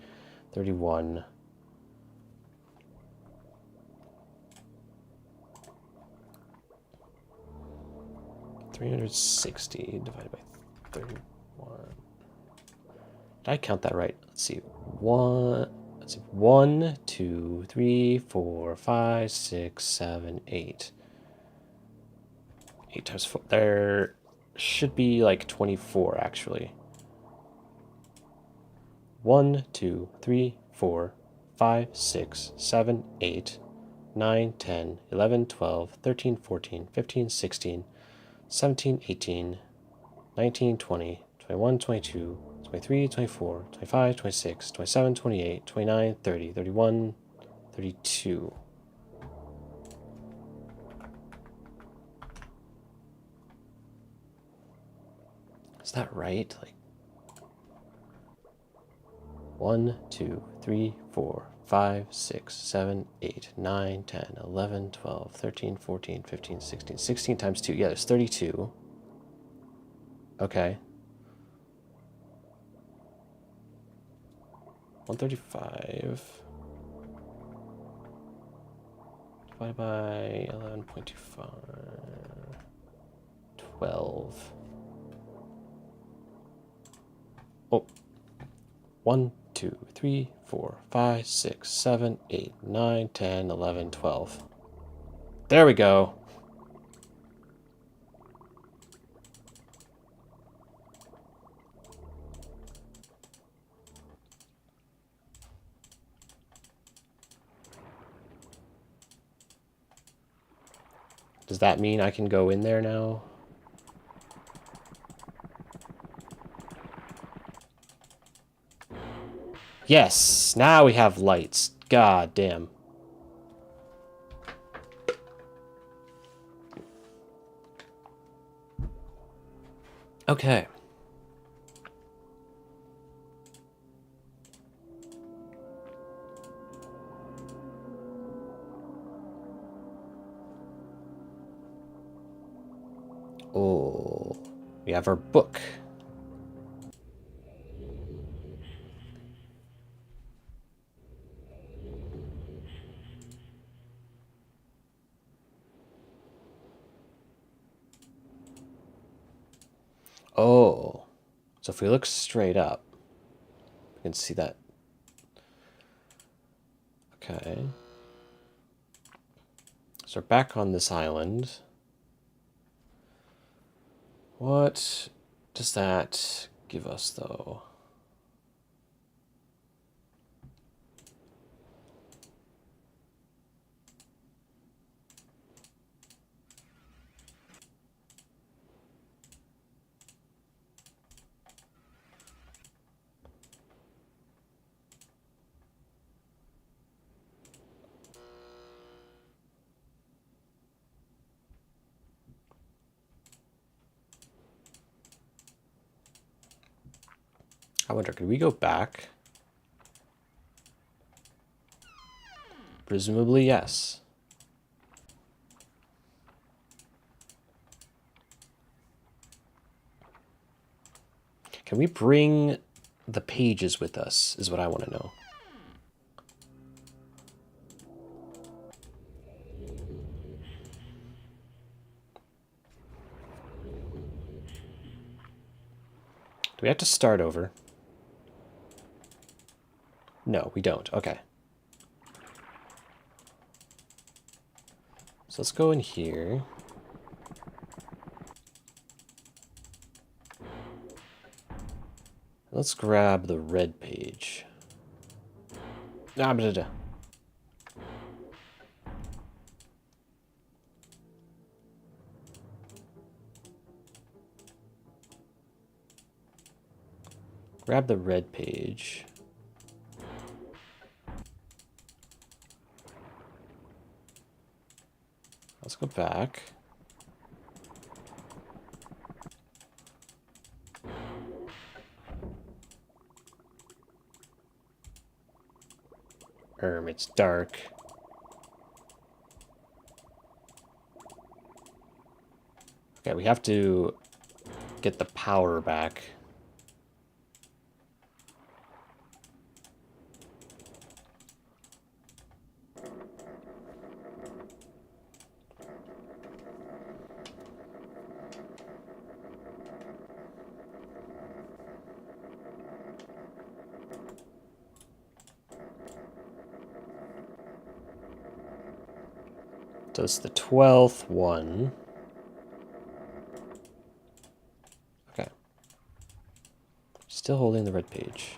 31. $360 divided by 31. Did I count that right? Let's see. 1, 2, 3, 4, 5, 6, 7, 8. 8 times 4. There should be like 24 actually. 1, 2, 3, 4, 5, 6, 7, 8. 9, 10, 11, 12, 13, 14, 15, 16, 17, 18, 19, 20, 21, 22, 23, 24, 25, 26, 27, 28, 29, 30, 31, 32. Is that right? Like 1, 2, 3, 4, 5, 6, 7, 8, 9, 10, 11, 12, 13, 14, 15, 16. 16 times 2. Yeah, there's 32. Okay. 135 divided by 11.25. 12. Oh. 1, 2, 3, 4, 5, 6, 7, 8, 9, 10, 11, 12. There we go. Does that mean I can go in there now? Yes, now we have lights. God damn. Okay. Oh, we have our book. Oh, so if we look straight up, we can see that. Okay. So we're back on this island. What does that give us, though? I wonder, could we go back? Presumably, yes. Can we bring the pages with us, is what I want to know. Do we have to start over? No, we don't. Okay. So let's go in here. Let's grab the red page. Ah, blah, blah. Grab the red page. Let's go back. It's dark. Okay, we have to get the power back. So it's the 12th one. Okay. Still holding the red page.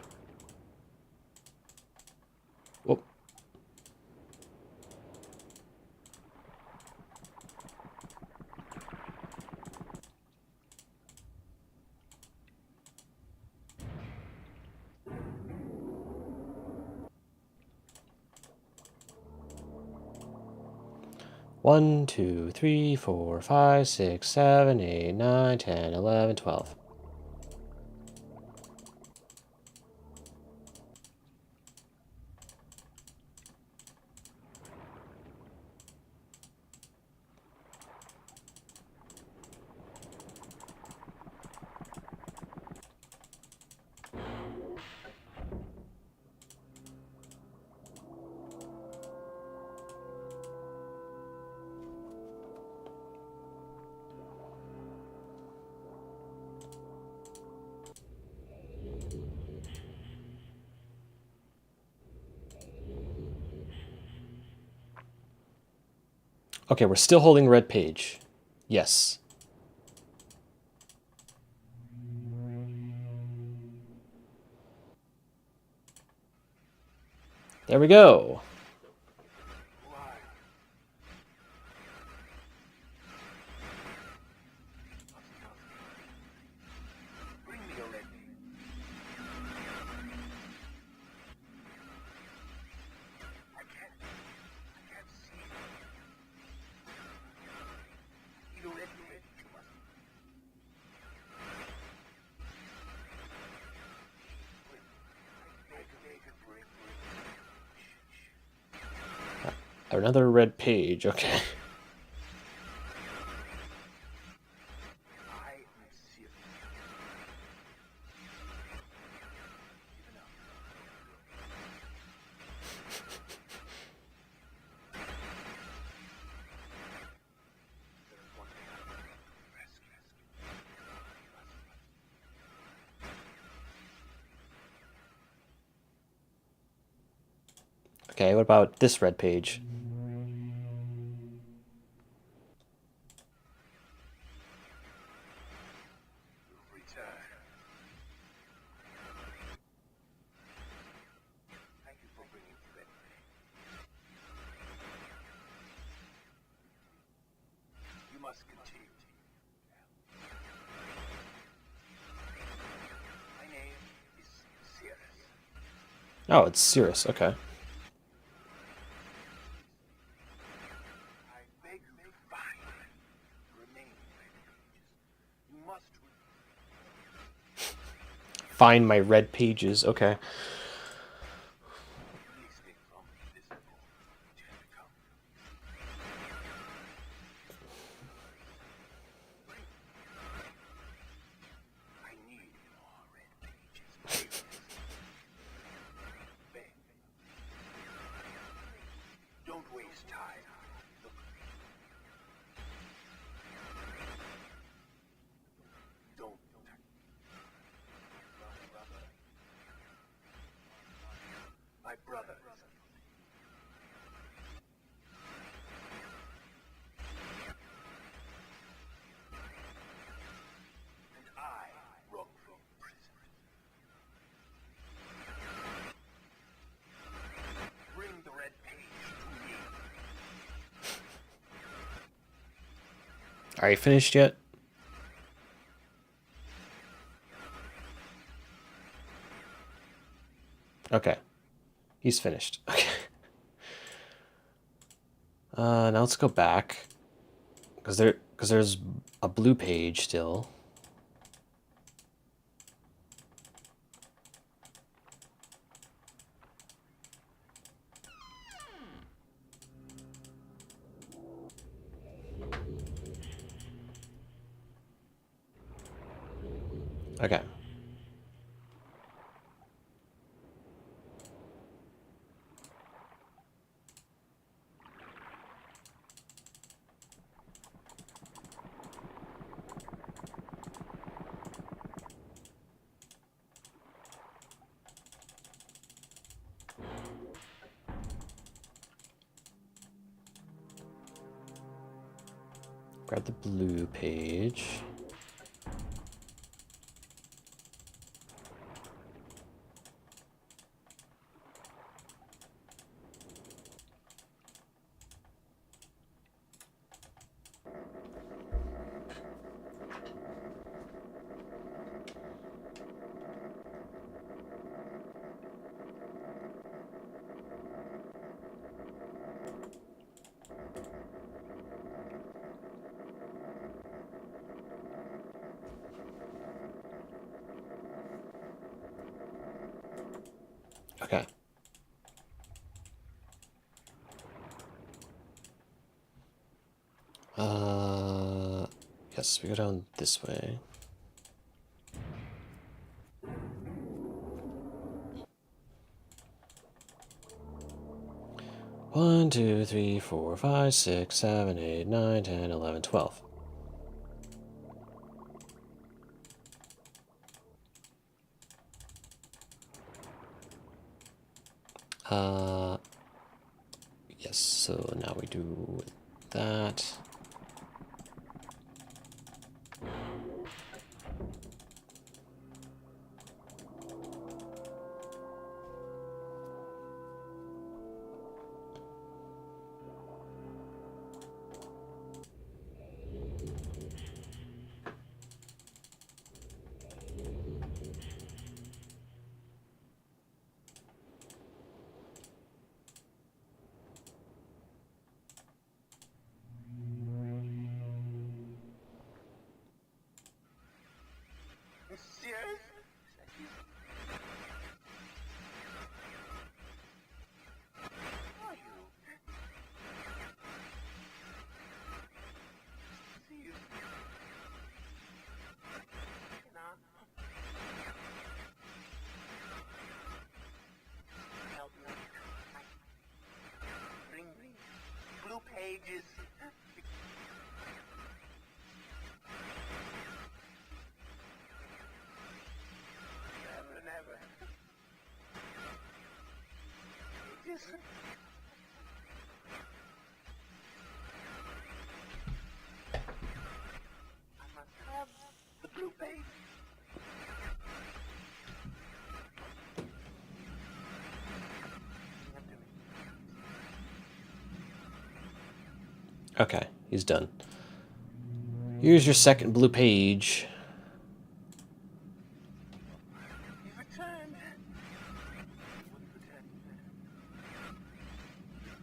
Whoop. 1, 2, 3, 4, 5, 6, 7, 8, 9, 10, 11, 12. Okay, we're still holding red page. Yes. There we go. Another red page, okay. Okay, what about this red page? Oh, it's Cirrus, okay. Find my red pages, okay. Are you finished yet? Okay. He's finished. Okay. Now let's go back. Because there's a blue page still. Okay. Grab the blue page. Okay. Yes, we go down this way. One, 2, 3, 4, 5, 6, 7, 8, 9, 10, 11, 12. Yes, so now we do that. Pages. Never and ever. Pages. I must have the blue page. Okay, he's done. Here's your second blue page. He returned.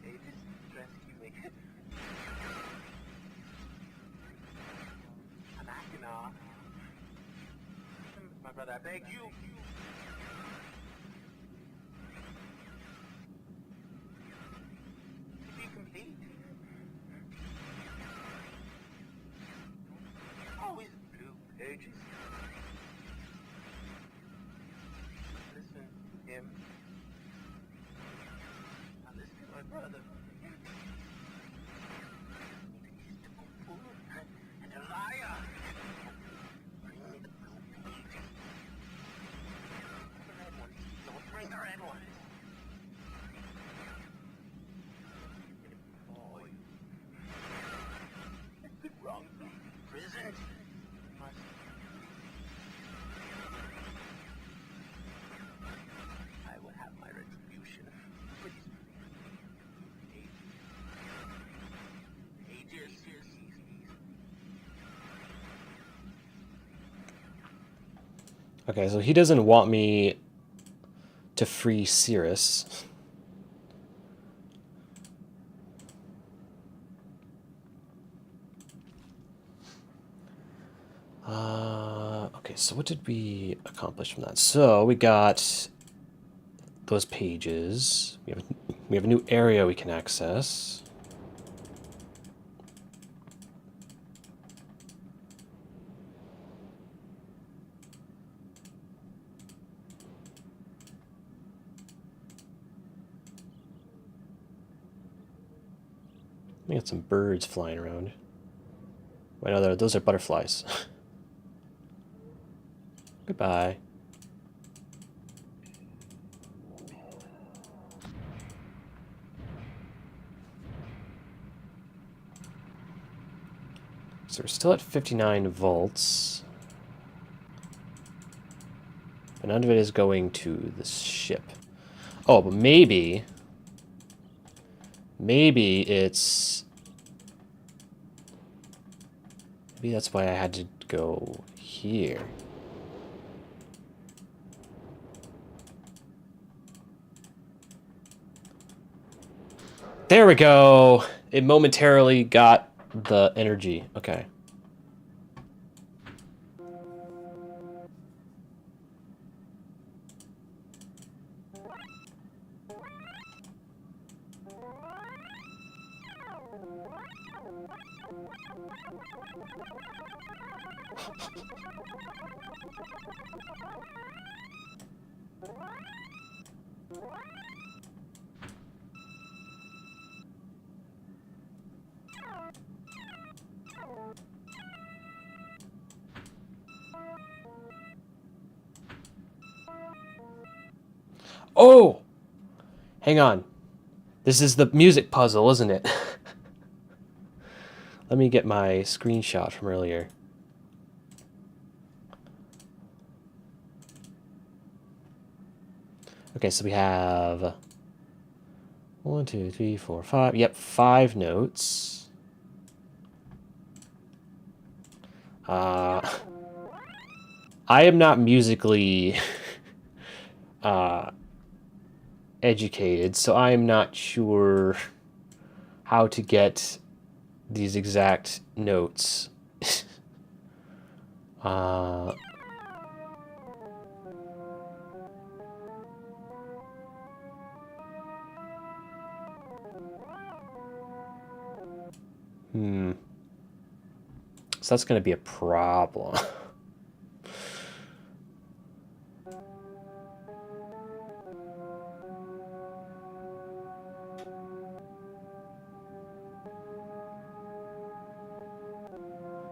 Pages, rescue me. I'm acting off. My brother, I beg you. To be complete. Always blue pages. Listen to him. Now listen to my brother. He's a fool and a liar. Bring me the blue pages. The red ones. Don't bring the red ones. Boy. I've been wrong. Prison. I will have my retribution. Pages. Okay, so he doesn't want me to free Cirrus. Okay, so what did we accomplish from that? So we got those pages. We have a new area we can access. We got some birds flying around. Wait, no, those are butterflies. Goodbye. So we're still at 59 volts. But none of it is going to the ship. Oh, but maybe it's... Maybe that's why I had to go here. There we go! It momentarily got the energy. Okay. Oh! Hang on. This is the music puzzle, isn't it? Let me get my screenshot from earlier. Okay, so we have 1, 2, 3, 4, 5. Yep, 5 notes. I am not musically educated, so I am not sure how to get these exact notes. So that's going to be a problem.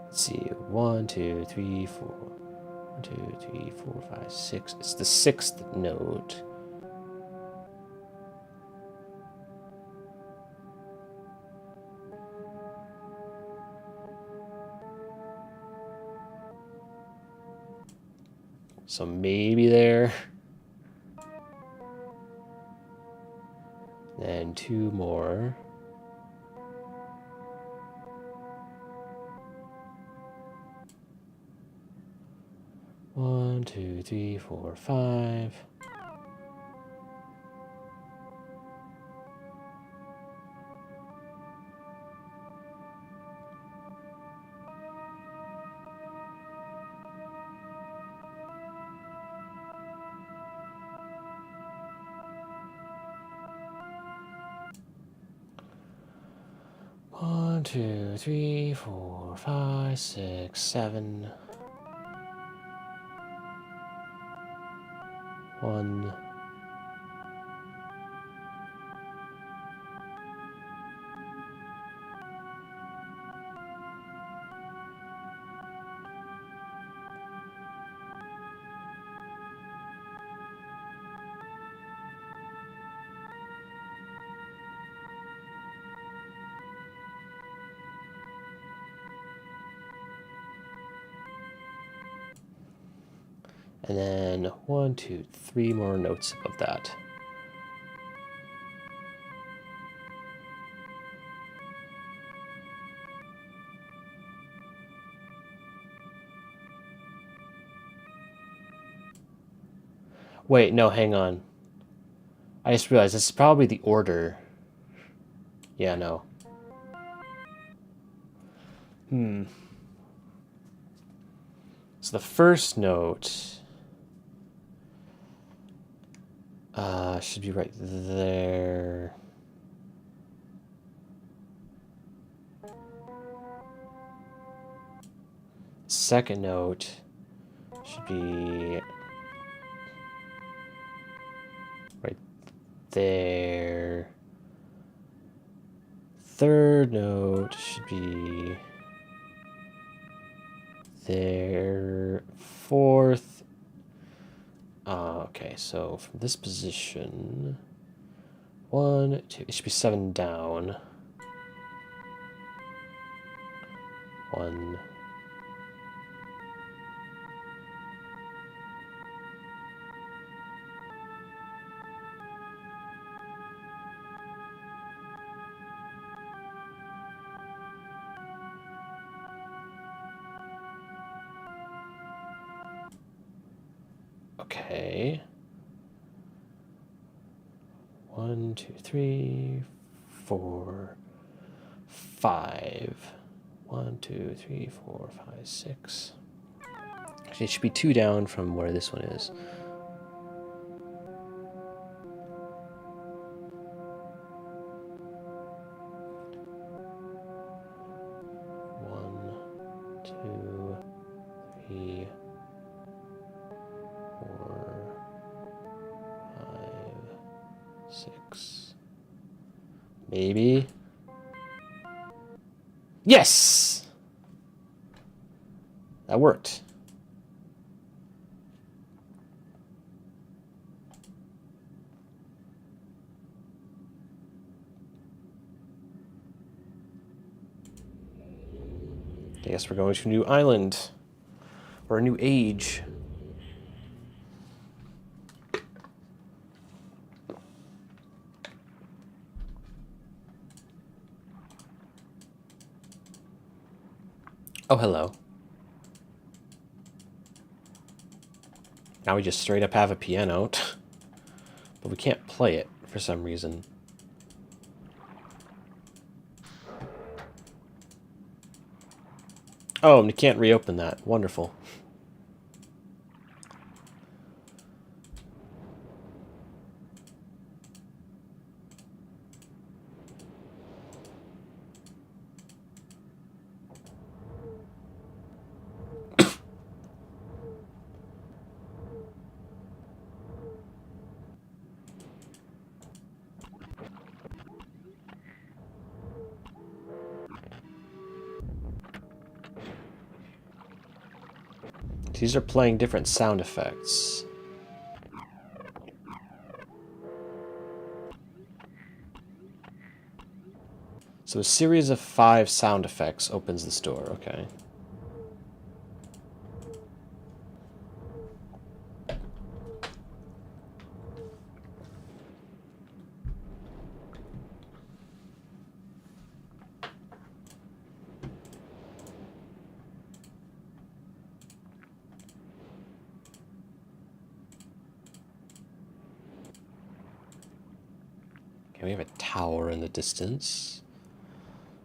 Let's see. 1, 2, 3, 4. 1, 2, 3, 4, 5, 6. It's the 6th note. So maybe there. And 2 more. One, 2, 3, 4, 5. One, 2, 3, 4, 5, 6, 7. 1. And then 1, 2, 3 more notes above that. Wait, no, hang on. I just realized this is probably the order. Yeah, no. So the first note should be right there. Second note should be right there. Third note should be there. Fourth. Okay, so from this position, 1, 2, it should be 7 down. 1. Okay. 1, 2, 3, 4, 5. 1, 2, 3, 4, 5, 6. Actually, it should be 2 down from where this one is. 6. Maybe. Yes! That worked. I guess we're going to a new island. Or a new age. Oh, hello. Now we just straight up have a piano. But we can't play it for some reason. Oh, and you can't reopen that. Wonderful. These are playing different sound effects. So a series of 5 sound effects opens this door, okay. Okay, we have a tower in the distance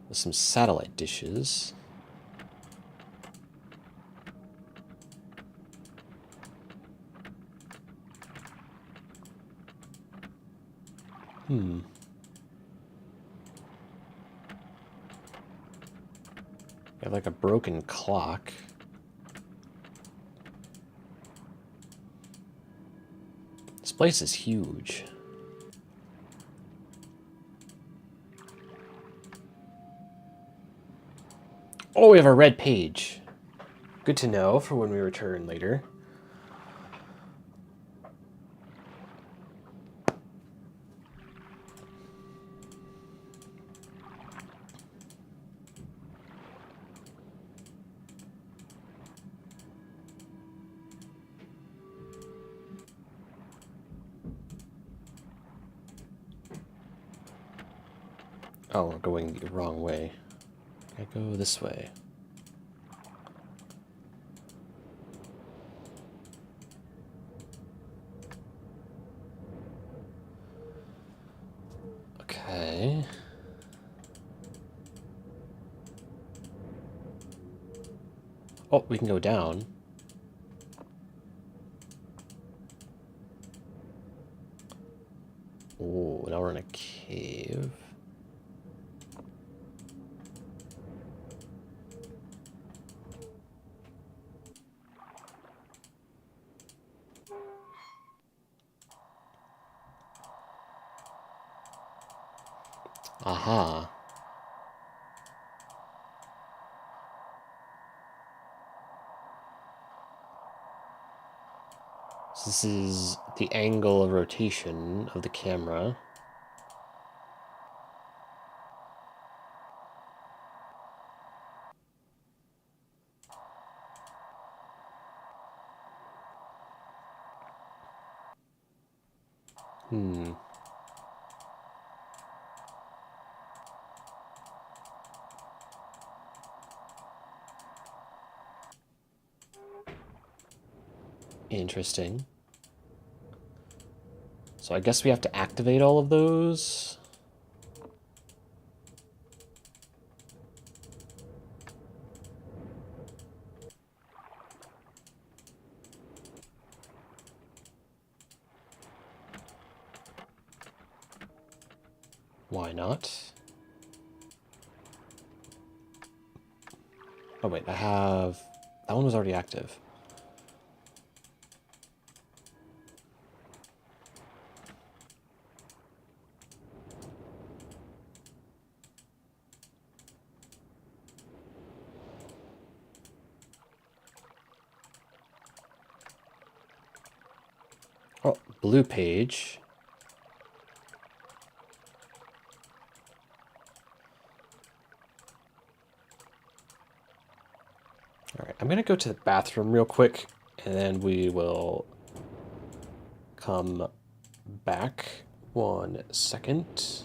with some satellite dishes. We have like a broken clock. This place is huge. Oh, we have a red page. Good to know for when we return later. Oh, we're going the wrong way. I go this way. Okay. Oh, we can go down. Oh, now we're in a cave. Aha. So this is the angle of rotation of the camera. Interesting. So I guess we have to activate all of those. Why not? Oh wait, I have... That one was already active. blue page. All right, I'm gonna go to the bathroom real quick, and then we will come back. 1 second.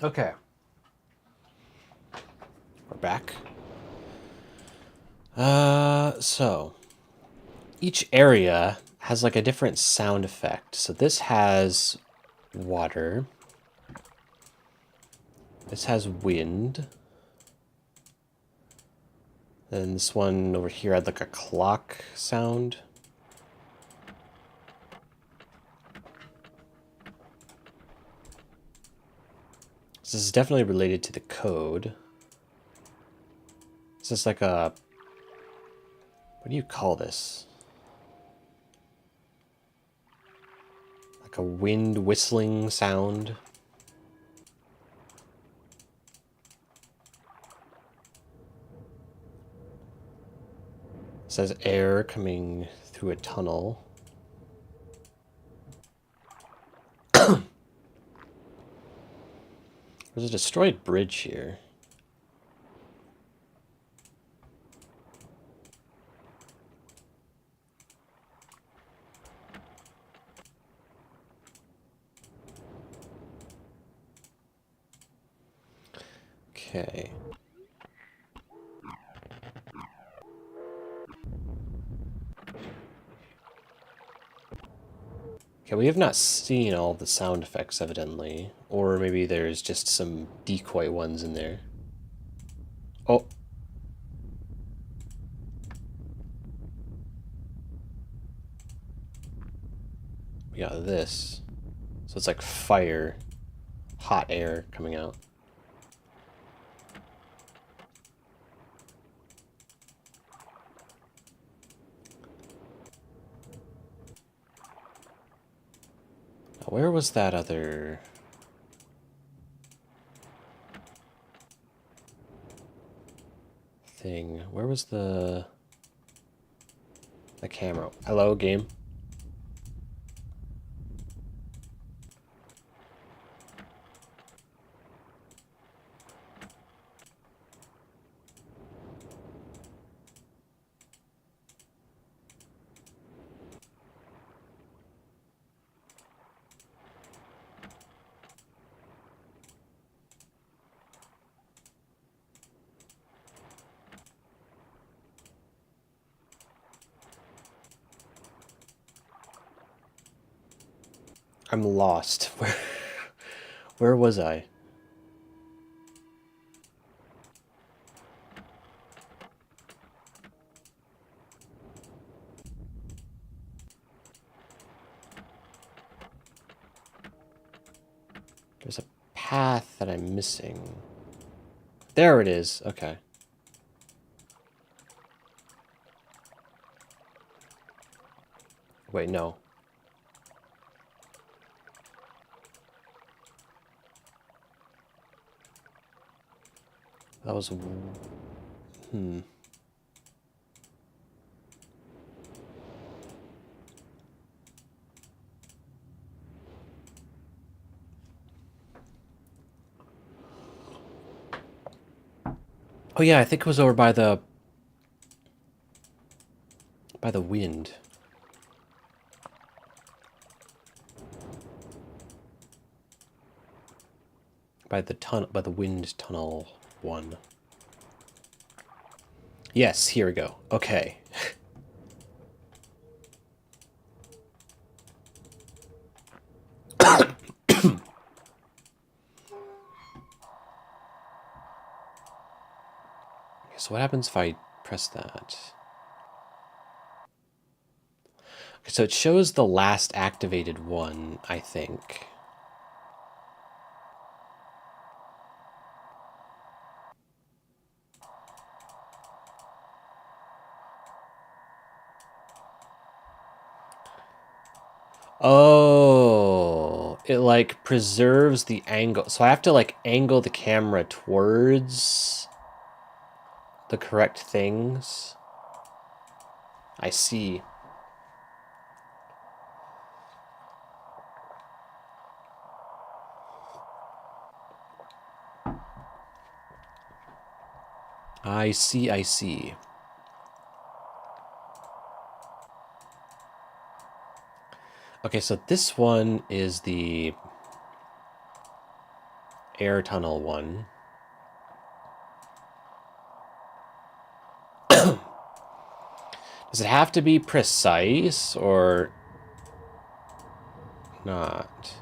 Okay. We're back. So each area has like a different sound effect. So this has water. This has wind. And this one over here had like a clock sound. This is definitely related to the code. This is like a... What do you call this? Like a wind whistling sound. It says air coming through a tunnel. There's a destroyed bridge here. Okay. Okay, we have not seen all the sound effects, evidently. Or maybe there's just some decoy ones in there. Oh. We got this. So it's like fire. Hot air coming out. Where was that other... thing? Where was the camera? Hello, game. I'm lost. Where was I? There's a path that I'm missing. There it is. Okay. Wait, no. That was... Oh yeah, I think it was over by the wind. By the wind tunnel one. Yes, here we go. Okay. So what happens if I press that? Okay, so it shows the last activated one, I think. Oh, it like preserves the angle. So I have to like angle the camera towards the correct things. I see. I see, I see. Okay, so this one is the air tunnel one. Does it have to be precise or not?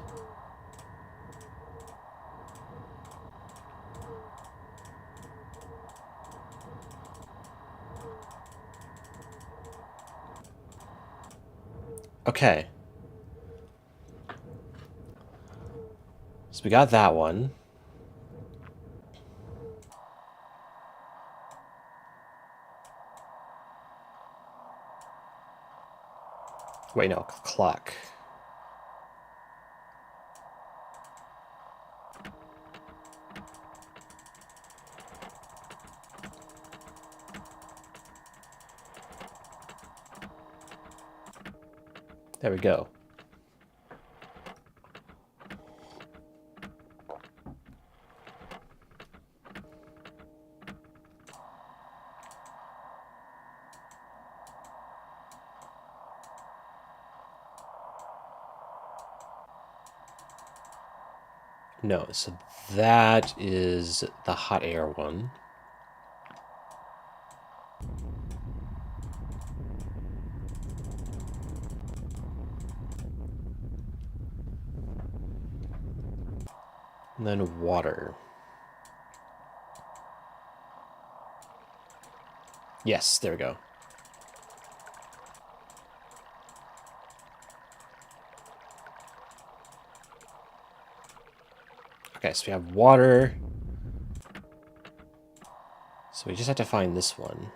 Okay. So we got that one. Wait, no, clock. There we go. No, so that is the hot air one. And then water. Yes, there we go. Okay, so we have water. So we just have to find this one.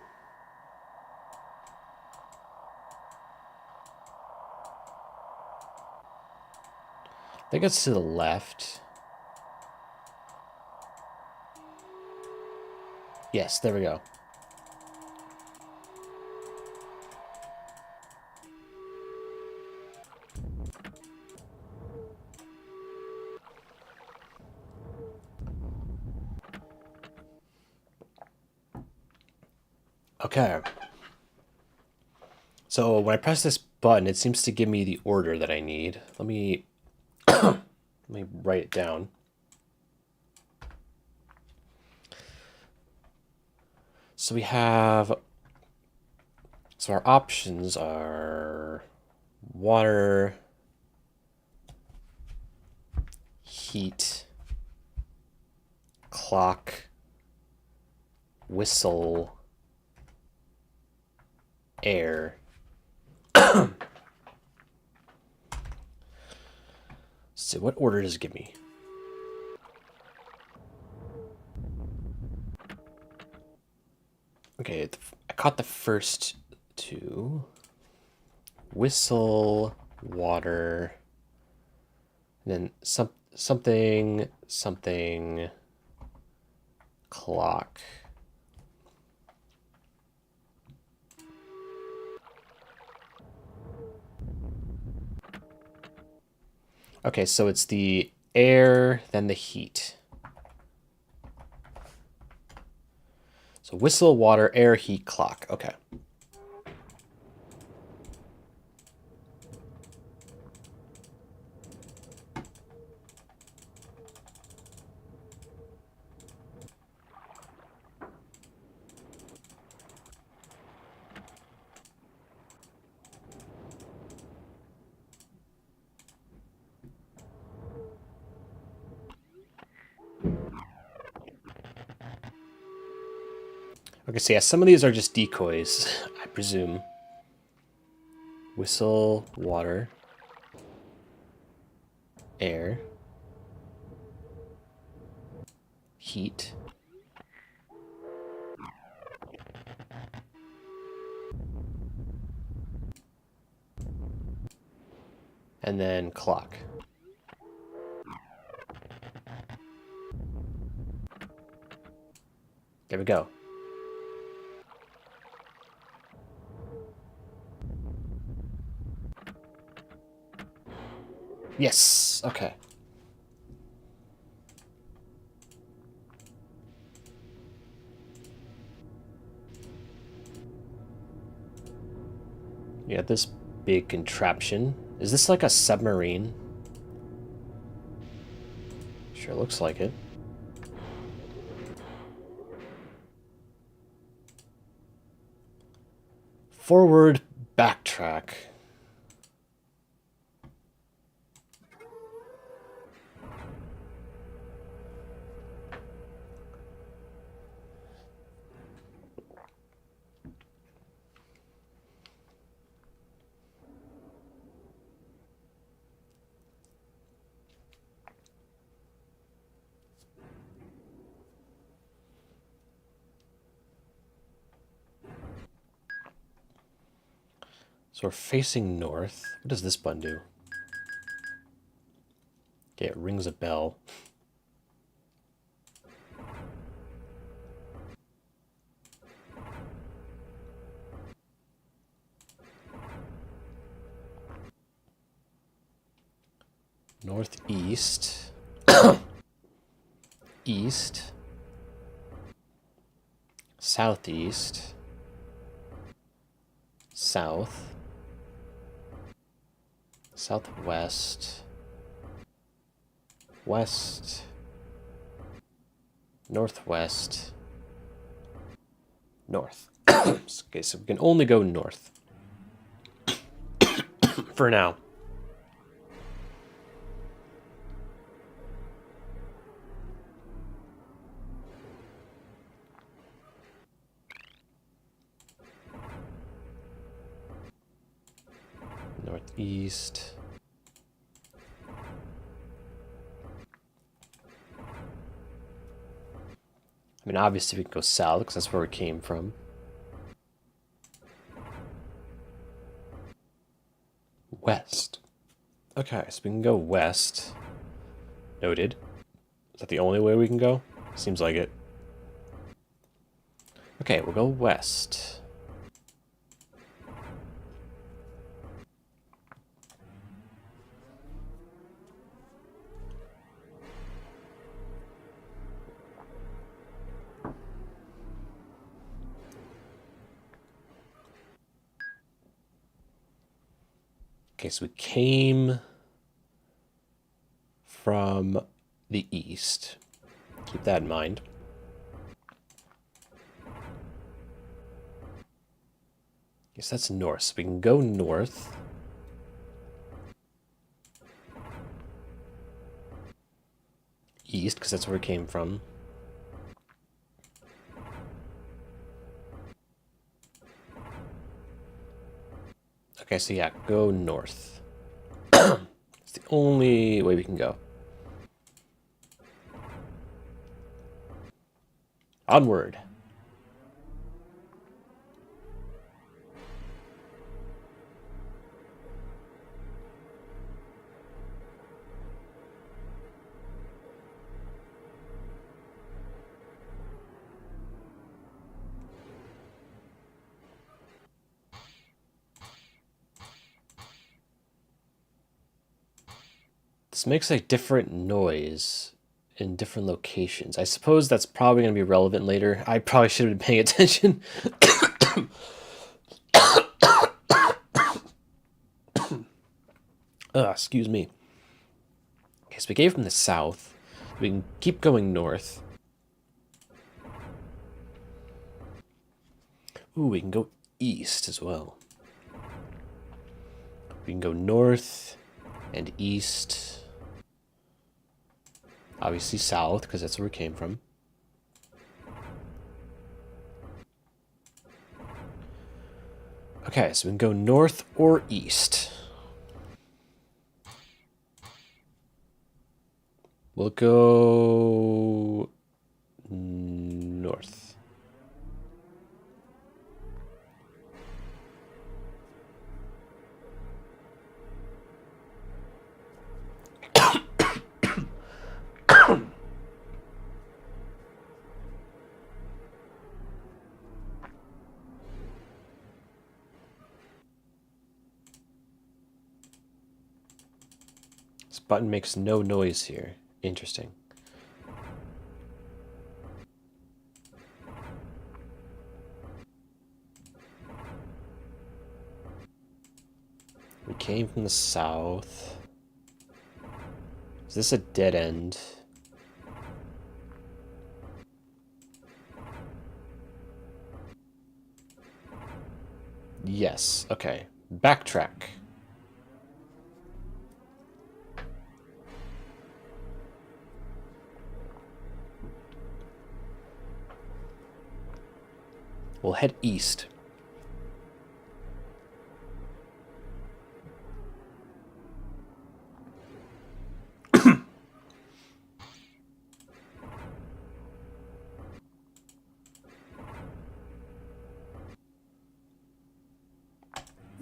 I think it's to the left. Yes, there we go. Okay. So when I press this button, it seems to give me the order that I need. Let me let me write it down. So we have, so our options are water, heat, clock, whistle, air. So what order does it give me? Okay, I caught the first two. Whistle, water, and then something, clock. Okay, so it's the air, then the heat. So whistle, water, air, heat, clock. Okay. Okay, so yeah, some of these are just decoys, I presume. Whistle, water, air, heat, and then clock. There we go. Yes, okay. Yeah, this big contraption. Is this like a submarine? Sure looks like it. Forward, backtrack. So we're facing north. What does this button do? Okay, it rings a bell. Northeast. East. Southeast. South. Southwest. West. Northwest. North. Okay, so we can only go north. For now. Northeast. I mean, obviously we can go south because that's where we came from. West. Okay, so we can go west. Noted. Is that the only way we can go? Seems like it. Okay, we'll go west. Okay, so we came from the east. Keep that in mind. Guess that's north, so we can go north. east, because that's where it came from. Okay, so yeah, go north. It's the only way we can go. Onward. This makes a different noise in different locations. I suppose that's probably going to be relevant later. I probably should have been paying attention. Excuse me. Okay, so we came from the south. We can keep going north. Ooh, we can go east as well. We can go north and east. Obviously south, because that's where we came from. Okay, so we can go north or east. We'll go north. This button makes no noise here. Interesting. We came from the south. Is this a dead end? Yes. Okay. Backtrack. We'll head east.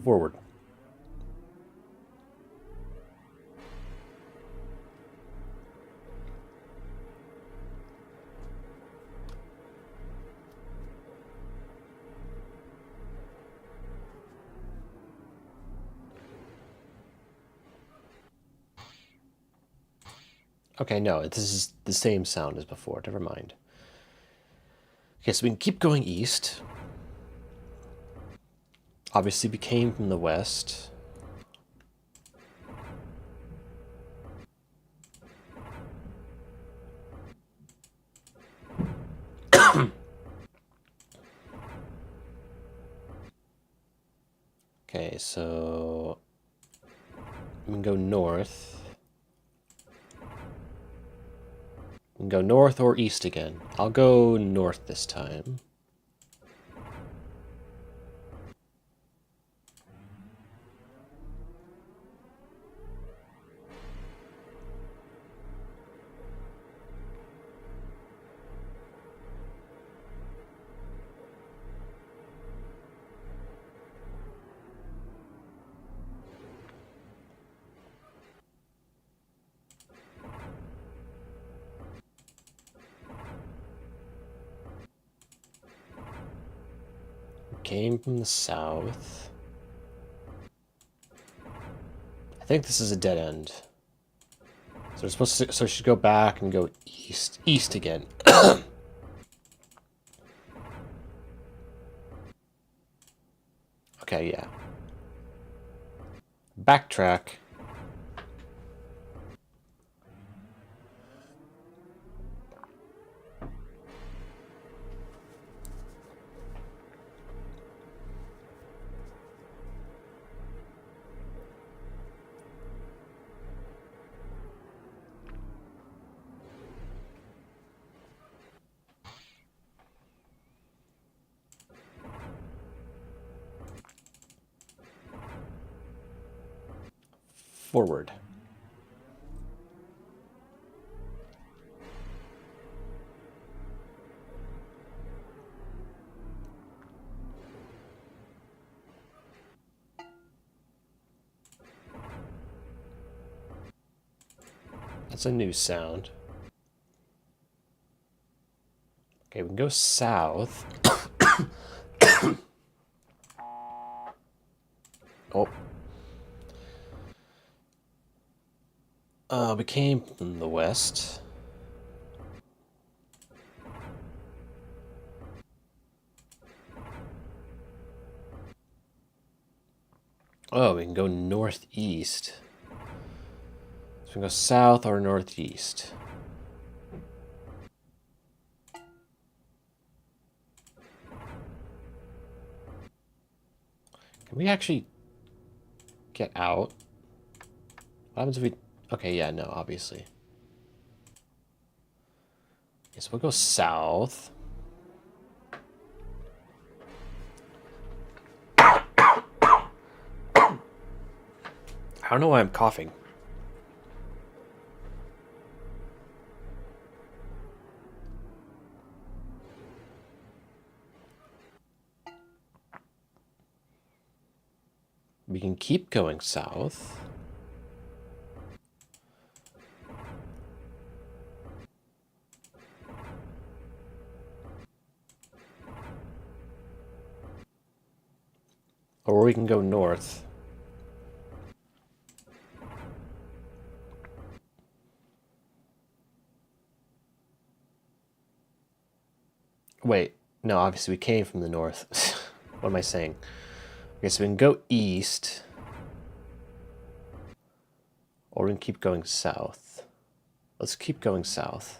Forward. Okay, no, this is the same sound as before. Never mind. Okay, so we can keep going east. Obviously, we came from the west. Okay, so we can go north. We can go north or east again. I'll go north this time. Came from the south. I think this is a dead end. So we're supposed to, so we should go back and go east again. Okay, yeah. Backtrack. forward. That's a new sound. Okay, we can go south. Oh. We came from the west. Oh, we can go northeast. So we can go south or northeast. Can we actually get out? What happens if we... Okay, yeah, no, obviously. Okay, so we'll go south. I don't know why I'm coughing. We can keep going south. Or we can go north. Wait, no, obviously we came from the north. What am I saying? Okay, so we can go east. Or we can keep going south. Let's keep going south.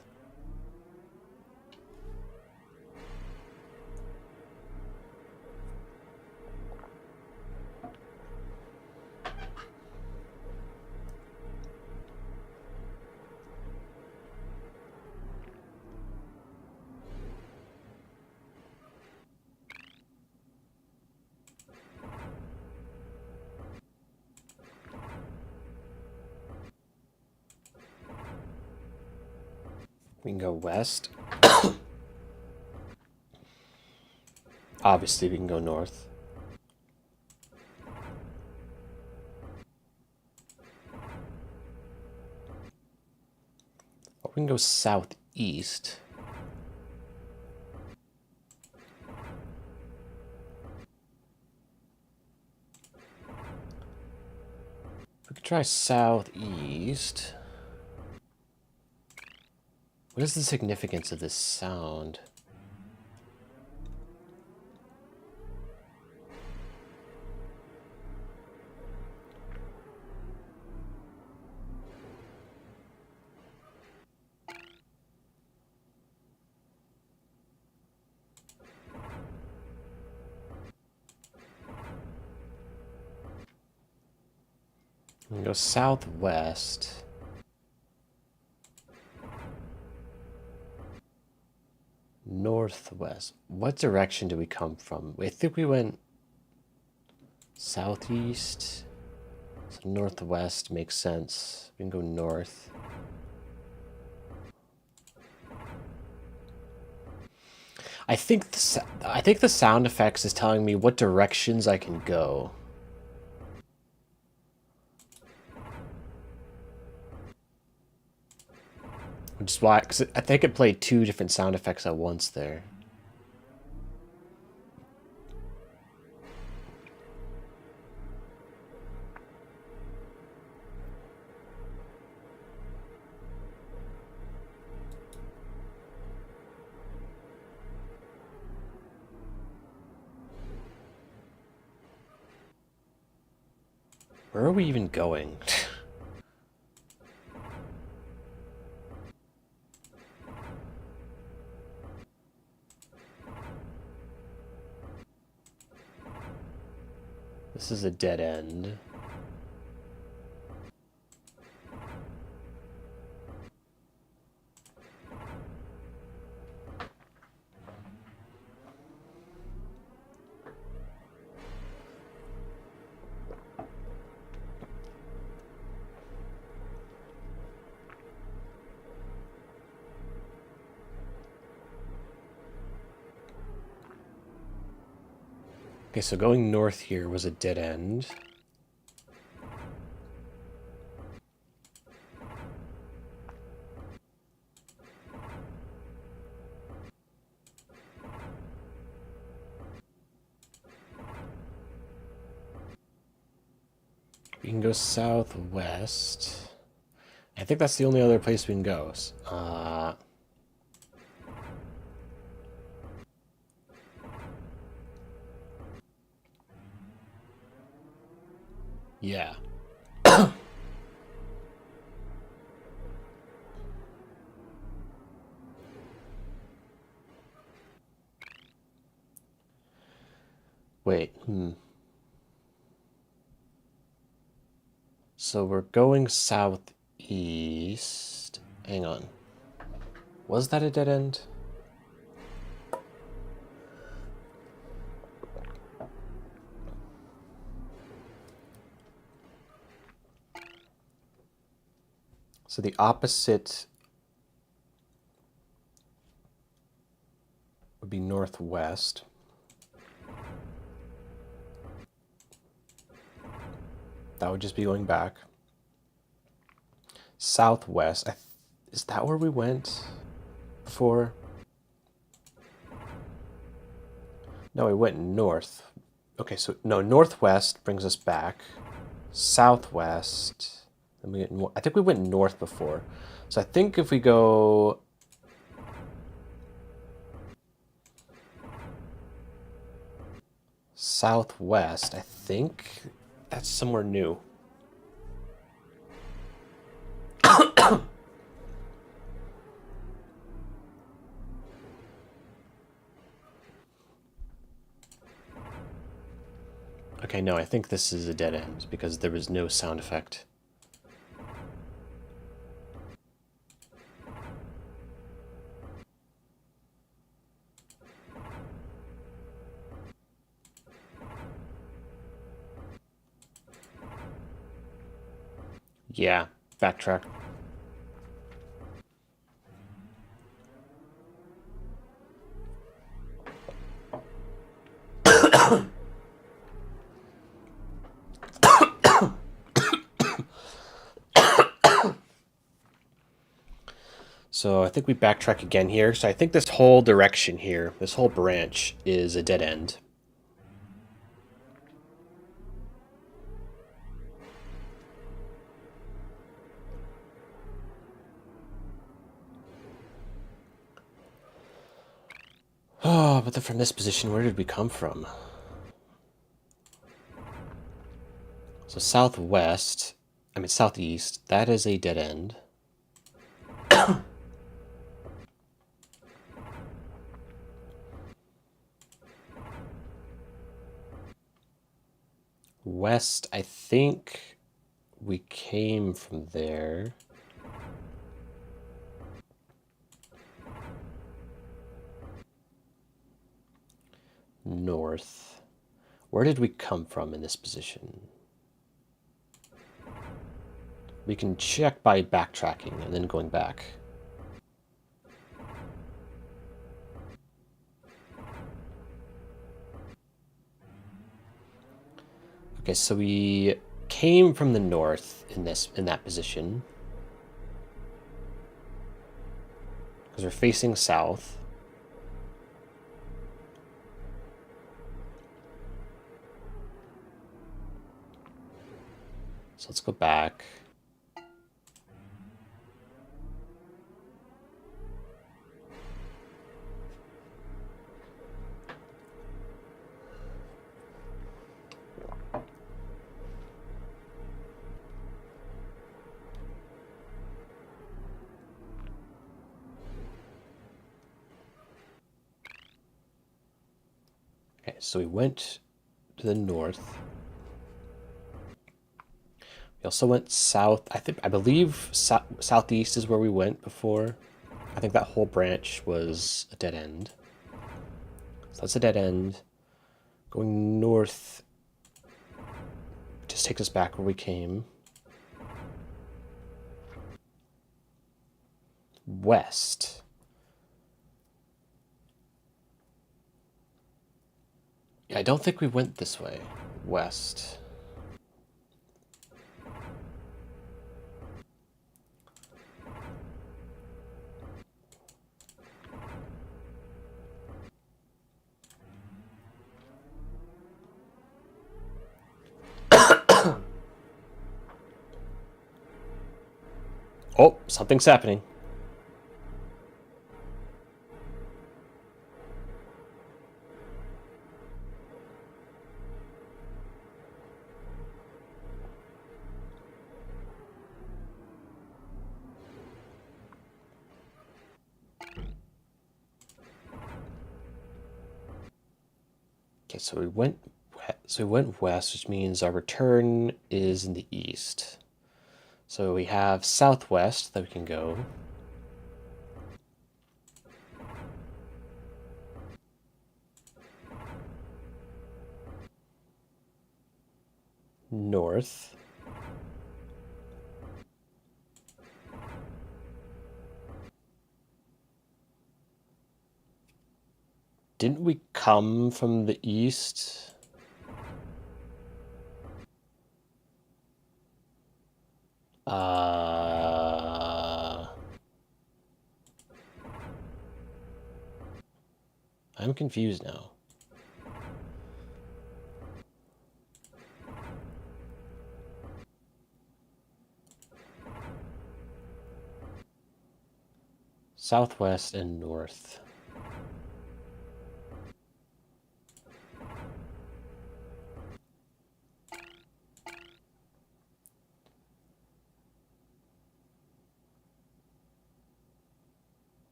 We can go west. Obviously, we can go north. Or we can go southeast. We could try southeast. What is the significance of this sound? We can go southwest. Northwest. What direction do we come from? I think we went southeast. So northwest makes sense. We can go north. I think the sound effects is telling me what directions I can go. Which is why, because I think it played two different sound effects at once there. Where are we even going? This is a dead end. Okay, so going north here was a dead end. We can go southwest. I think that's the only other place we can go. Yeah. Wait, So we're going southeast. Hang on. Was that a dead end? So the opposite would be northwest. That would just be going back. Southwest. Is that where we went before? No, we went north. Okay, so no, northwest brings us back. Southwest. Then we get I think we went north before. So I think if we go southwest, I think that's somewhere new. Okay, no, I think this is a dead end because there was no sound effect. Yeah, backtrack. So I think we backtrack again here. So I think this whole direction here, this whole branch is a dead end. Oh, but then from this position, where did we come from? So southeast, that is a dead end. West, I think we came from there. North. Where did we come from in this position? We can check by backtracking and then going back. Okay, so we came from the north in that position. Because we're facing south. So let's go back. Okay, so we went to the north. We also went south. I believe southeast is where we went before. I think that whole branch was a dead end. So that's a dead end. Going north just takes us back where we came. West Yeah, I don't think we went this way. West. Oh, something's happening. Okay, so we went west, which means our return is in the east. So we have southwest that we can go. North. Didn't we come from the east? I'm confused now. Southwest and north.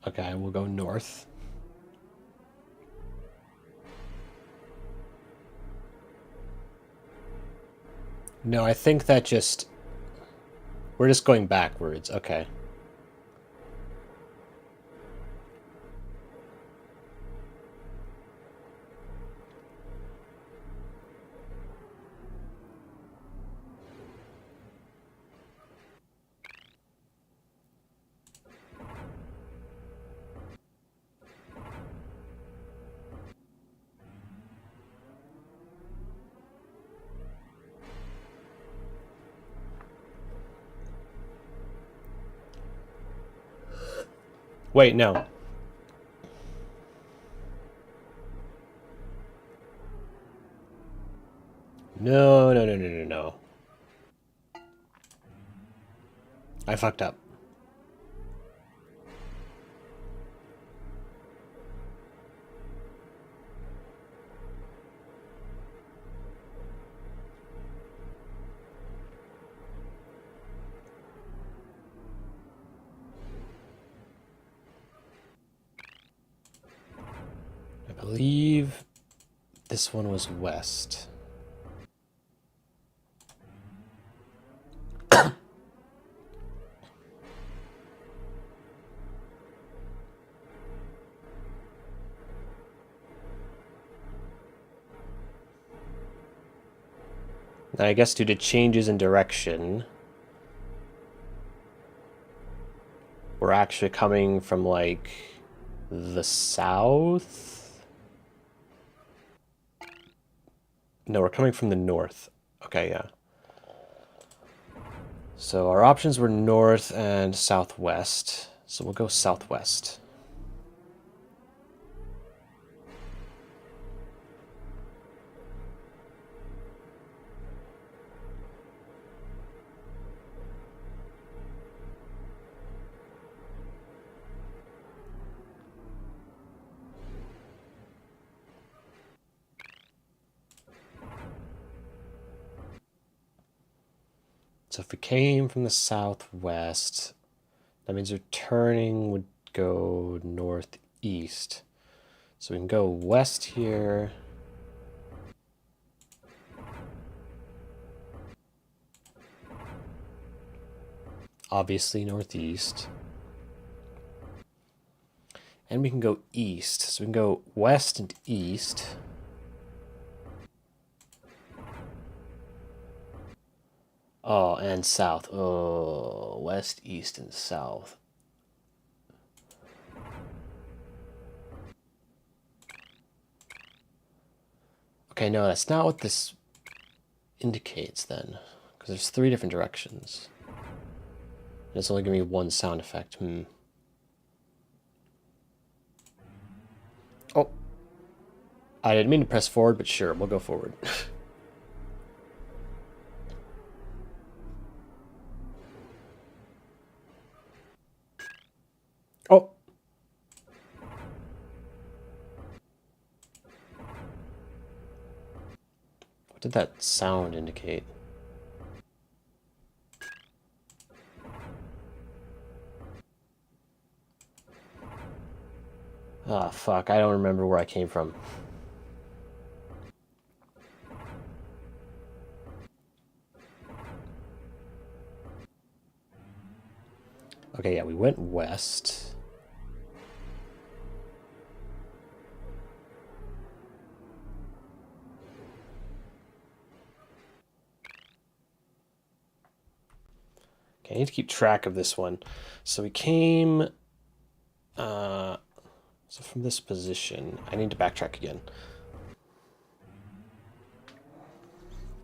Okay, we'll go north. No, I think that just... We're just going backwards. Okay. Wait, no. No. I fucked up. I believe this one was west. I guess due to changes in direction, we're actually coming from, like, the south? No, we're coming from the north. Okay, yeah. So our options were north and southwest. So we'll go southwest. So if we came from the southwest, that means our turning would go northeast. So we can go west here. Obviously northeast. And we can go east. So we can go west and east. Oh, and south. Oh, west, east, and south. Okay, no, that's not what this indicates then. Because there's 3 different directions. And it's only giving me 1 sound effect. Oh. I didn't mean to press forward, but sure, we'll go forward. Oh. What did that sound indicate? Ah, fuck, I don't remember where I came from. Okay, yeah, we went west. Okay, I need to keep track of this one. So we came... so from this position, I need to backtrack again.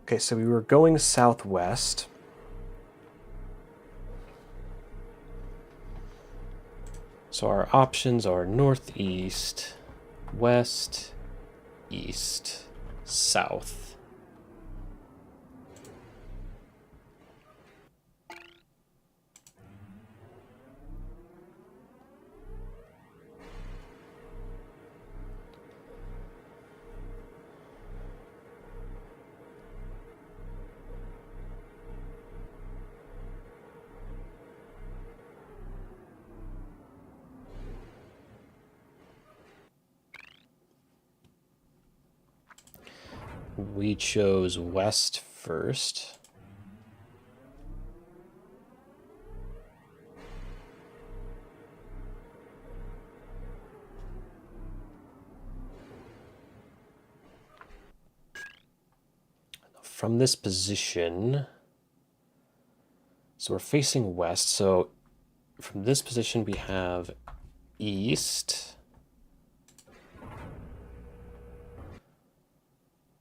Okay, so we were going southwest. So our options are northeast, west, east, south. We chose west first. From this position, so we're facing west. So from this position, we have east,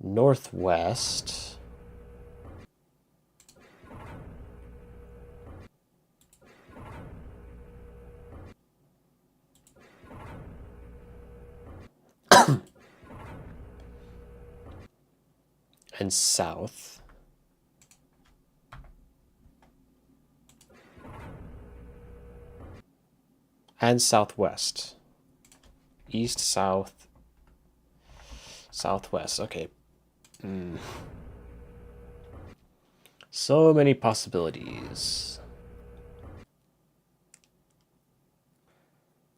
northwest, and south. And southwest. East, south, southwest. Okay. So many possibilities.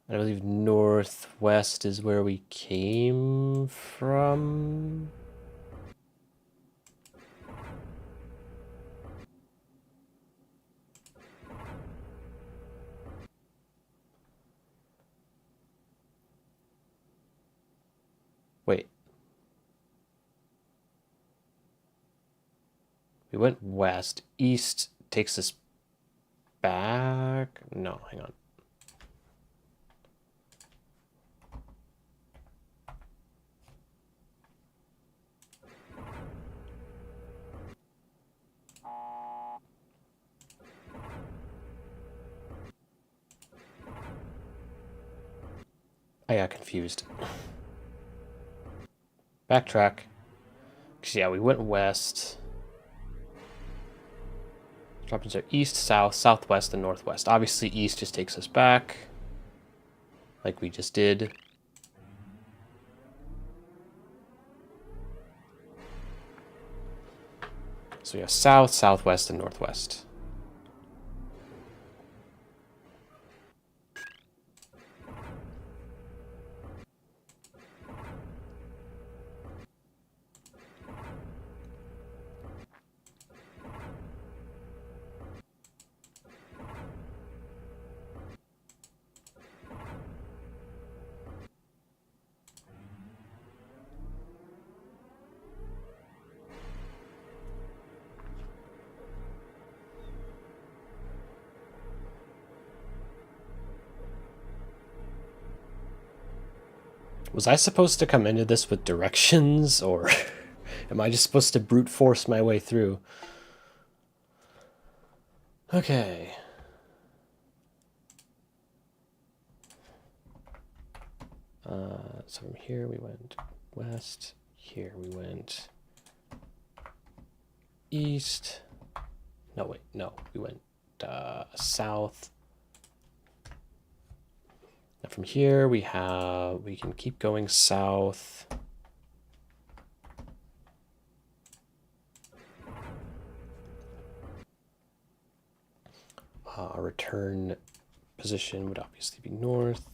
I believe northwest is where we came from. Wait. We went west. East takes us back. No, hang on. I got confused. Backtrack. 'Cause yeah, we went west. Options are east, south, southwest, and northwest. Obviously, east just takes us back, like we just did. So we have south, southwest, and northwest. Was I supposed to come into this with directions, or... Am I just supposed to brute force my way through? Okay. So from here we went west. Here we went east. No, wait, no. We went south. Now from here we can keep going south. Our return position would obviously be north.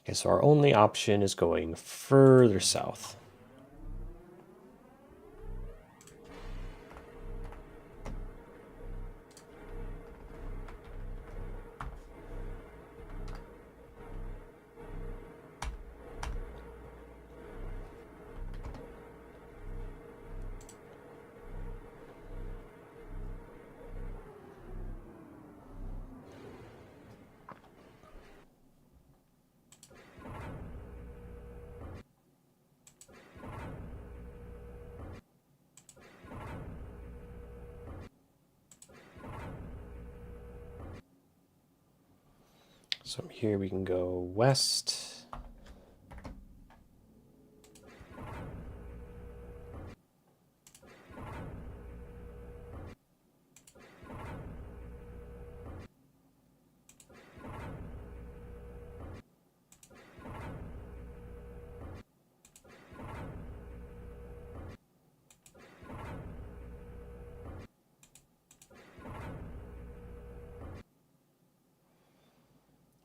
Okay, so our only option is going further south. So from here we can go west.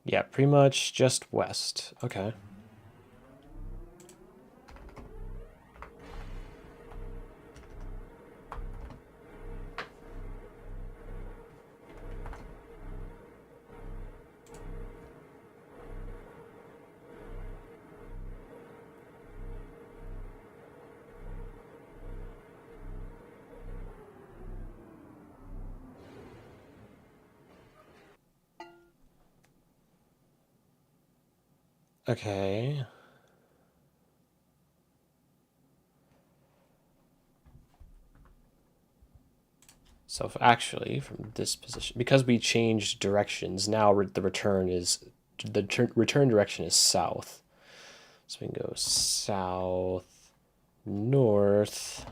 Yeah, pretty much just west. Okay. Okay. So if actually from this position, because we changed directions, now the return direction is south. So we can go south, north.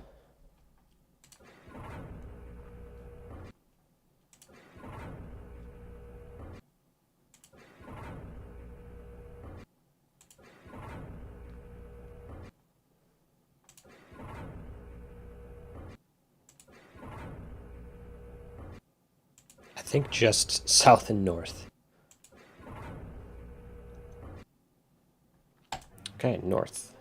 I think just south and north. Okay, north.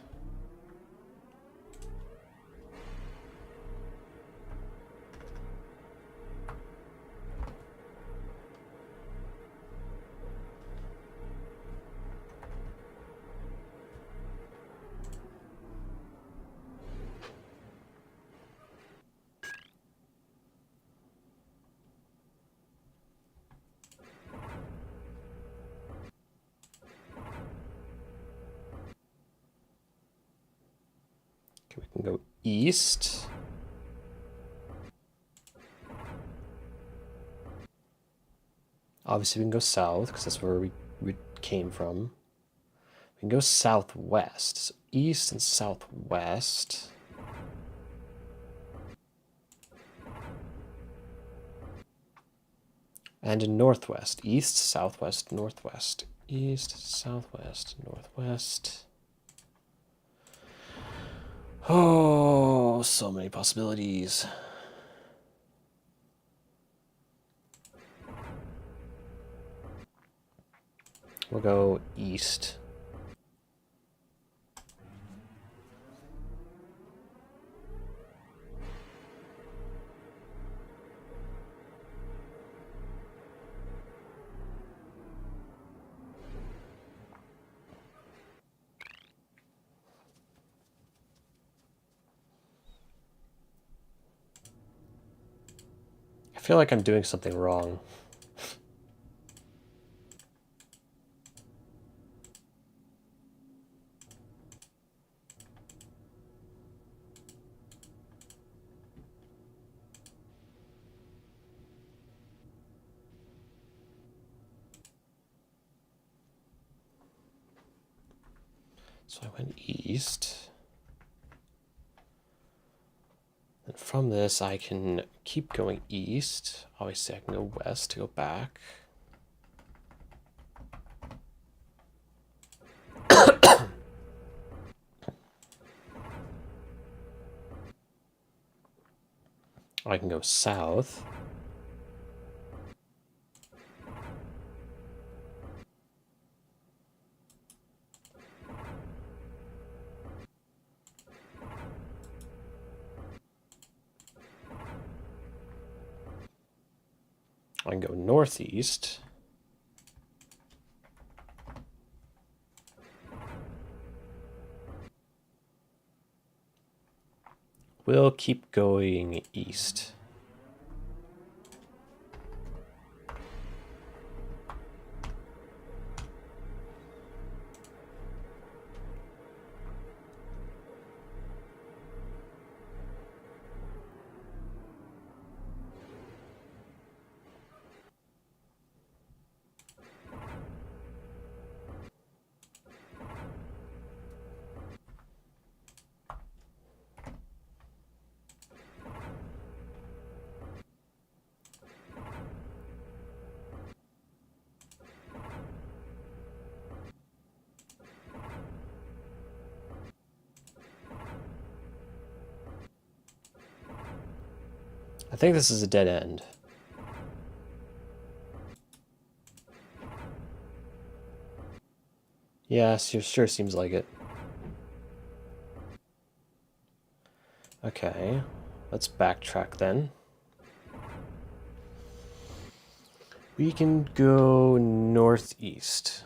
Okay, we can go east. Obviously, we can go south because that's where we came from. We can go southwest. So east and southwest. And in northwest. East, southwest, northwest. East, southwest, northwest. Oh, so many possibilities. We'll go east. feel like I'm doing something wrong. So I went east. And from this, I can keep going east. Obviously, I can go west to go back. I can go south. I can go northeast. We'll keep going east. I think this is a dead end. Yeah, sure seems like it. Okay, let's backtrack then. We can go northeast.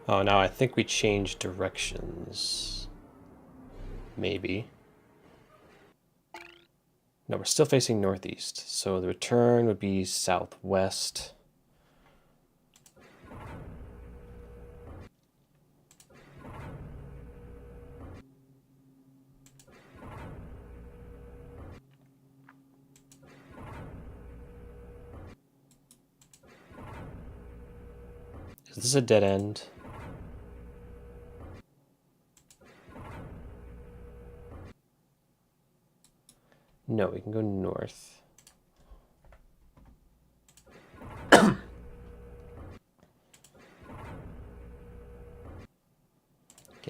Oh, now I think we changed directions. Maybe. No, we're still facing northeast, so the return would be southwest. Is this a dead end? No, we can go north. Yeah,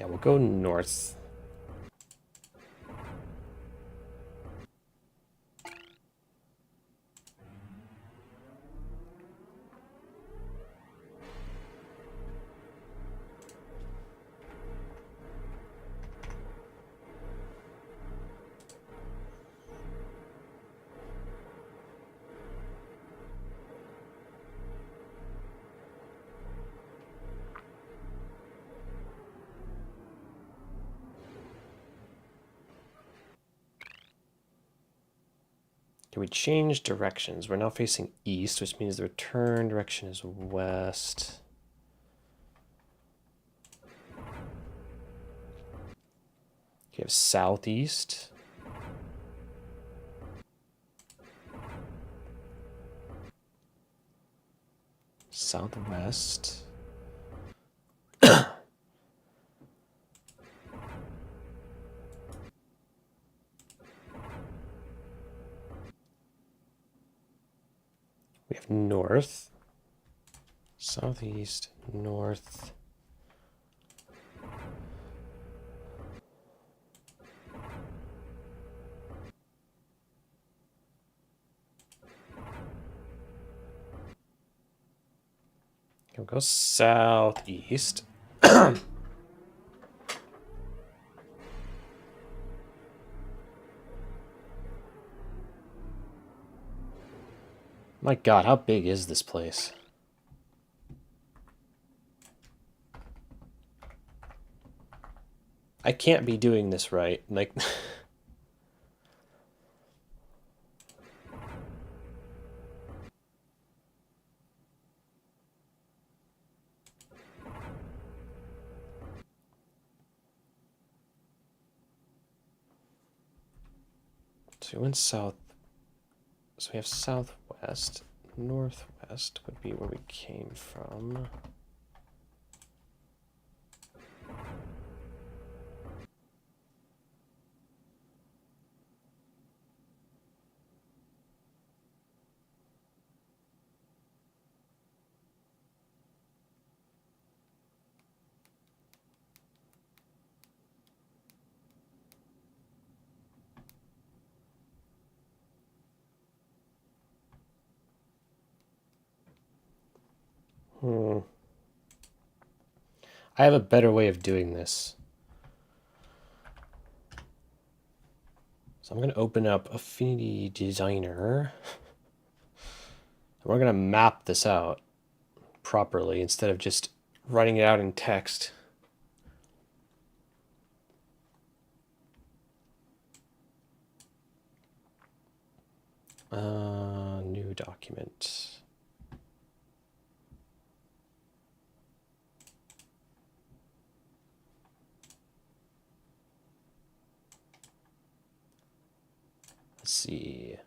we'll go north. Okay, we changed directions. We're now facing east, which means the return direction is west. Okay, we have southeast. Southwest. We have north, southeast, north. We'll go southeast. My God, how big is this place? I can't be doing this right. Like, so we went south. So we have southwest. Northwest would be where we came from. I have a better way of doing this. So I'm going to open up Affinity Designer. And we're going to map this out properly instead of just writing it out in text. New document. Let's see.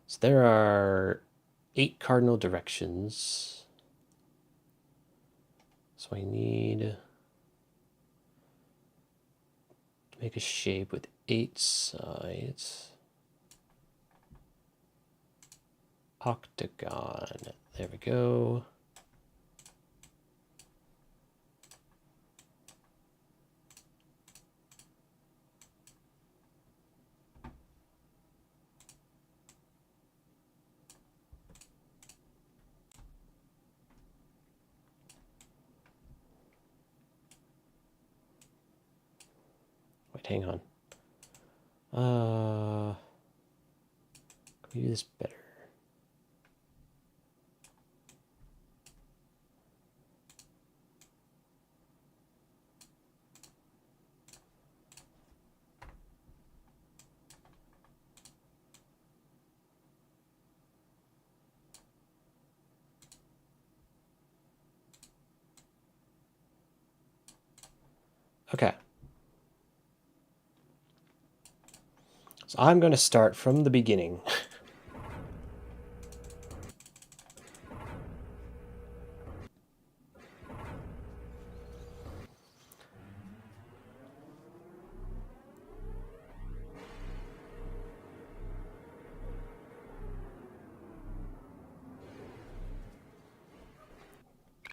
So there are 8 cardinal directions. So I need to make a shape with 8 sides. Octagon. There we go. Wait, hang on. Can we do this better? Okay. So I'm going to start from the beginning.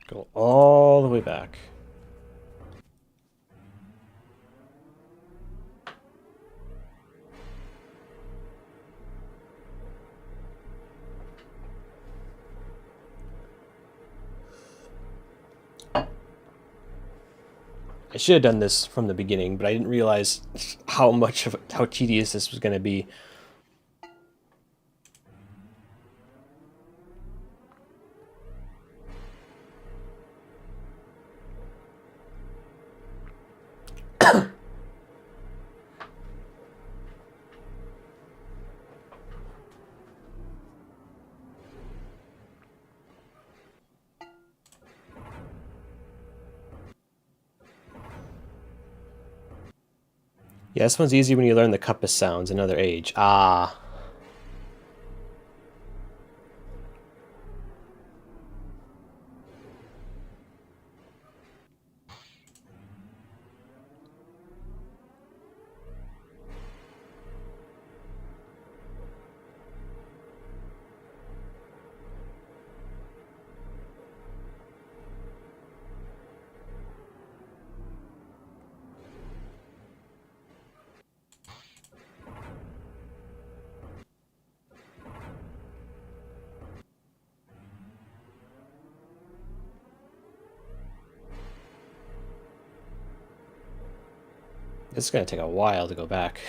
Go all the way back. I should have done this from the beginning, but I didn't realize how tedious this was going to be. Yeah, this one's easy when you learn the compass sounds, another age. Ah. It's gonna take a while to go back.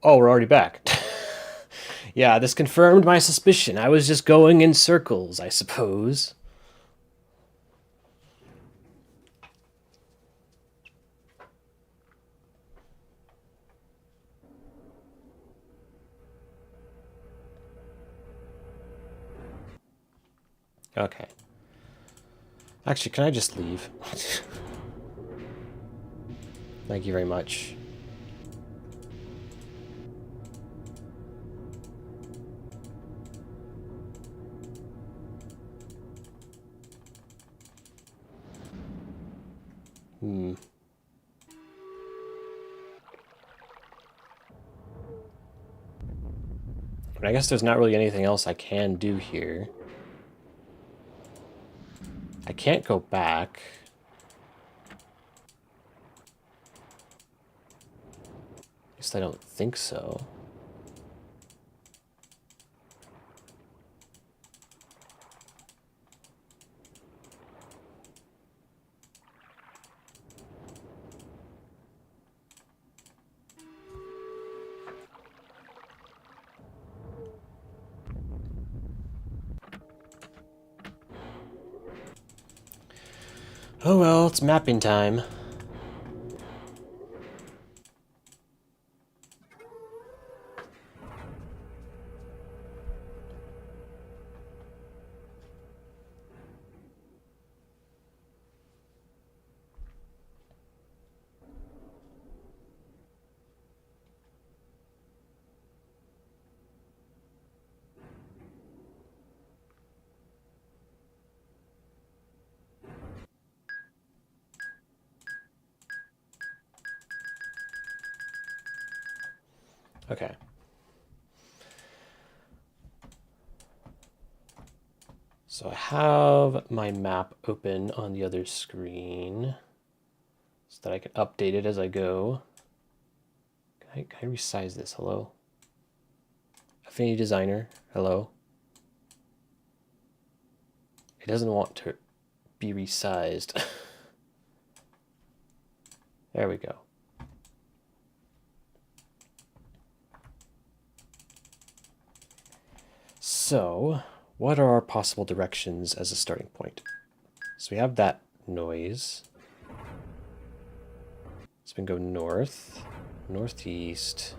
Oh, we're already back. Yeah, this confirmed my suspicion. I was just going in circles, I suppose. Okay. Actually, can I just leave? Thank you very much. But I guess there's not really anything else I can do here. I can't go back. At least I don't think so. Oh well, it's mapping time. Okay. So I have my map open on the other screen so that I can update it as I go. Can I resize this? Hello? Affinity Designer. Hello? It doesn't want to be resized. There we go. So, what are our possible directions as a starting point? So we have that noise. So we can go north, northeast.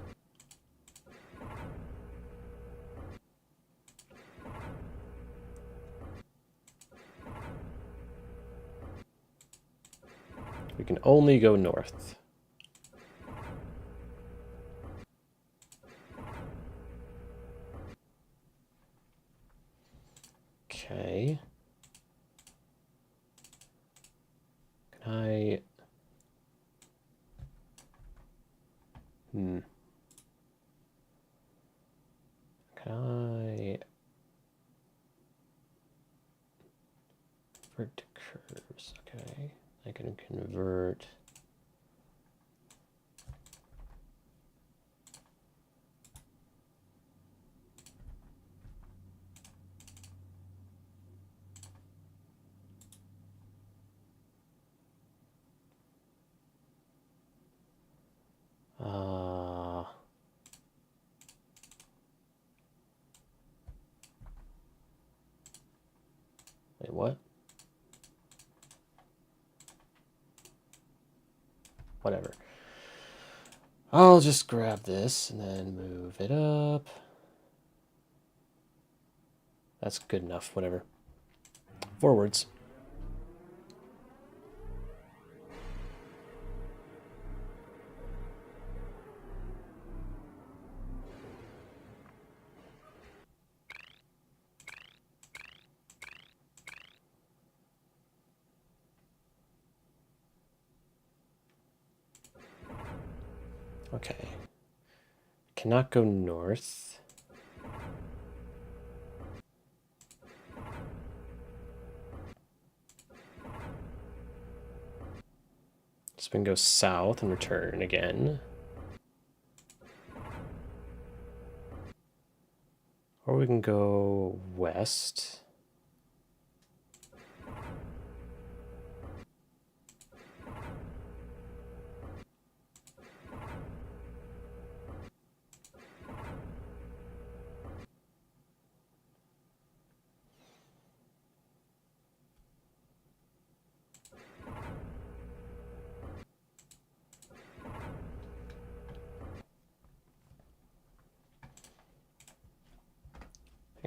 We can only go north. Okay. Can I... Can I... Convert to curves, okay. I can convert... Wait, what? Whatever. I'll just grab this and then move it up. That's good enough, whatever. Forwards. Okay. Cannot go north. So we can go south and return again. Or we can go west.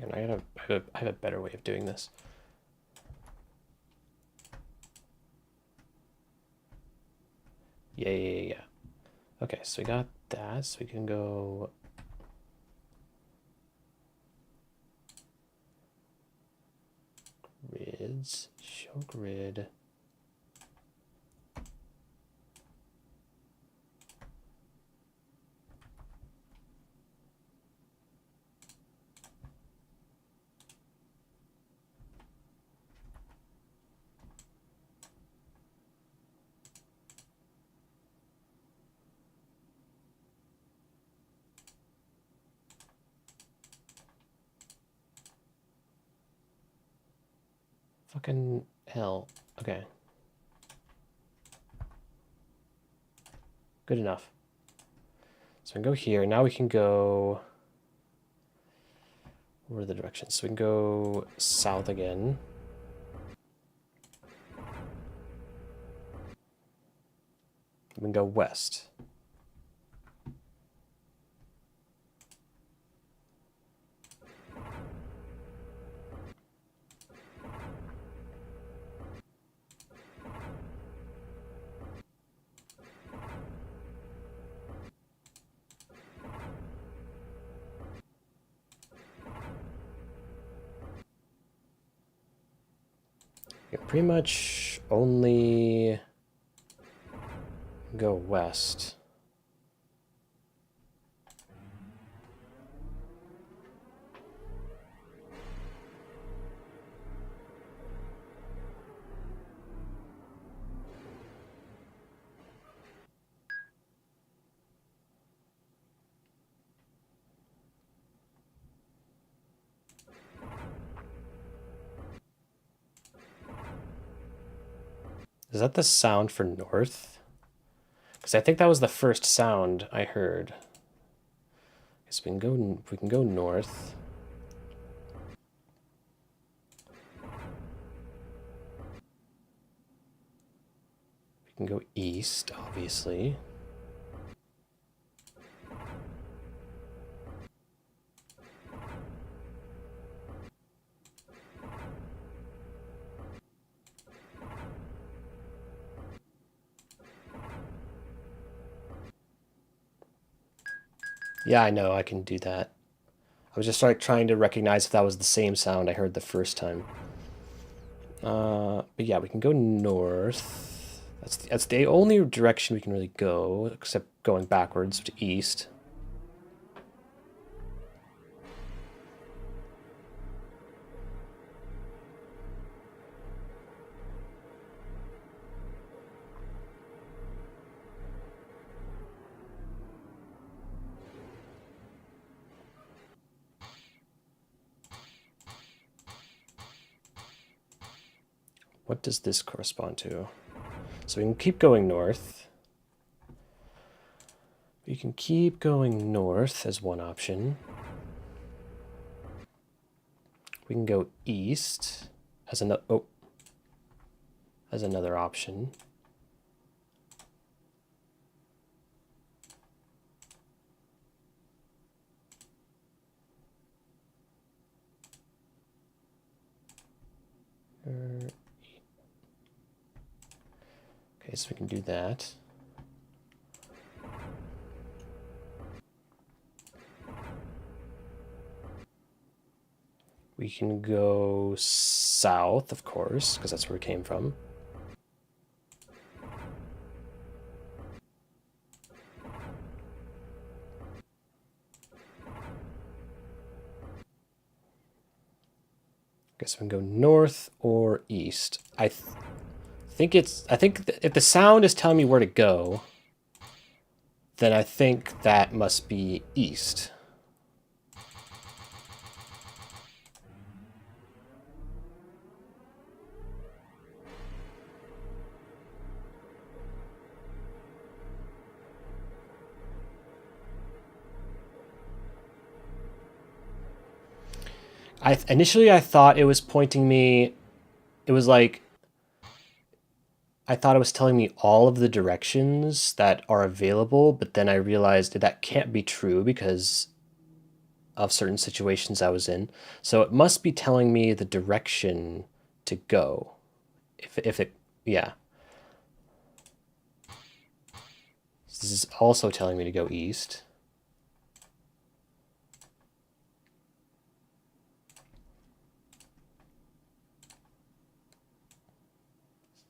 And I have a better way of doing this. Yeah. Okay, so we got that, so we can go grids, show grid. Fucking hell. Okay. Good enough. So we can go here. Now we can go... What are the directions? So we can go south again. We can go west. You can pretty much only go west. Is that the sound for north? Because I think that was the first sound I heard. So we can go north. We can go east, obviously. Yeah, I know, I can do that. I was just like trying to recognize if that was the same sound I heard the first time. But yeah, we can go north. That's the only direction we can really go, except going backwards to east. What does this correspond to? So we can keep going north. We can keep going north as one option. We can go east as another option. Okay, so we can do that. We can go south, of course, because that's where we came from. Guess we can go north or east. I think if the sound is telling me where to go, then I think that must be east. Initially I thought it was pointing me, it was like, I thought it was telling me all of the directions that are available, but then I realized that can't be true because of certain situations I was in. So it must be telling me the direction to go. If it, yeah. This is also telling me to go east.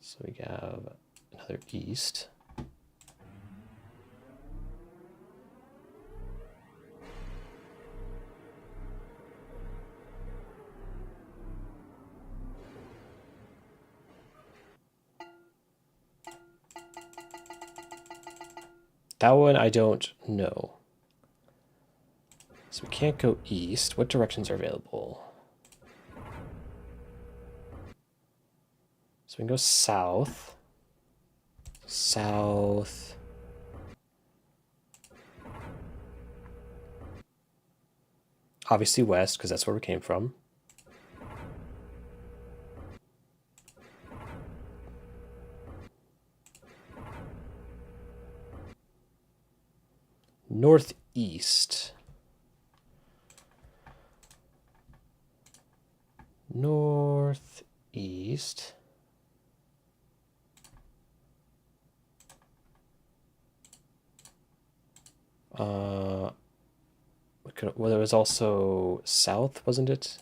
So we have another east. That one I don't know. So we can't go east. What directions are available? So we can go south. South. Obviously west, because that's where we came from. Northeast. Northeast. Well, there was also south, wasn't it?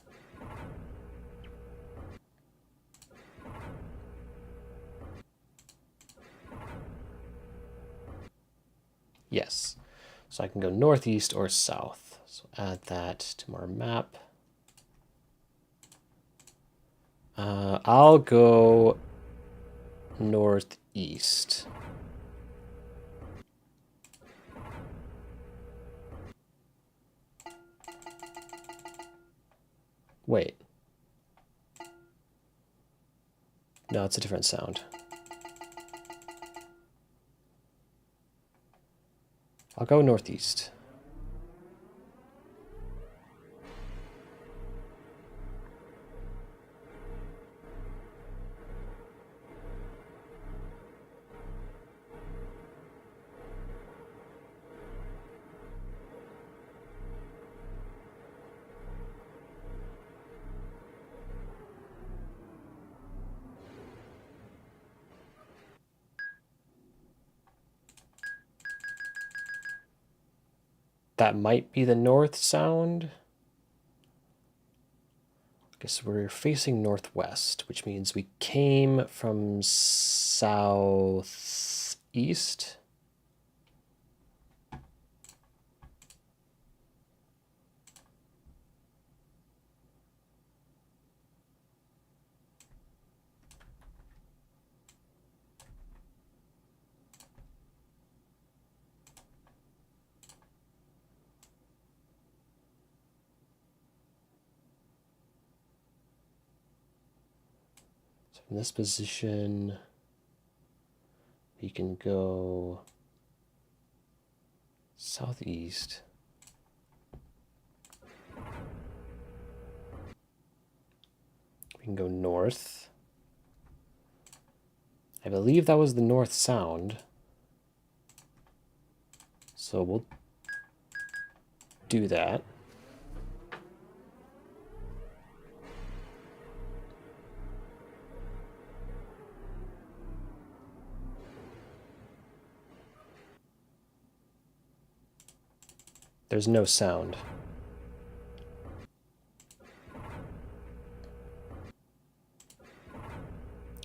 Yes. So I can go northeast or south. So add that to our map. I'll go northeast. Wait. No, it's a different sound. I'll go northeast. That might be the north sound. I guess we're facing northwest, which means we came from southeast. In this position, we can go southeast. We can go north. I believe that was the north sound. So we'll do that. There's no sound.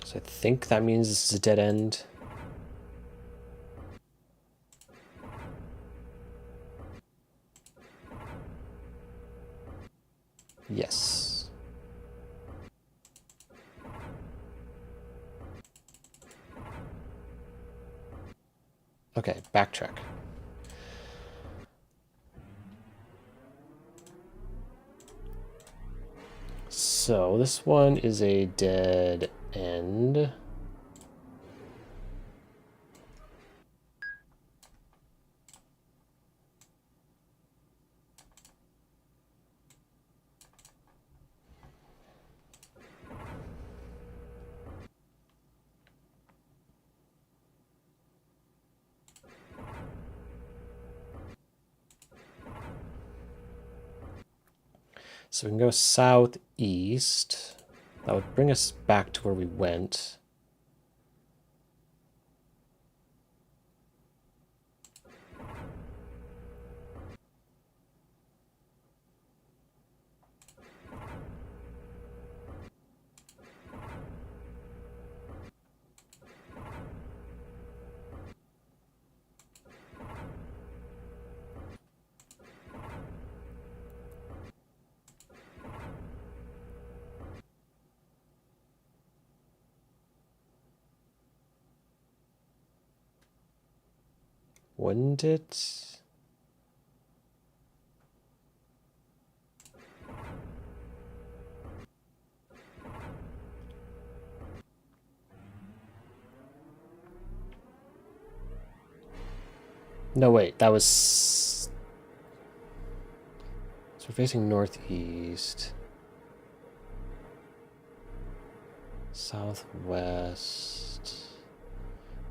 So I think that means this is a dead end. Yes. Okay, backtrack. So this one is a dead end. So we can go southeast. That would bring us back to where we went. Wouldn't it? No, wait, that was... So we're facing northeast. Southwest.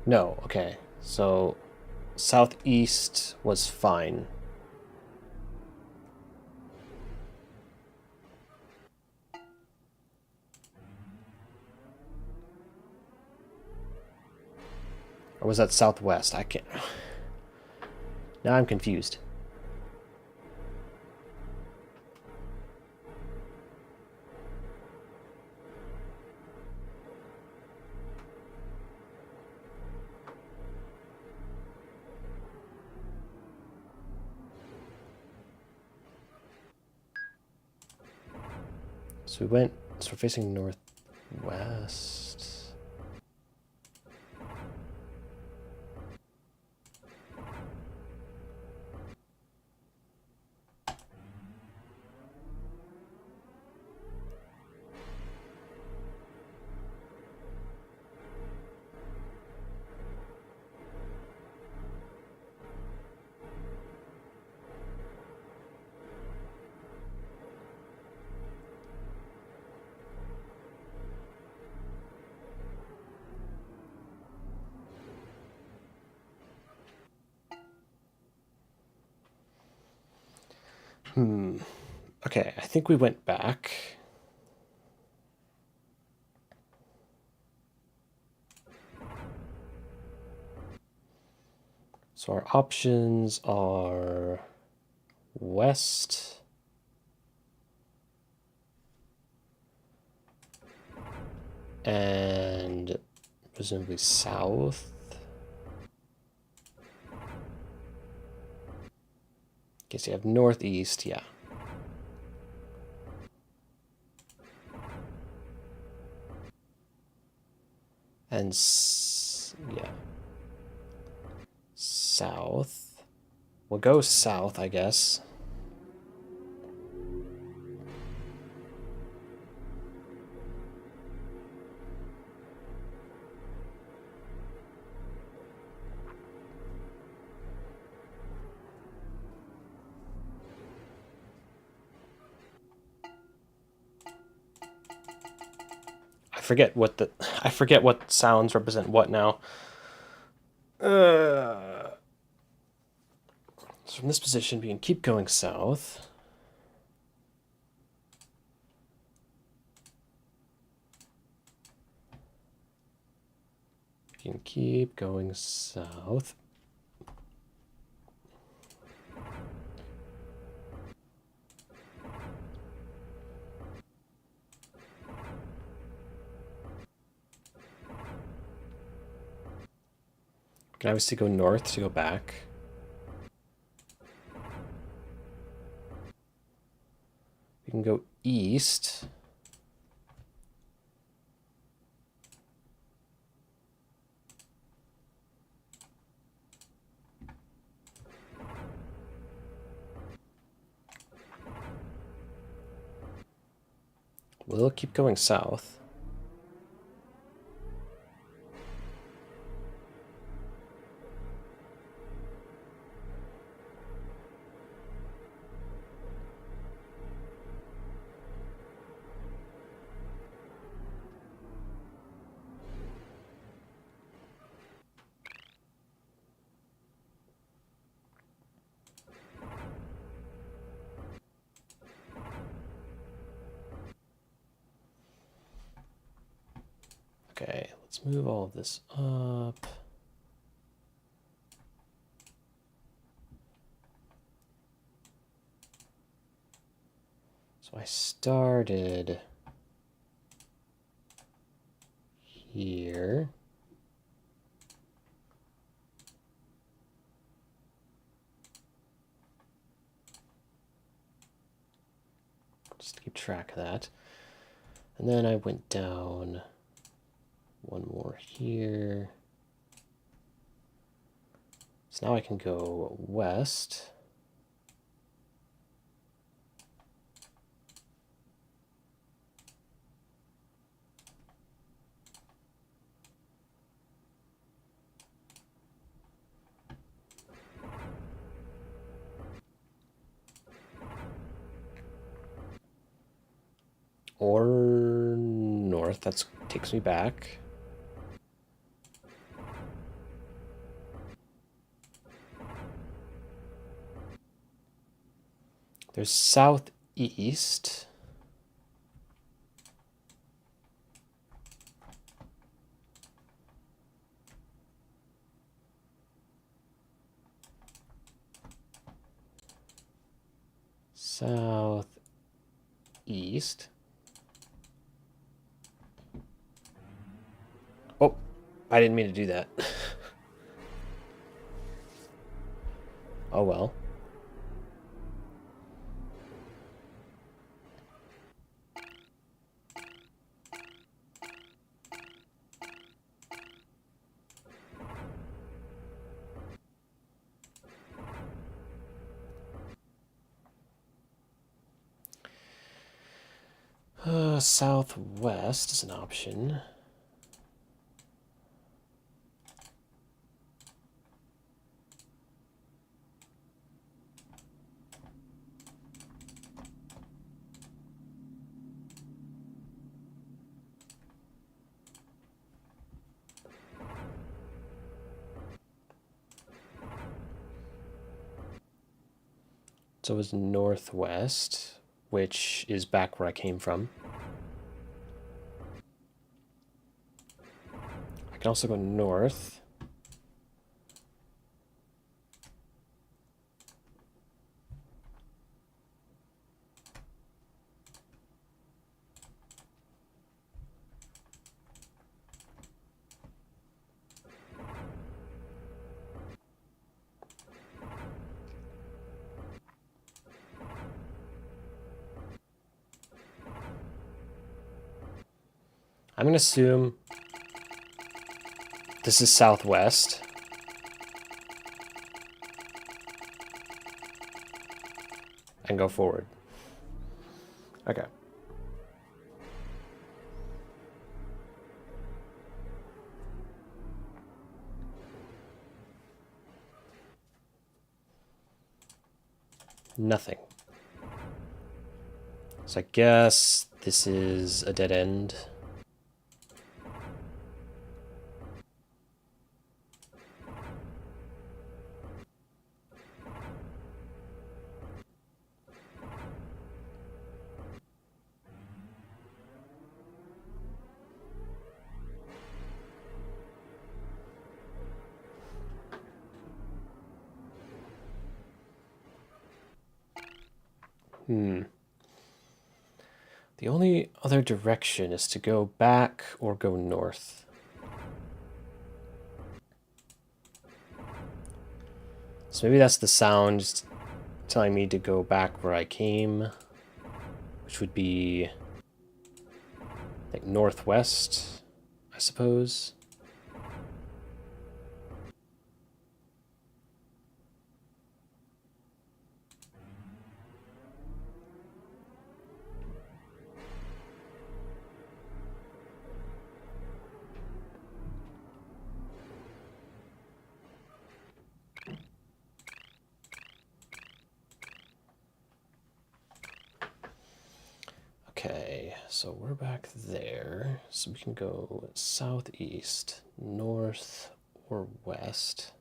No, okay. So southeast was fine. Or was that southwest? I can't... Now I'm confused. So we're facing northwest. Okay, I think we went back. So our options are west, and presumably south. Okay, so you have northeast, yeah. And yeah, south. We'll go south, I guess. I forget what sounds represent what now. So from this position, we can keep going south. We can keep going south. Can obviously go north to go back. We can go east. We'll keep going south. Okay, let's move all of this up. So I started here. Just to keep track of that. And then I went down one more here. So now I can go west. Or north, that takes me back. There's southeast. Southeast. Oh, I didn't mean to do that. Oh well. Southwest is an option. So it's northwest, which is back where I came from. I can also go north. I'm going to assume this is southwest. And go forward. Okay. Nothing. So I guess this is a dead end. The only other direction is to go back or go north. So maybe that's the sound telling me to go back where I came, which would be like northwest, I suppose. so we're back there. So we can go southeast, north, or west.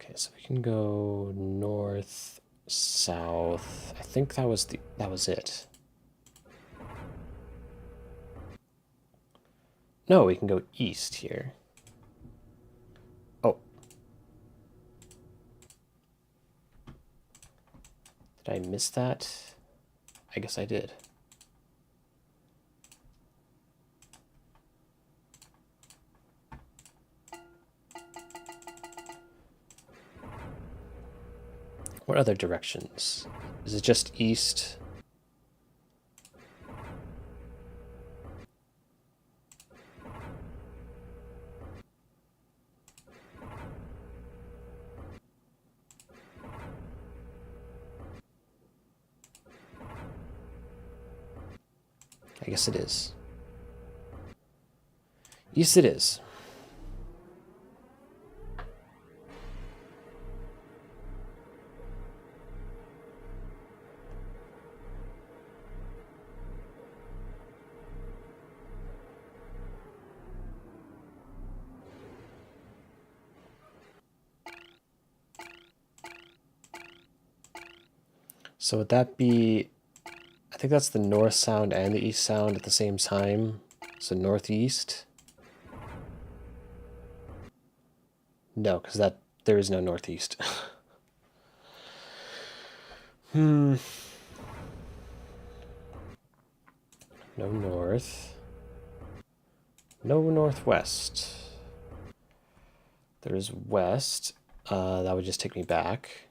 Okay, so we can go north, south. I think that was it. No, we can go east here. Oh. Did I miss that? I guess I did. What other directions? Is it just east? I guess it is. East it is. So would that be, I think that's the north sound and the east sound at the same time. So northeast. No, because there is no northeast. No north. No northwest. There's west. That would just take me back.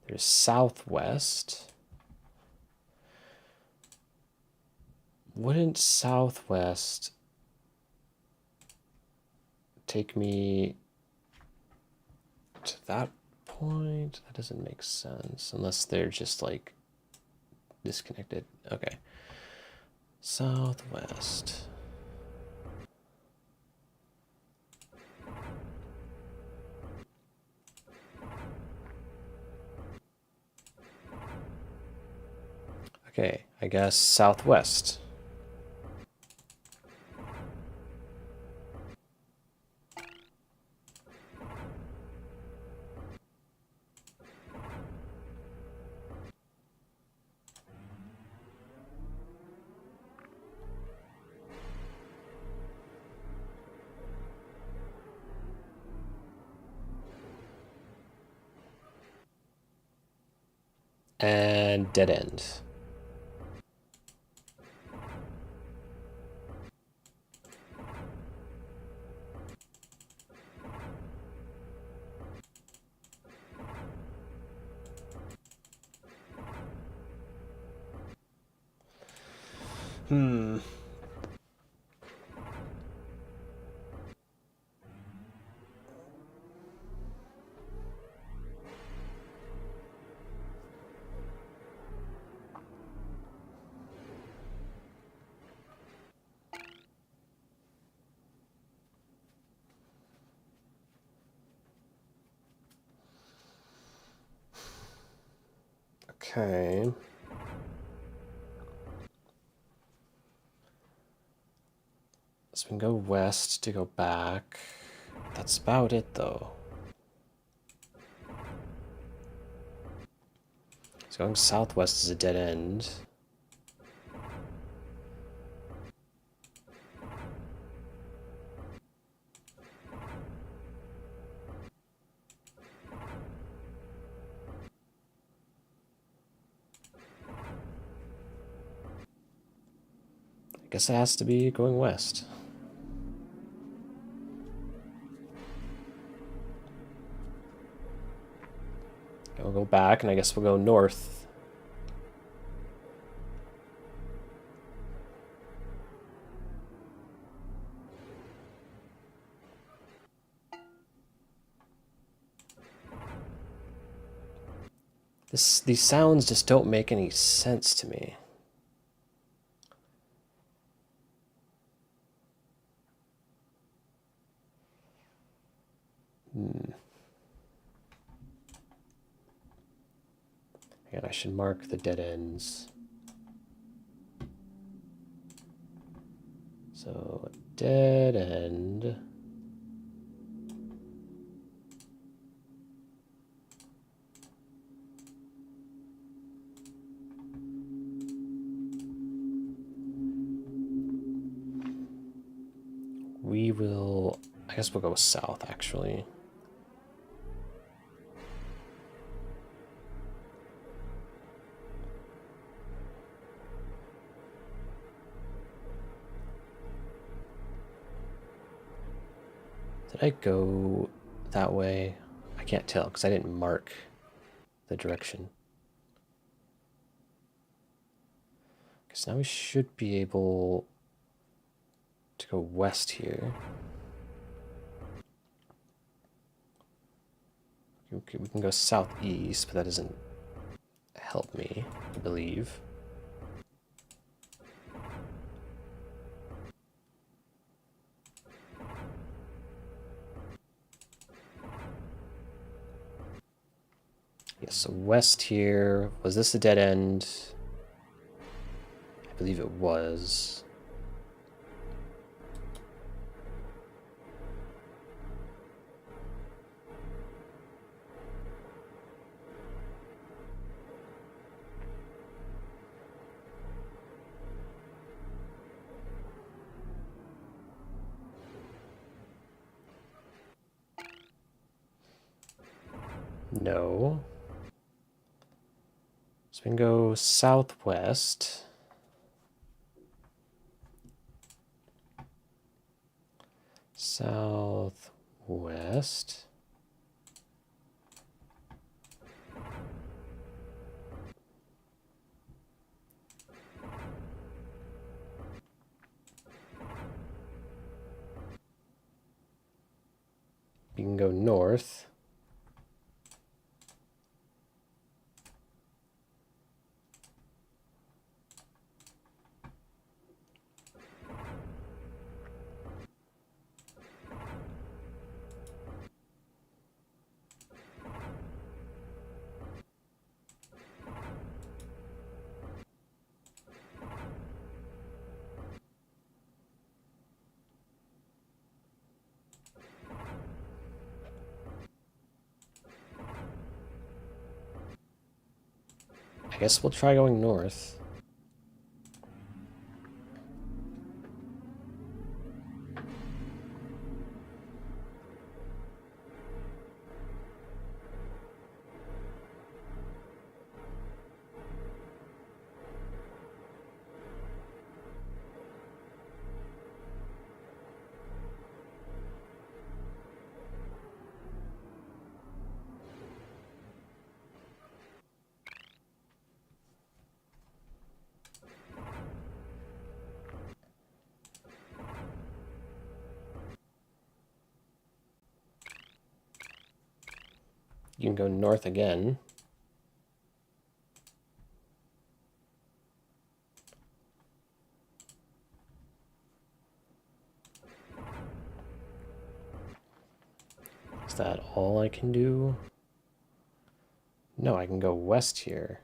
There's southwest. Wouldn't southwest take me to that point? That doesn't make sense unless they're just like disconnected. Okay. Southwest. Okay, I guess southwest. And dead end. Okay. So we can go west to go back. That's about it, though. So going southwest is a dead end. I guess it has to be going west. We'll go back, and I guess we'll go north. These sounds just don't make any sense to me. And I should mark the dead ends. So, dead end. We will, I guess we'll go south actually. Did I go that way? I can't tell because I didn't mark the direction. Because now we should be able to go west here. Okay, we can go southeast, but that doesn't help me, I believe. Yes, so west here. Was this a dead end? I believe it was. No. So we can go southwest. Southwest. We can go north. I guess we'll try going north. You can go north again. Is that all I can do? No, I can go west here.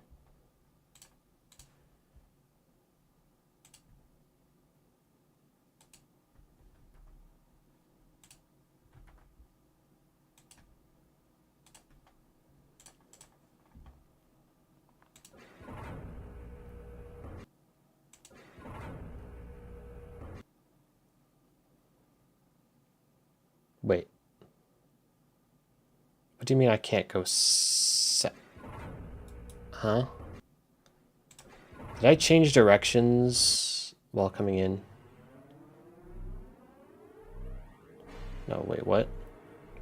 Wait. What do you mean I can't go Huh? Did I change directions while coming in. No, wait, what?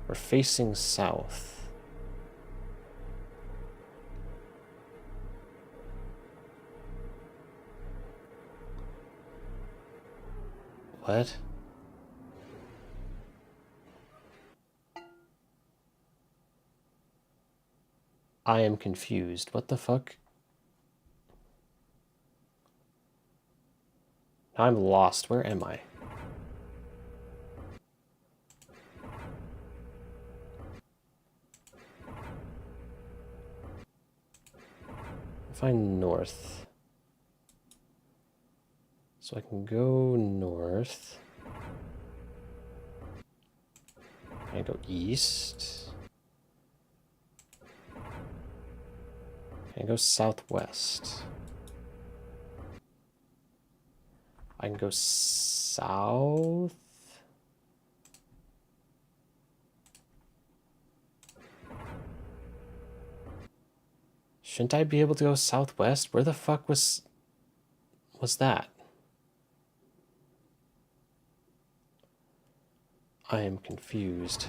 We're facing south. What? I am confused. What the fuck? I'm lost. Where am I? Find north. So I can go north. I go east. I go southwest. I can go south. Shouldn't I be able to go southwest? Where the fuck was that? I am confused.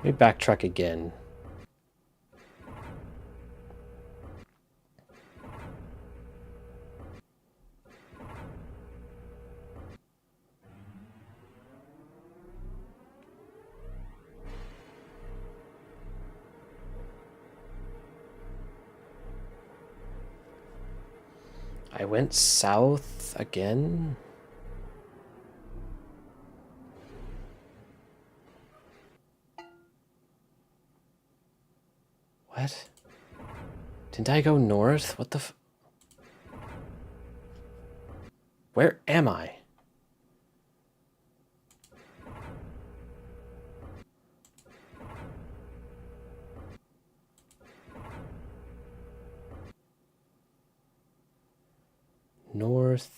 Let me backtrack again. I went south again? What? Didn't I go north? What the f... Where am I? Northeast.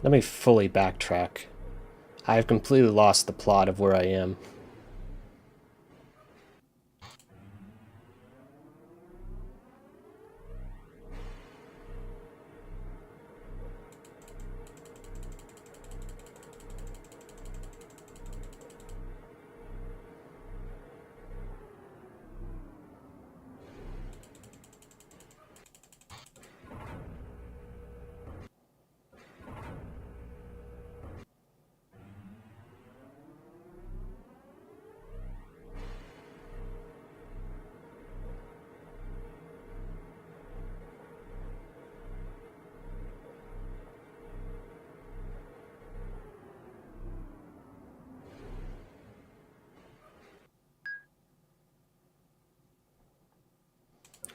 Let me fully backtrack. I have completely lost the plot of where I am.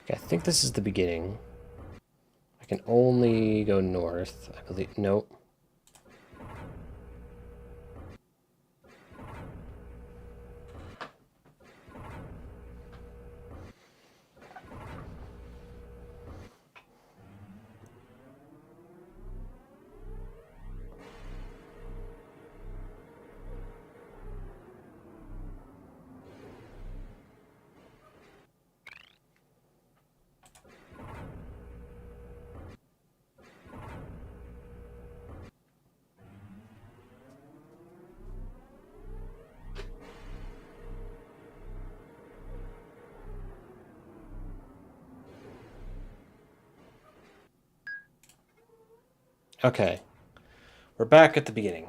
Okay, I think this is the beginning. I can only go north, I believe. Nope. Okay, we're back at the beginning.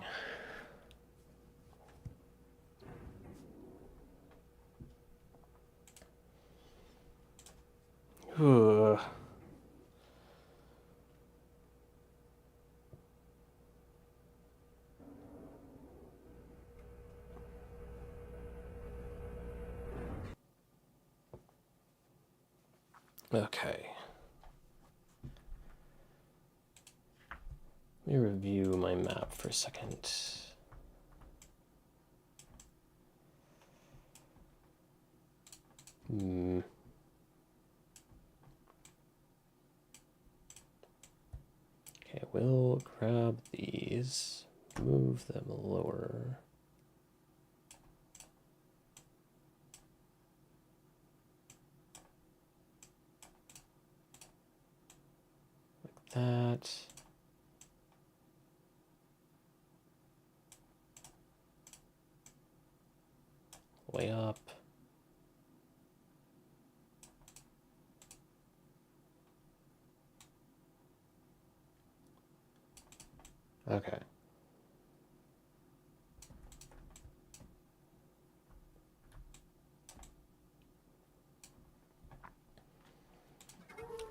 Ooh. Okay. Let me review my map for a second. Okay, we'll grab these, move them lower. Like that. Way up. Okay.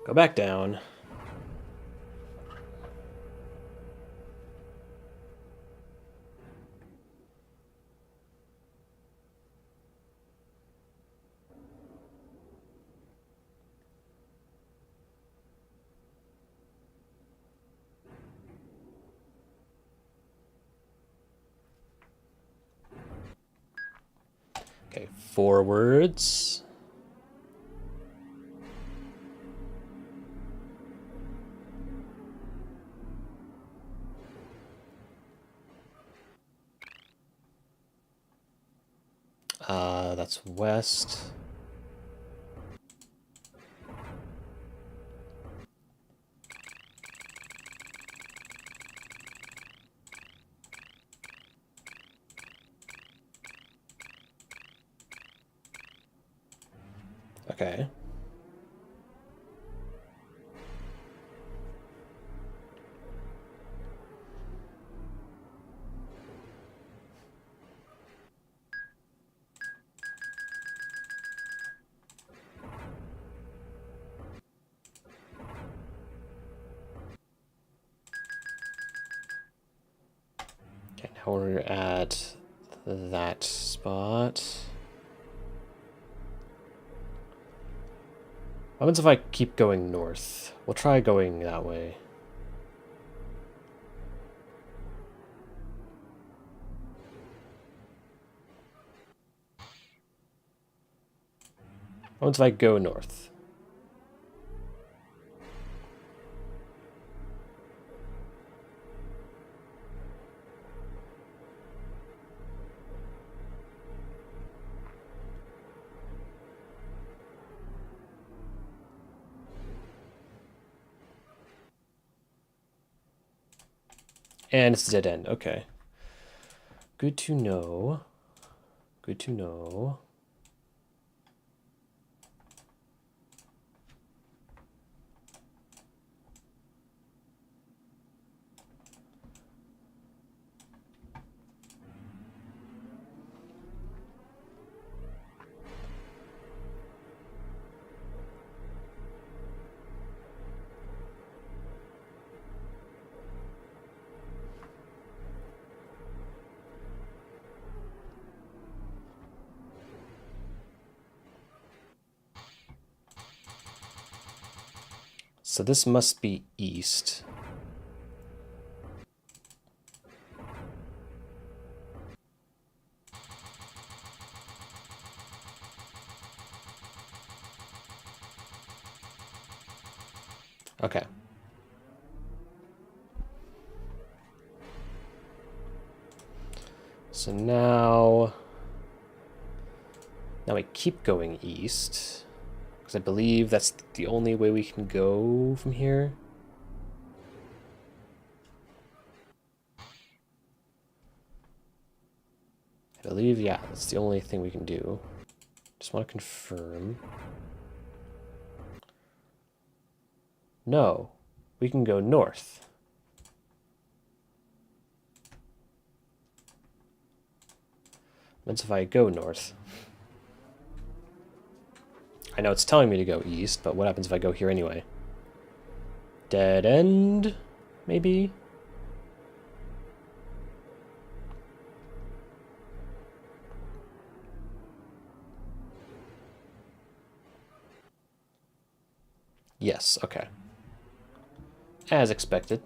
Go back down. Okay, forwards. That's west. Okay. Okay, now we're at that spot. What happens if I keep going north? We'll try going that way. What happens if I go north? And it's a dead end. Okay. Good to know. Good to know. So this must be east. Okay. So now we keep going east. Because I believe that's the only way we can go from here. I believe, yeah, that's the only thing we can do. Just want to confirm. No, we can go north. That's if I go north. I know it's telling me to go east, but what happens if I go here anyway? Dead end, maybe? Yes, okay. As expected.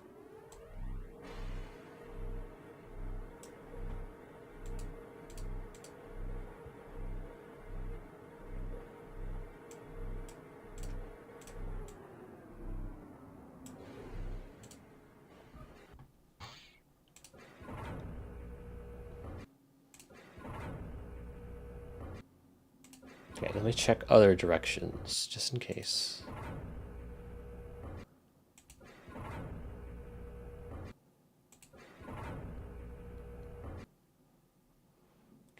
Okay, let me check other directions, just in case.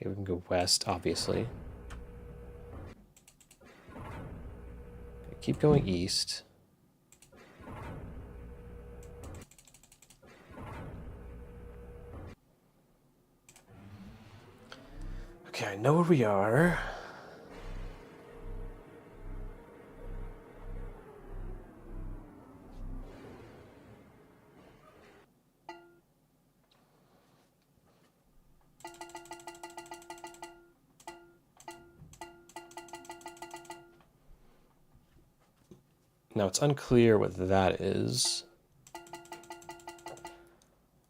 Okay, we can go west, obviously. Okay, keep going east. Okay, I know where we are. Now, it's unclear what that is,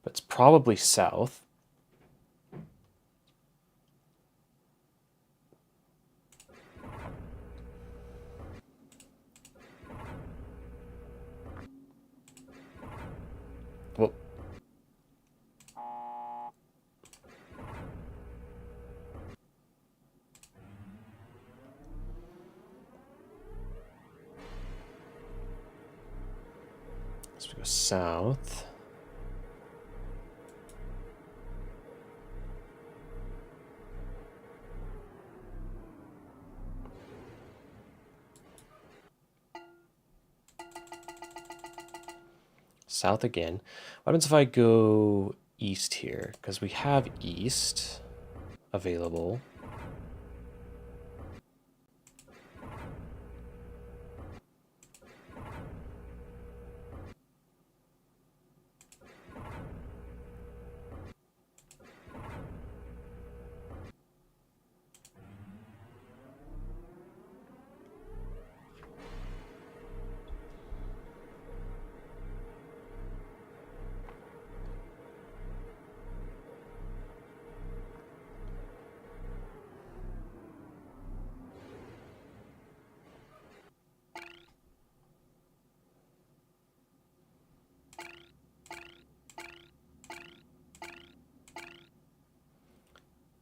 but it's probably south. Well, let's go south. South again. What happens if I go east here? Because we have east available.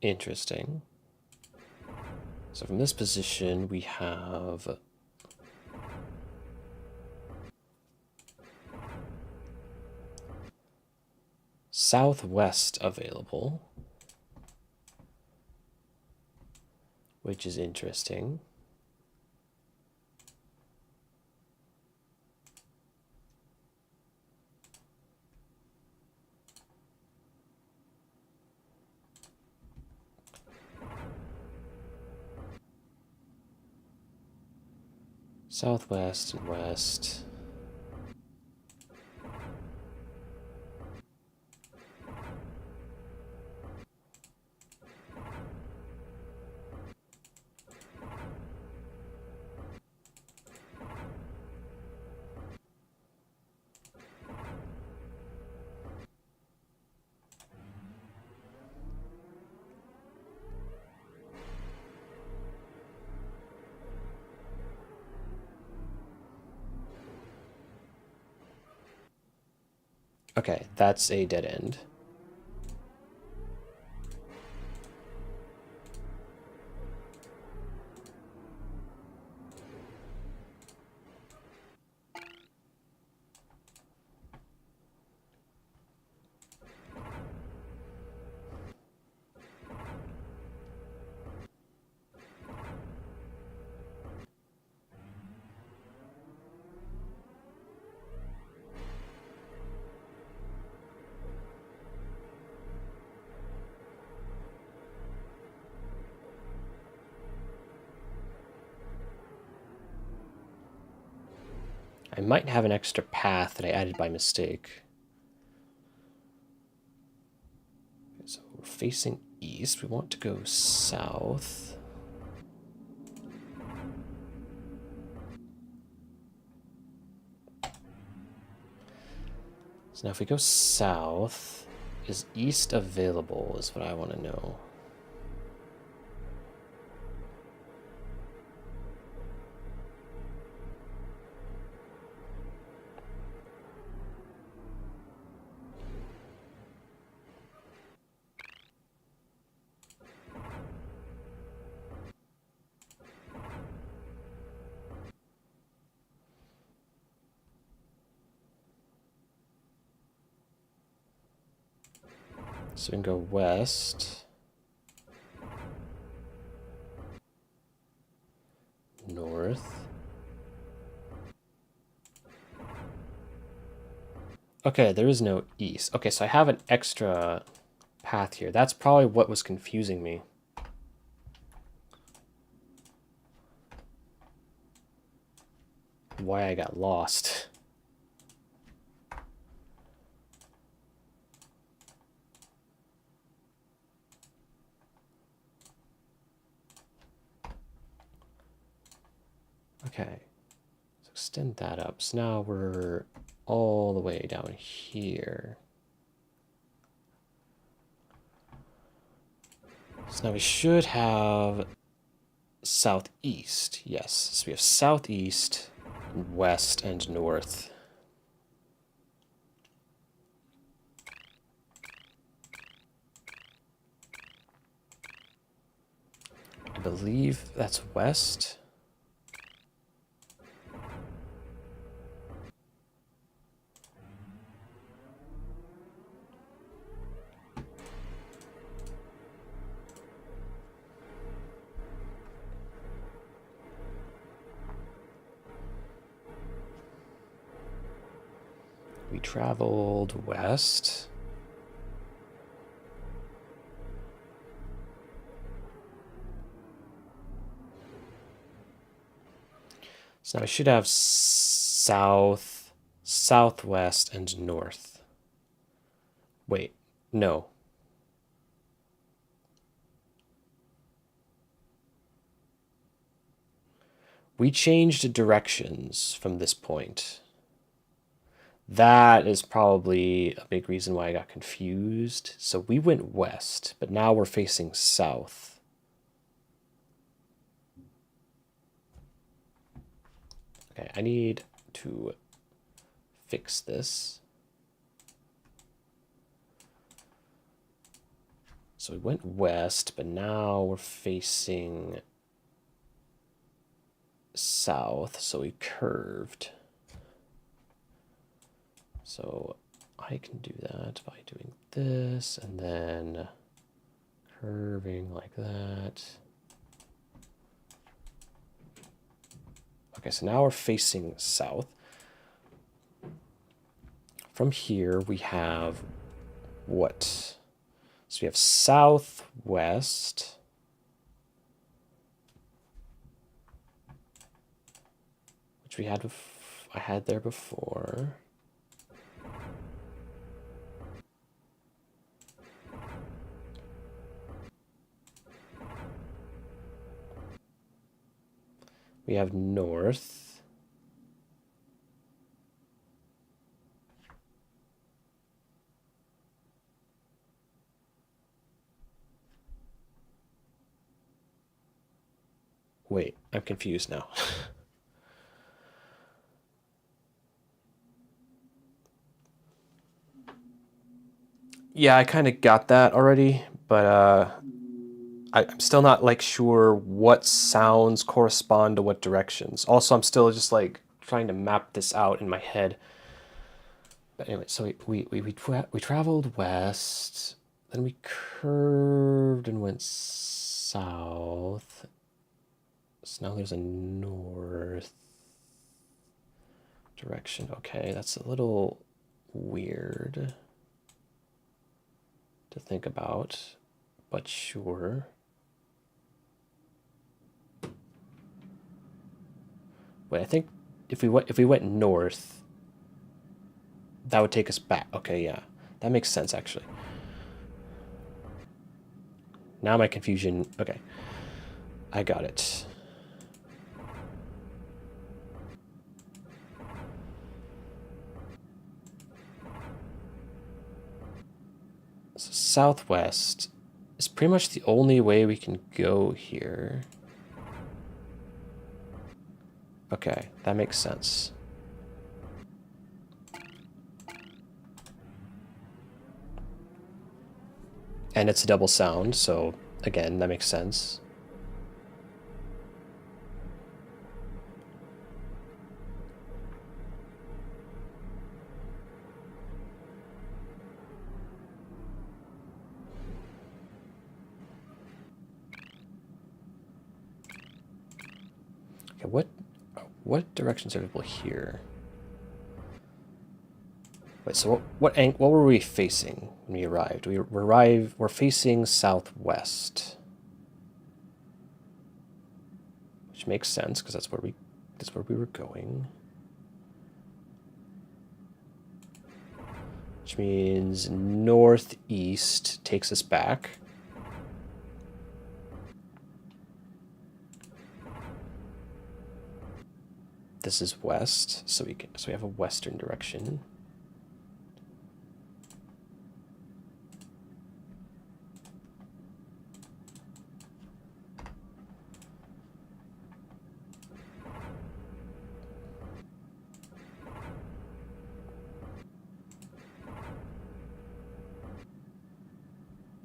Interesting. So from this position, we have southwest available, which is interesting. Southwest and west. Okay, that's a dead end. I might have an extra path that I added by mistake. So we're facing east. We want to go south. So now if we go south, is east available is what I want to know. So we can go west, north. Okay, there is no east. Okay, so I have an extra path here. That's probably what was confusing me. Why I got lost. Okay, so extend that up. So now we're all the way down here. So now we should have southeast. Yes, so we have southeast, west, and north. I believe that's west. We traveled west. So now we should have south, southwest, and north. Wait, no. We changed directions from this point. That is probably a big reason why I got confused. So we went west, but now we're facing south. Okay, I need to fix this. So we went west, but now we're facing south, so we curved. So I can do that by doing this and then curving like that. Okay, so now we're facing south. From here we have what? So we have southwest. Which we had, I had there before. We have north. Wait, I'm confused now. Yeah, I kind of got that already, but I'm still not like sure what sounds correspond to what directions. Also, I'm still just like trying to map this out in my head. But anyway, so we traveled west, then we curved and went south. So now there's a north direction. Okay, that's a little weird to think about, but sure. Wait, I think if we went north, that would take us back. Okay, yeah, that makes sense actually. Now my confusion. Okay, I got it. So southwest is pretty much the only way we can go here. Okay, that makes sense. And it's a double sound, so again, that makes sense. Okay, what directions are available here? Wait, so what were we facing when we arrived? We're facing southwest, which makes sense because that's where we were going. Which means northeast takes us back. This is west, so we have a western direction.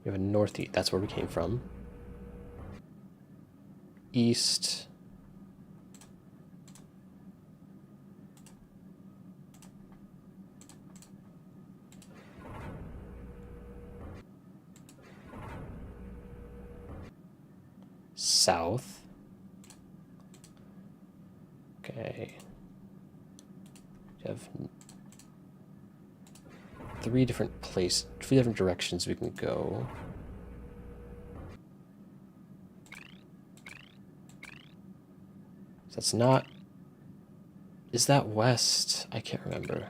We have a northeast, that's where we came from. East. South. Okay. We have three different directions we can go. So that's not... Is that west? I can't remember.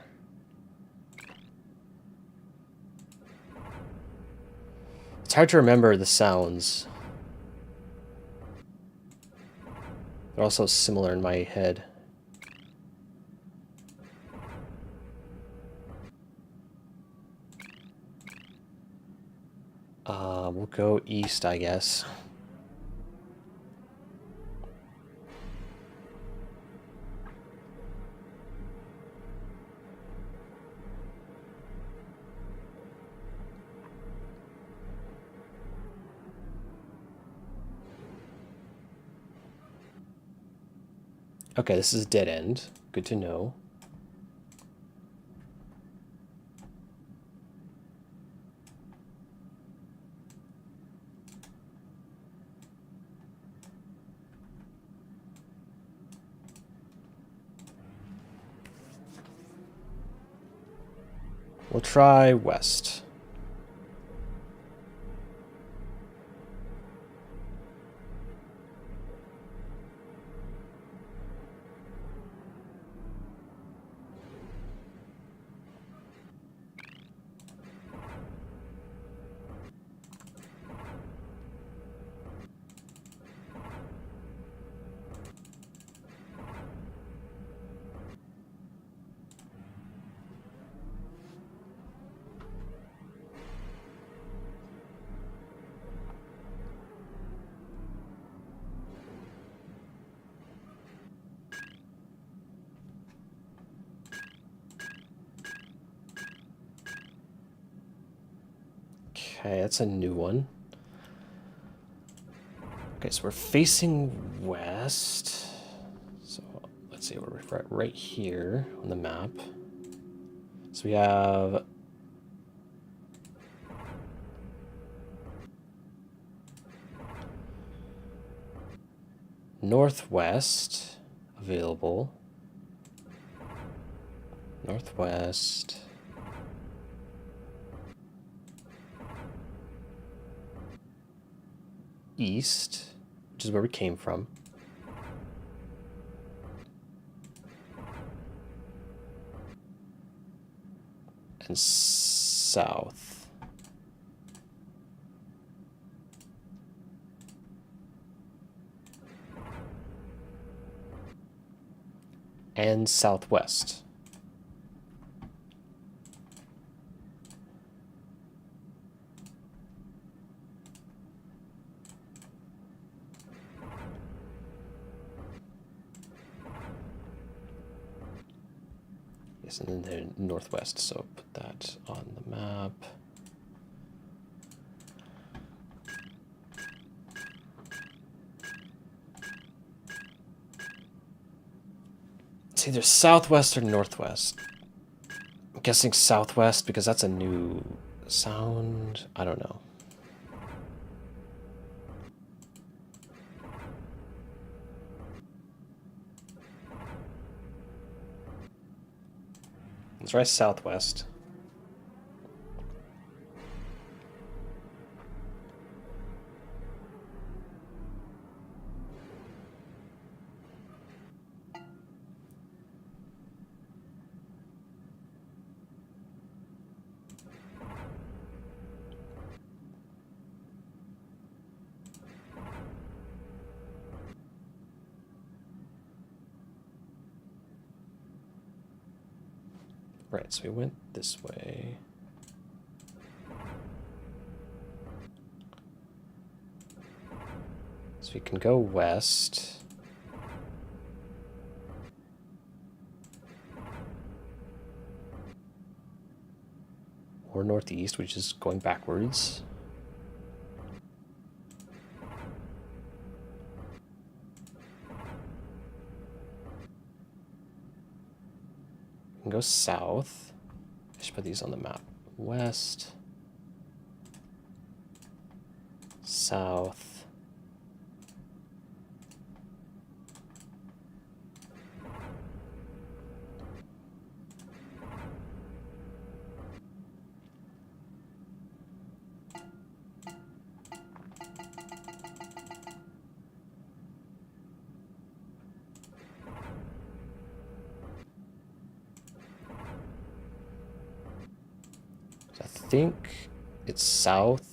It's hard to remember the sounds. They're also similar in my head. We'll go east, I guess. Okay, this is a dead end. Good to know. We'll try west. Okay, that's a new one. Okay, so we're facing west. So let's see, we're right here on the map. So we have northwest available. Northwest. East, which is where we came from. And south. And southwest. Yes, and then they're northwest, so put that on the map. It's either southwest or northwest. I'm guessing southwest because that's a new sound. I don't know. Let's try southwest. Right, so we went this way. So we can go west. Or northeast, which is going backwards. We can go south. I should put these on the map. West. South. I think it's south.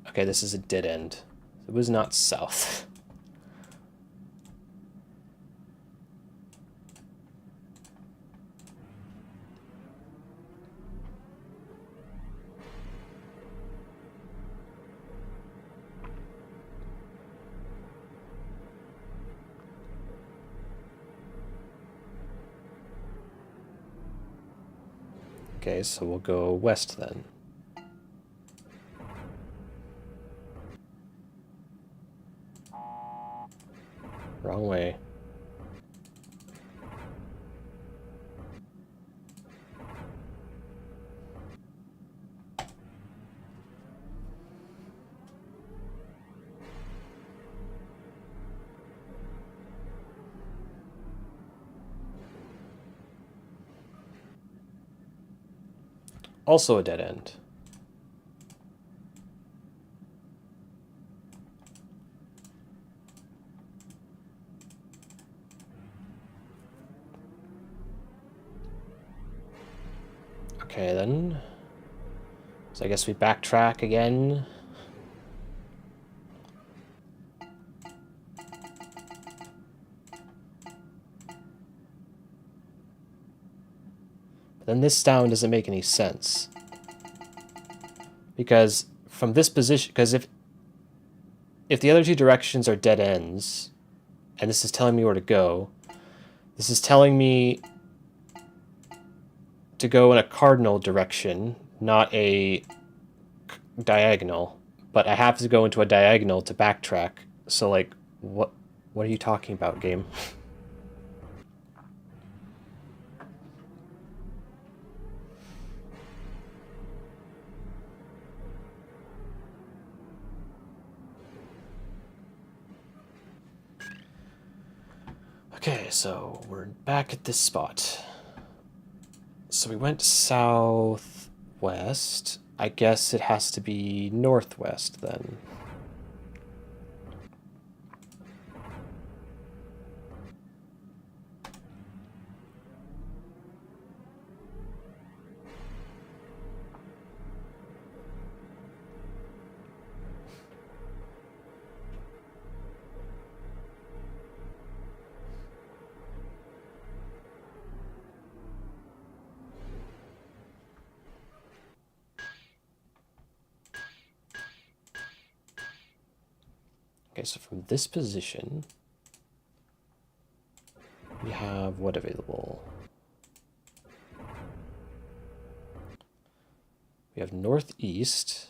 Okay, this is a dead end. It was not south. Okay, so we'll go west then. Wrong way. Also a dead end. Okay, then. So I guess we backtrack again. But then this sound doesn't make any sense. Because from this position, because if the other two directions are dead ends, and this is telling me where to go, this is telling me to go in a cardinal direction, not a diagonal. But I have to go into a diagonal to backtrack. So, like, what are you talking about, game? Okay, so we're back at this spot. So we went southwest. I guess it has to be northwest then. Okay, so from this position, we have what available? We have northeast.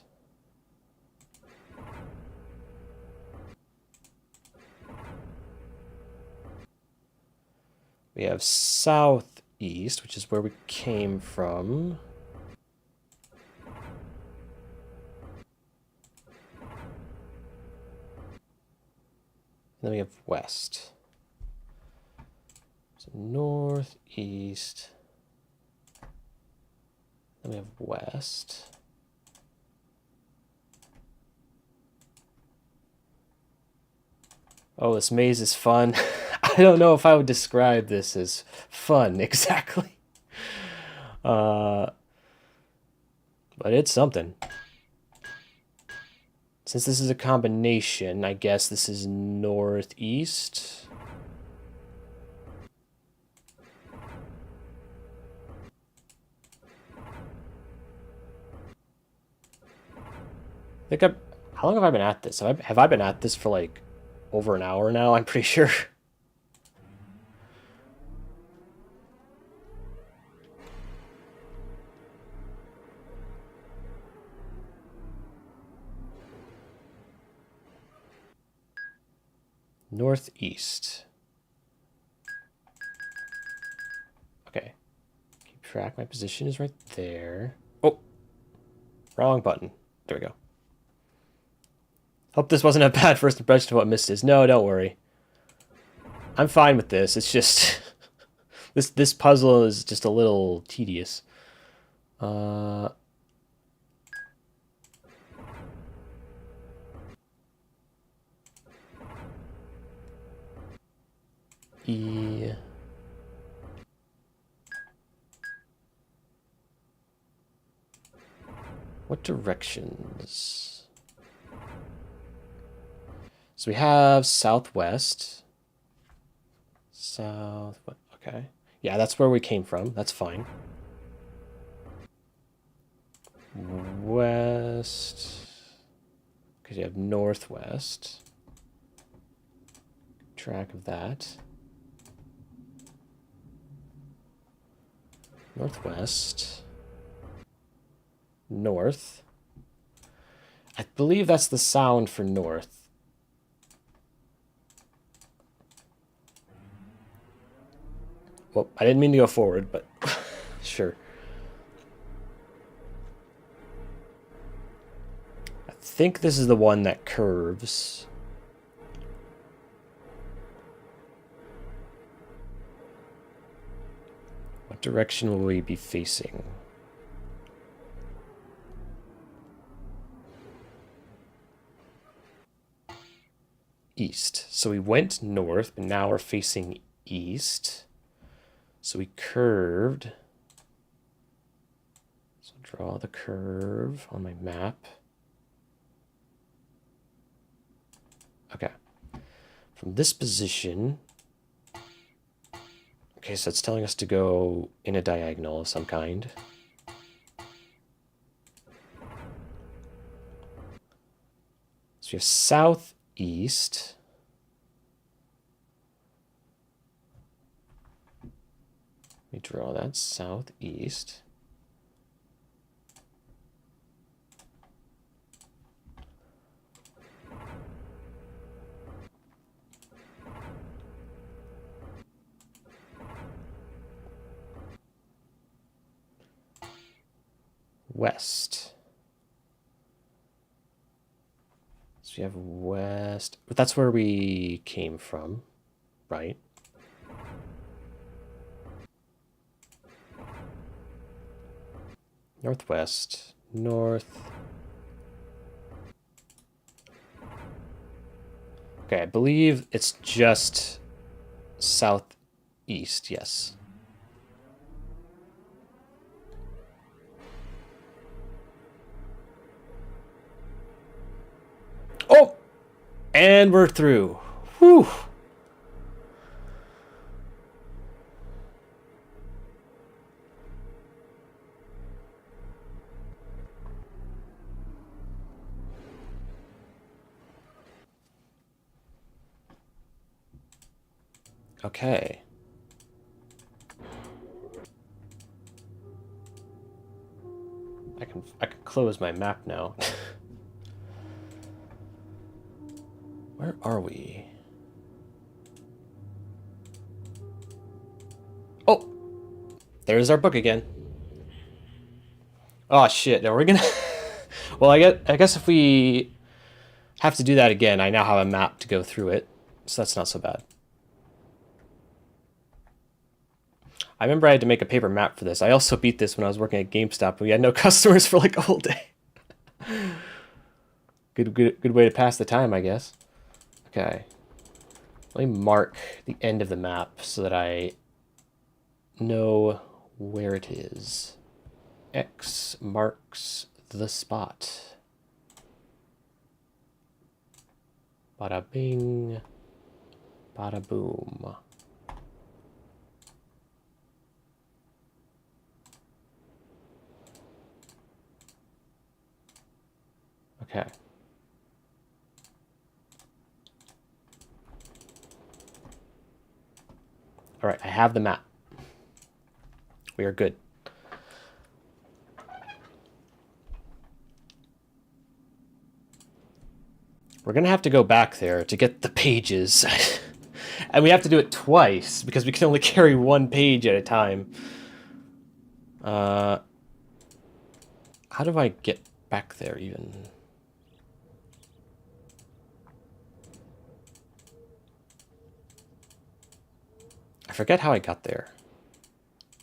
We have southeast, which is where we came from. And then we have west. So northeast. Then we have west. Oh, this maze is fun. I don't know if I would describe this as fun exactly. But it's something. Since this is a combination, I guess this is northeast. How long have I been at this? Have I been at this for like over an hour now? I'm pretty sure. Northeast. Okay. Keep track. My position is right there. Oh, wrong button. There we go. Hope this wasn't a bad first impression of what Myst is. No, don't worry. I'm fine with this. It's just this puzzle is just a little tedious. E. What directions? So we have southwest. South. Okay. Yeah, that's where we came from. That's fine. West. Because you have northwest. Track of that. Northwest. North. I believe that's the sound for north. Well, I didn't mean to go forward, but sure. I think this is the one that curves. What direction will we be facing? East. So we went north, but now we're facing east. So we curved. So draw the curve on my map. Okay. From this position. Okay, so it's telling us to go in a diagonal of some kind. So we have southeast. Let me draw that southeast. West. So we have west, but that's where we came from, right? Northwest, north. Okay, I believe it's just southeast, yes. Oh! And we're through. Whew. Okay. I can close my map now. Where are we? Oh! There's our book again. Oh shit, now we're gonna... Well, I guess if we have to do that again, I now have a map to go through it. So that's not so bad. I remember I had to make a paper map for this. I also beat this when I was working at GameStop. We had no customers for like a whole day. Good way to pass the time, I guess. Okay. Let me mark the end of the map so that I know where it is. X marks the spot. Bada bing. Bada boom. Okay. All right, I have the map. We are good. We're going to have to go back there to get the pages. And we have to do it twice because we can only carry one page at a time. How do I get back there even? I forget how I got there.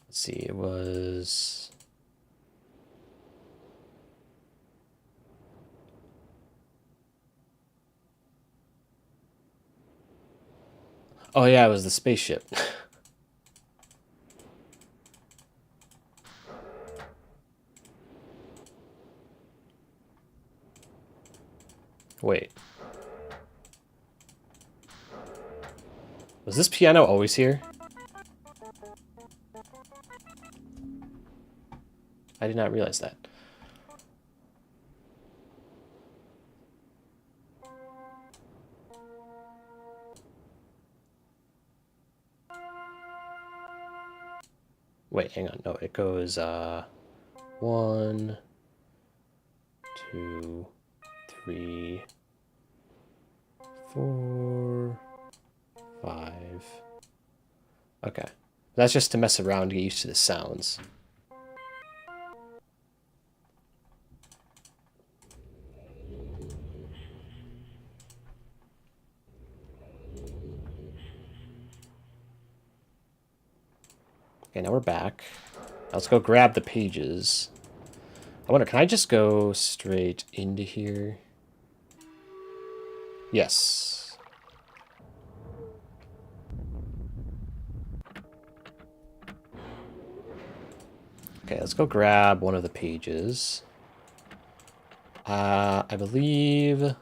Let's see, it was... Oh yeah, it was the spaceship. Wait. Was this piano always here? I did not realize that. Wait, hang on. No, it goes 1, 2, 3, 4, 5. Okay. That's just to mess around to get used to the sounds. Okay, now we're back. Let's go grab the pages. I wonder, can I just go straight into here? Yes. Okay, let's go grab one of the pages. I believe...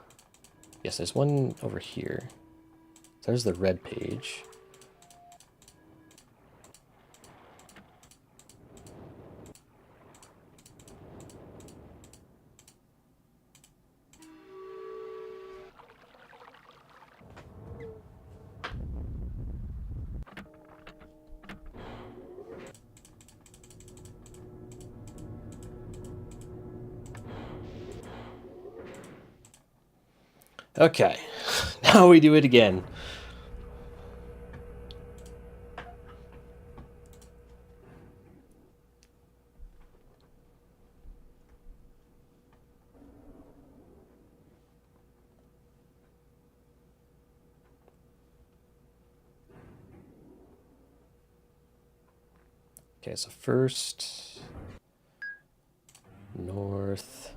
Yes, there's one over here. There's the red page. Okay, now we do it again. Okay, so first, north.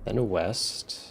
Then west.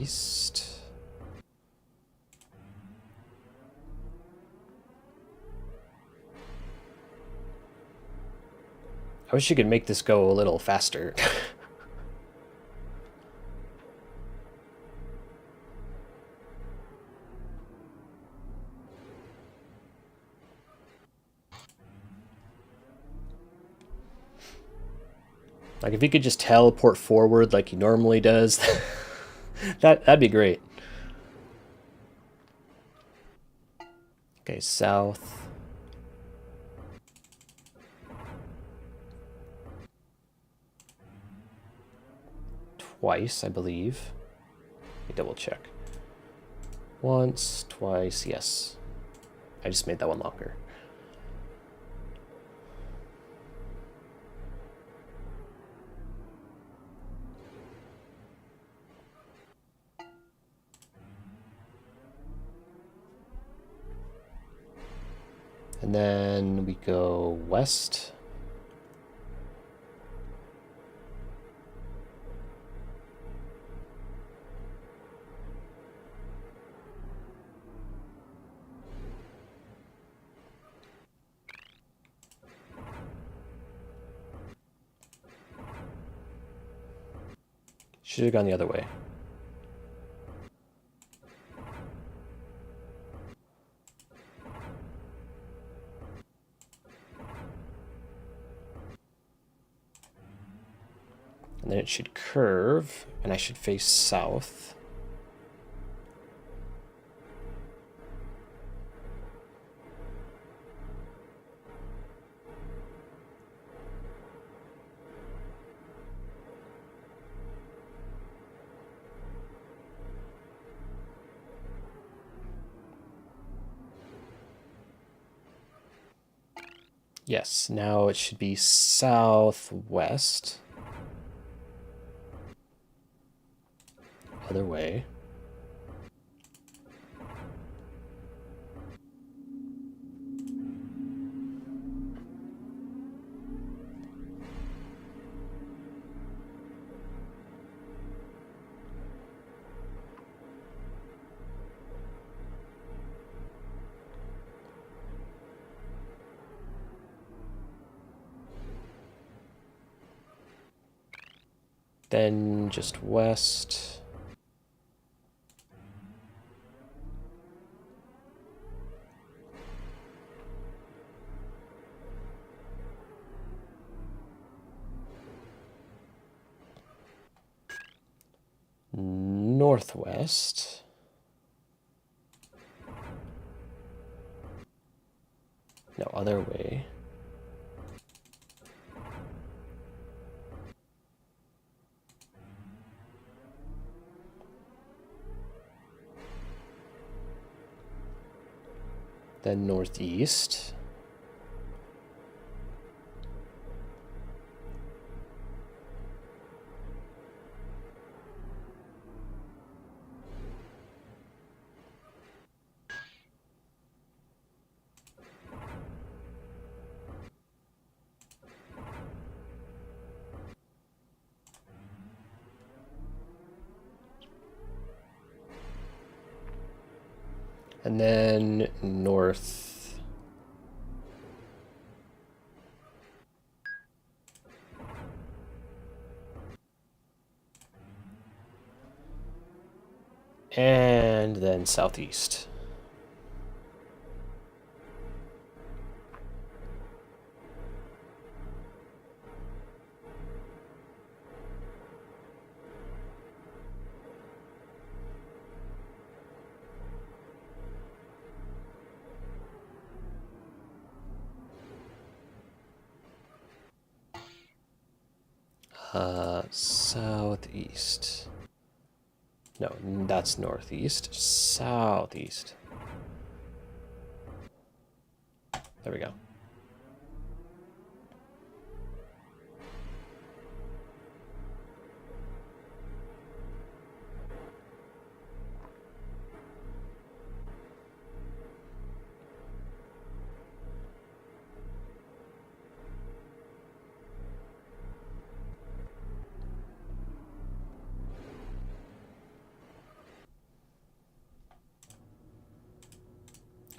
east. I wish you could make this go a little faster. Like, if he could just teleport forward like he normally does, that'd be great. Okay, south. Twice, I believe. Let me double check. Once, twice, yes. I just made that one longer. And then we go west. Should have gone the other way. And then it should curve, and I should face south. Yes, now it should be southwest. Other way. Then just west. Northwest. No, other way. Then northeast. And then north. And then southeast. Southeast. No, that's northeast. Southeast. There we go.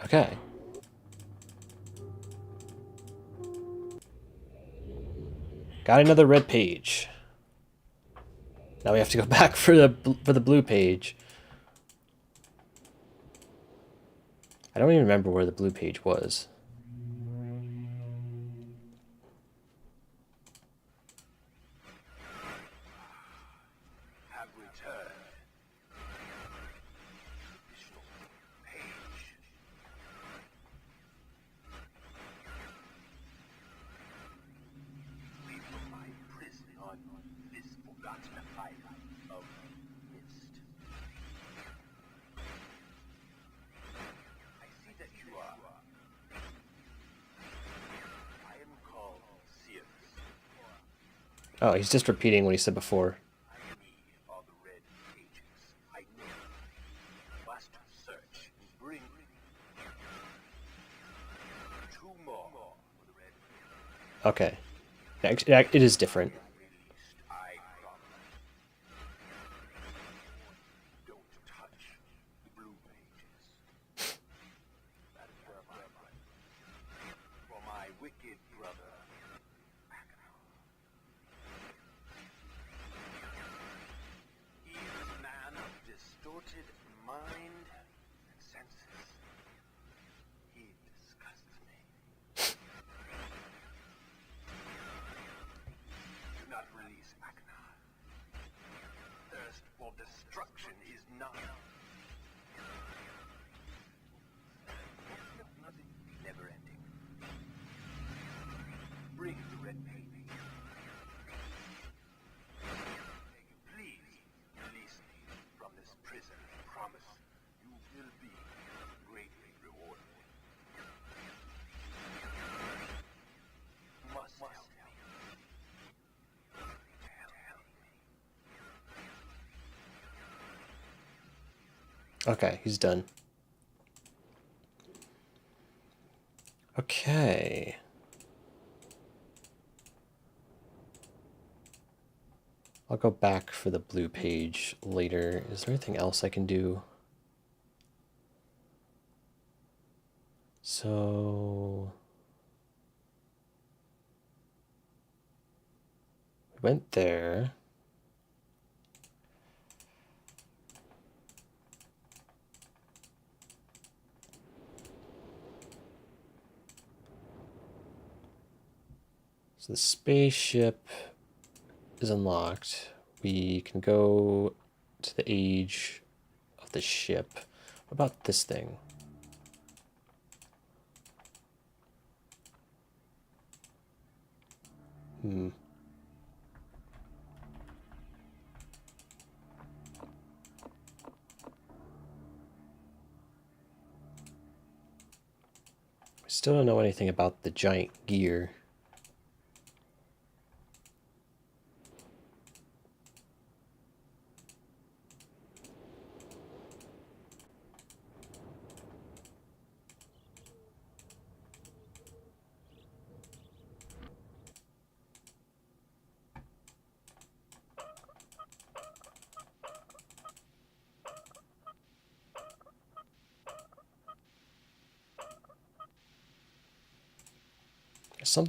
Okay. Got another red page. Now we have to go back for the blue page. I don't even remember where the blue page was. Have returned. Additional page. We put my prison on this forgotten island of Myst. I see that you are. I am called Sears. Oh, he's just repeating what he said before. I need all the red pages. I know. Must search and bring me 2 more for the red pages. Okay. Yeah, it is different. Released, I promise. Don't touch the blue pages. That is for my wicked brother. He is a man of distorted mind and senses. He disgusts me. Do not release Aknar. Thirst for destruction is not. Nothing never ending. Bring the red page. Please release me from this prison. Promise you will be greatly rewarded. You must help me. Okay, he's done. Okay. I'll go back for the blue page later. Is there anything else I can do? So we went there. So the spaceship is unlocked. We can go to the age of the ship. What about this thing? We still don't know anything about the giant gear.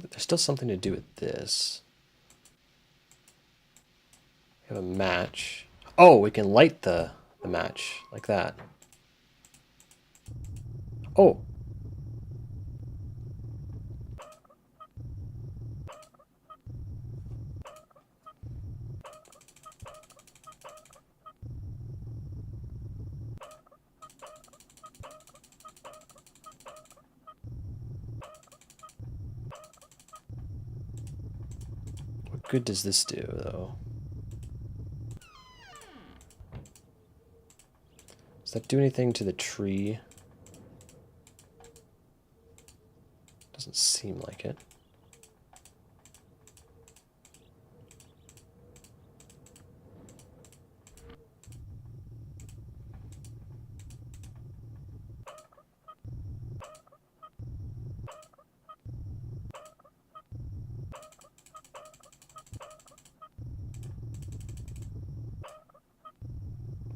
There's still something to do with this. We have a match. Oh, we can light the match like that. Oh. What good does this do, though? Does that do anything to the tree? Doesn't seem like it.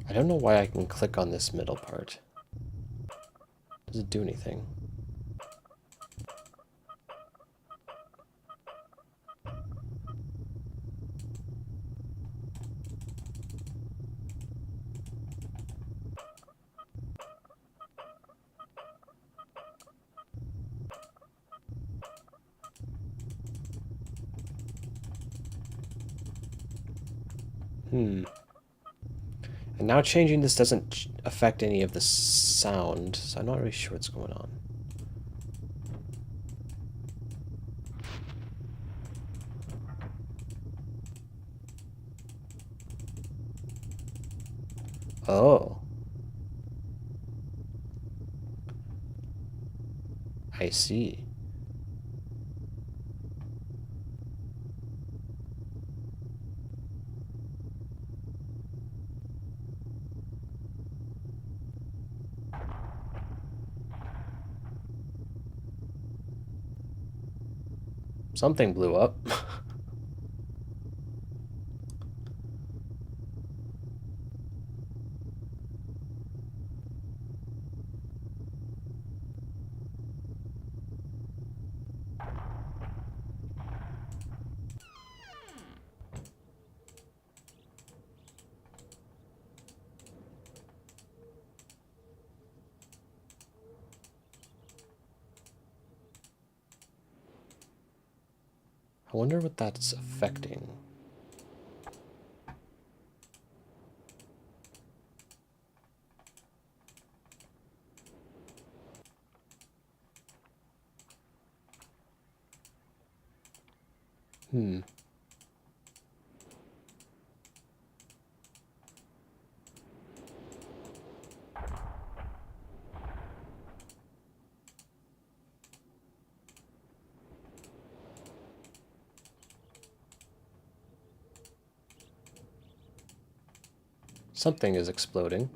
I don't know why I can click on this middle part. Does it do anything? And now changing this doesn't affect any of the sound, so I'm not really sure what's going on. Oh. I see. Something blew up. I wonder what that's affecting. Something is exploding.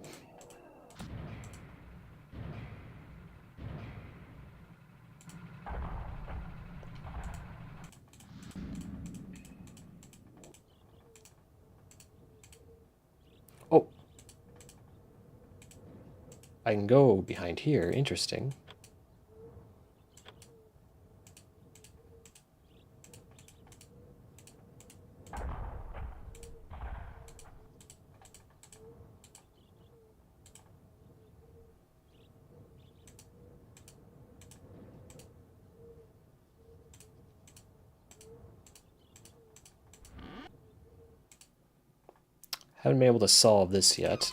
Oh. I can go behind here. Interesting. Haven't been able to solve this yet.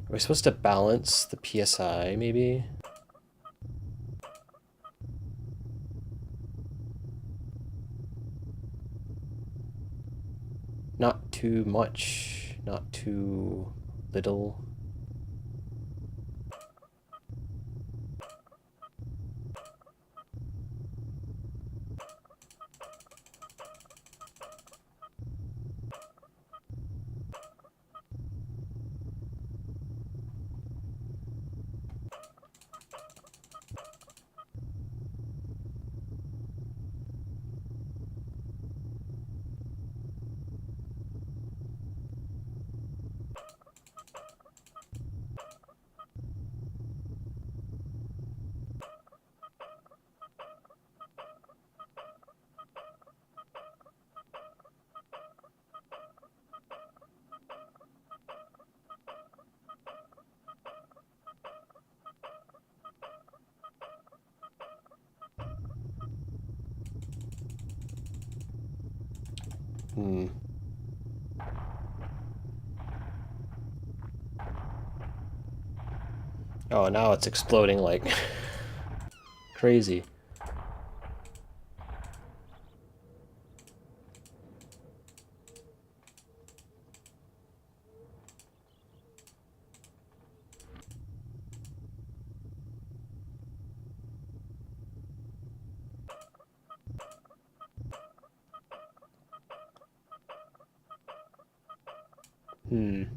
Are we supposed to balance the PSI, maybe? Not too much, not too little. Oh, now it's exploding like crazy. I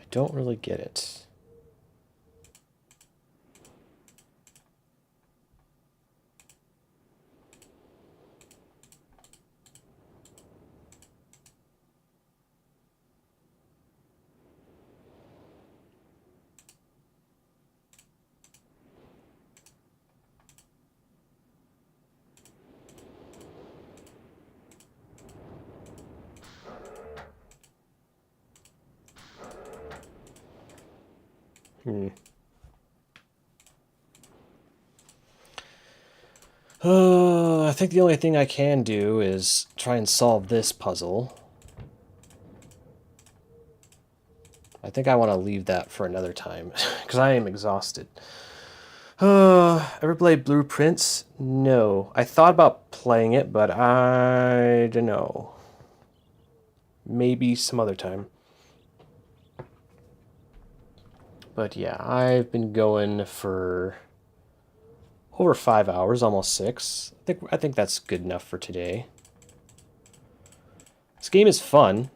don't really get it. I think the only thing I can do is try and solve this puzzle. I think I want to leave that for another time, because I am exhausted. Ever played Blueprints? No. I thought about playing it, but I don't know. Maybe some other time. But yeah, I've been going for over 5 hours, almost 6. I think that's good enough for today. This game is fun.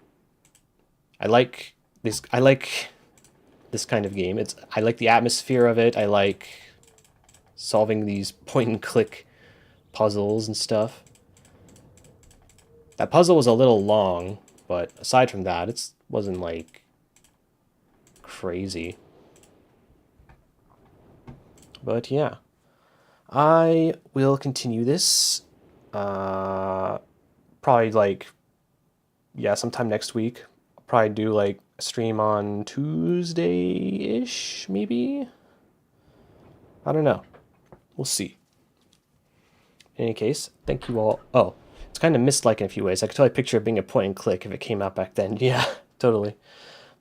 I like this kind of game. I like the atmosphere of it. I like solving these point and click puzzles and stuff. That puzzle was a little long, but aside from that, it wasn't like crazy. But yeah, I will continue this. Probably like, yeah, sometime next week. I'll probably do like a stream on Tuesday-ish, maybe? I don't know. We'll see. In any case, thank you all. Oh, it's kind of Myst-like in a few ways. I could totally picture it being a point and click if it came out back then. Yeah, totally.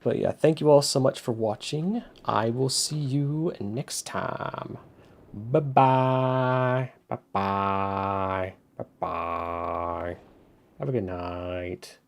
But yeah, thank you all so much for watching. I will see you next time. Bye-bye. Bye-bye. Bye-bye. Have a good night.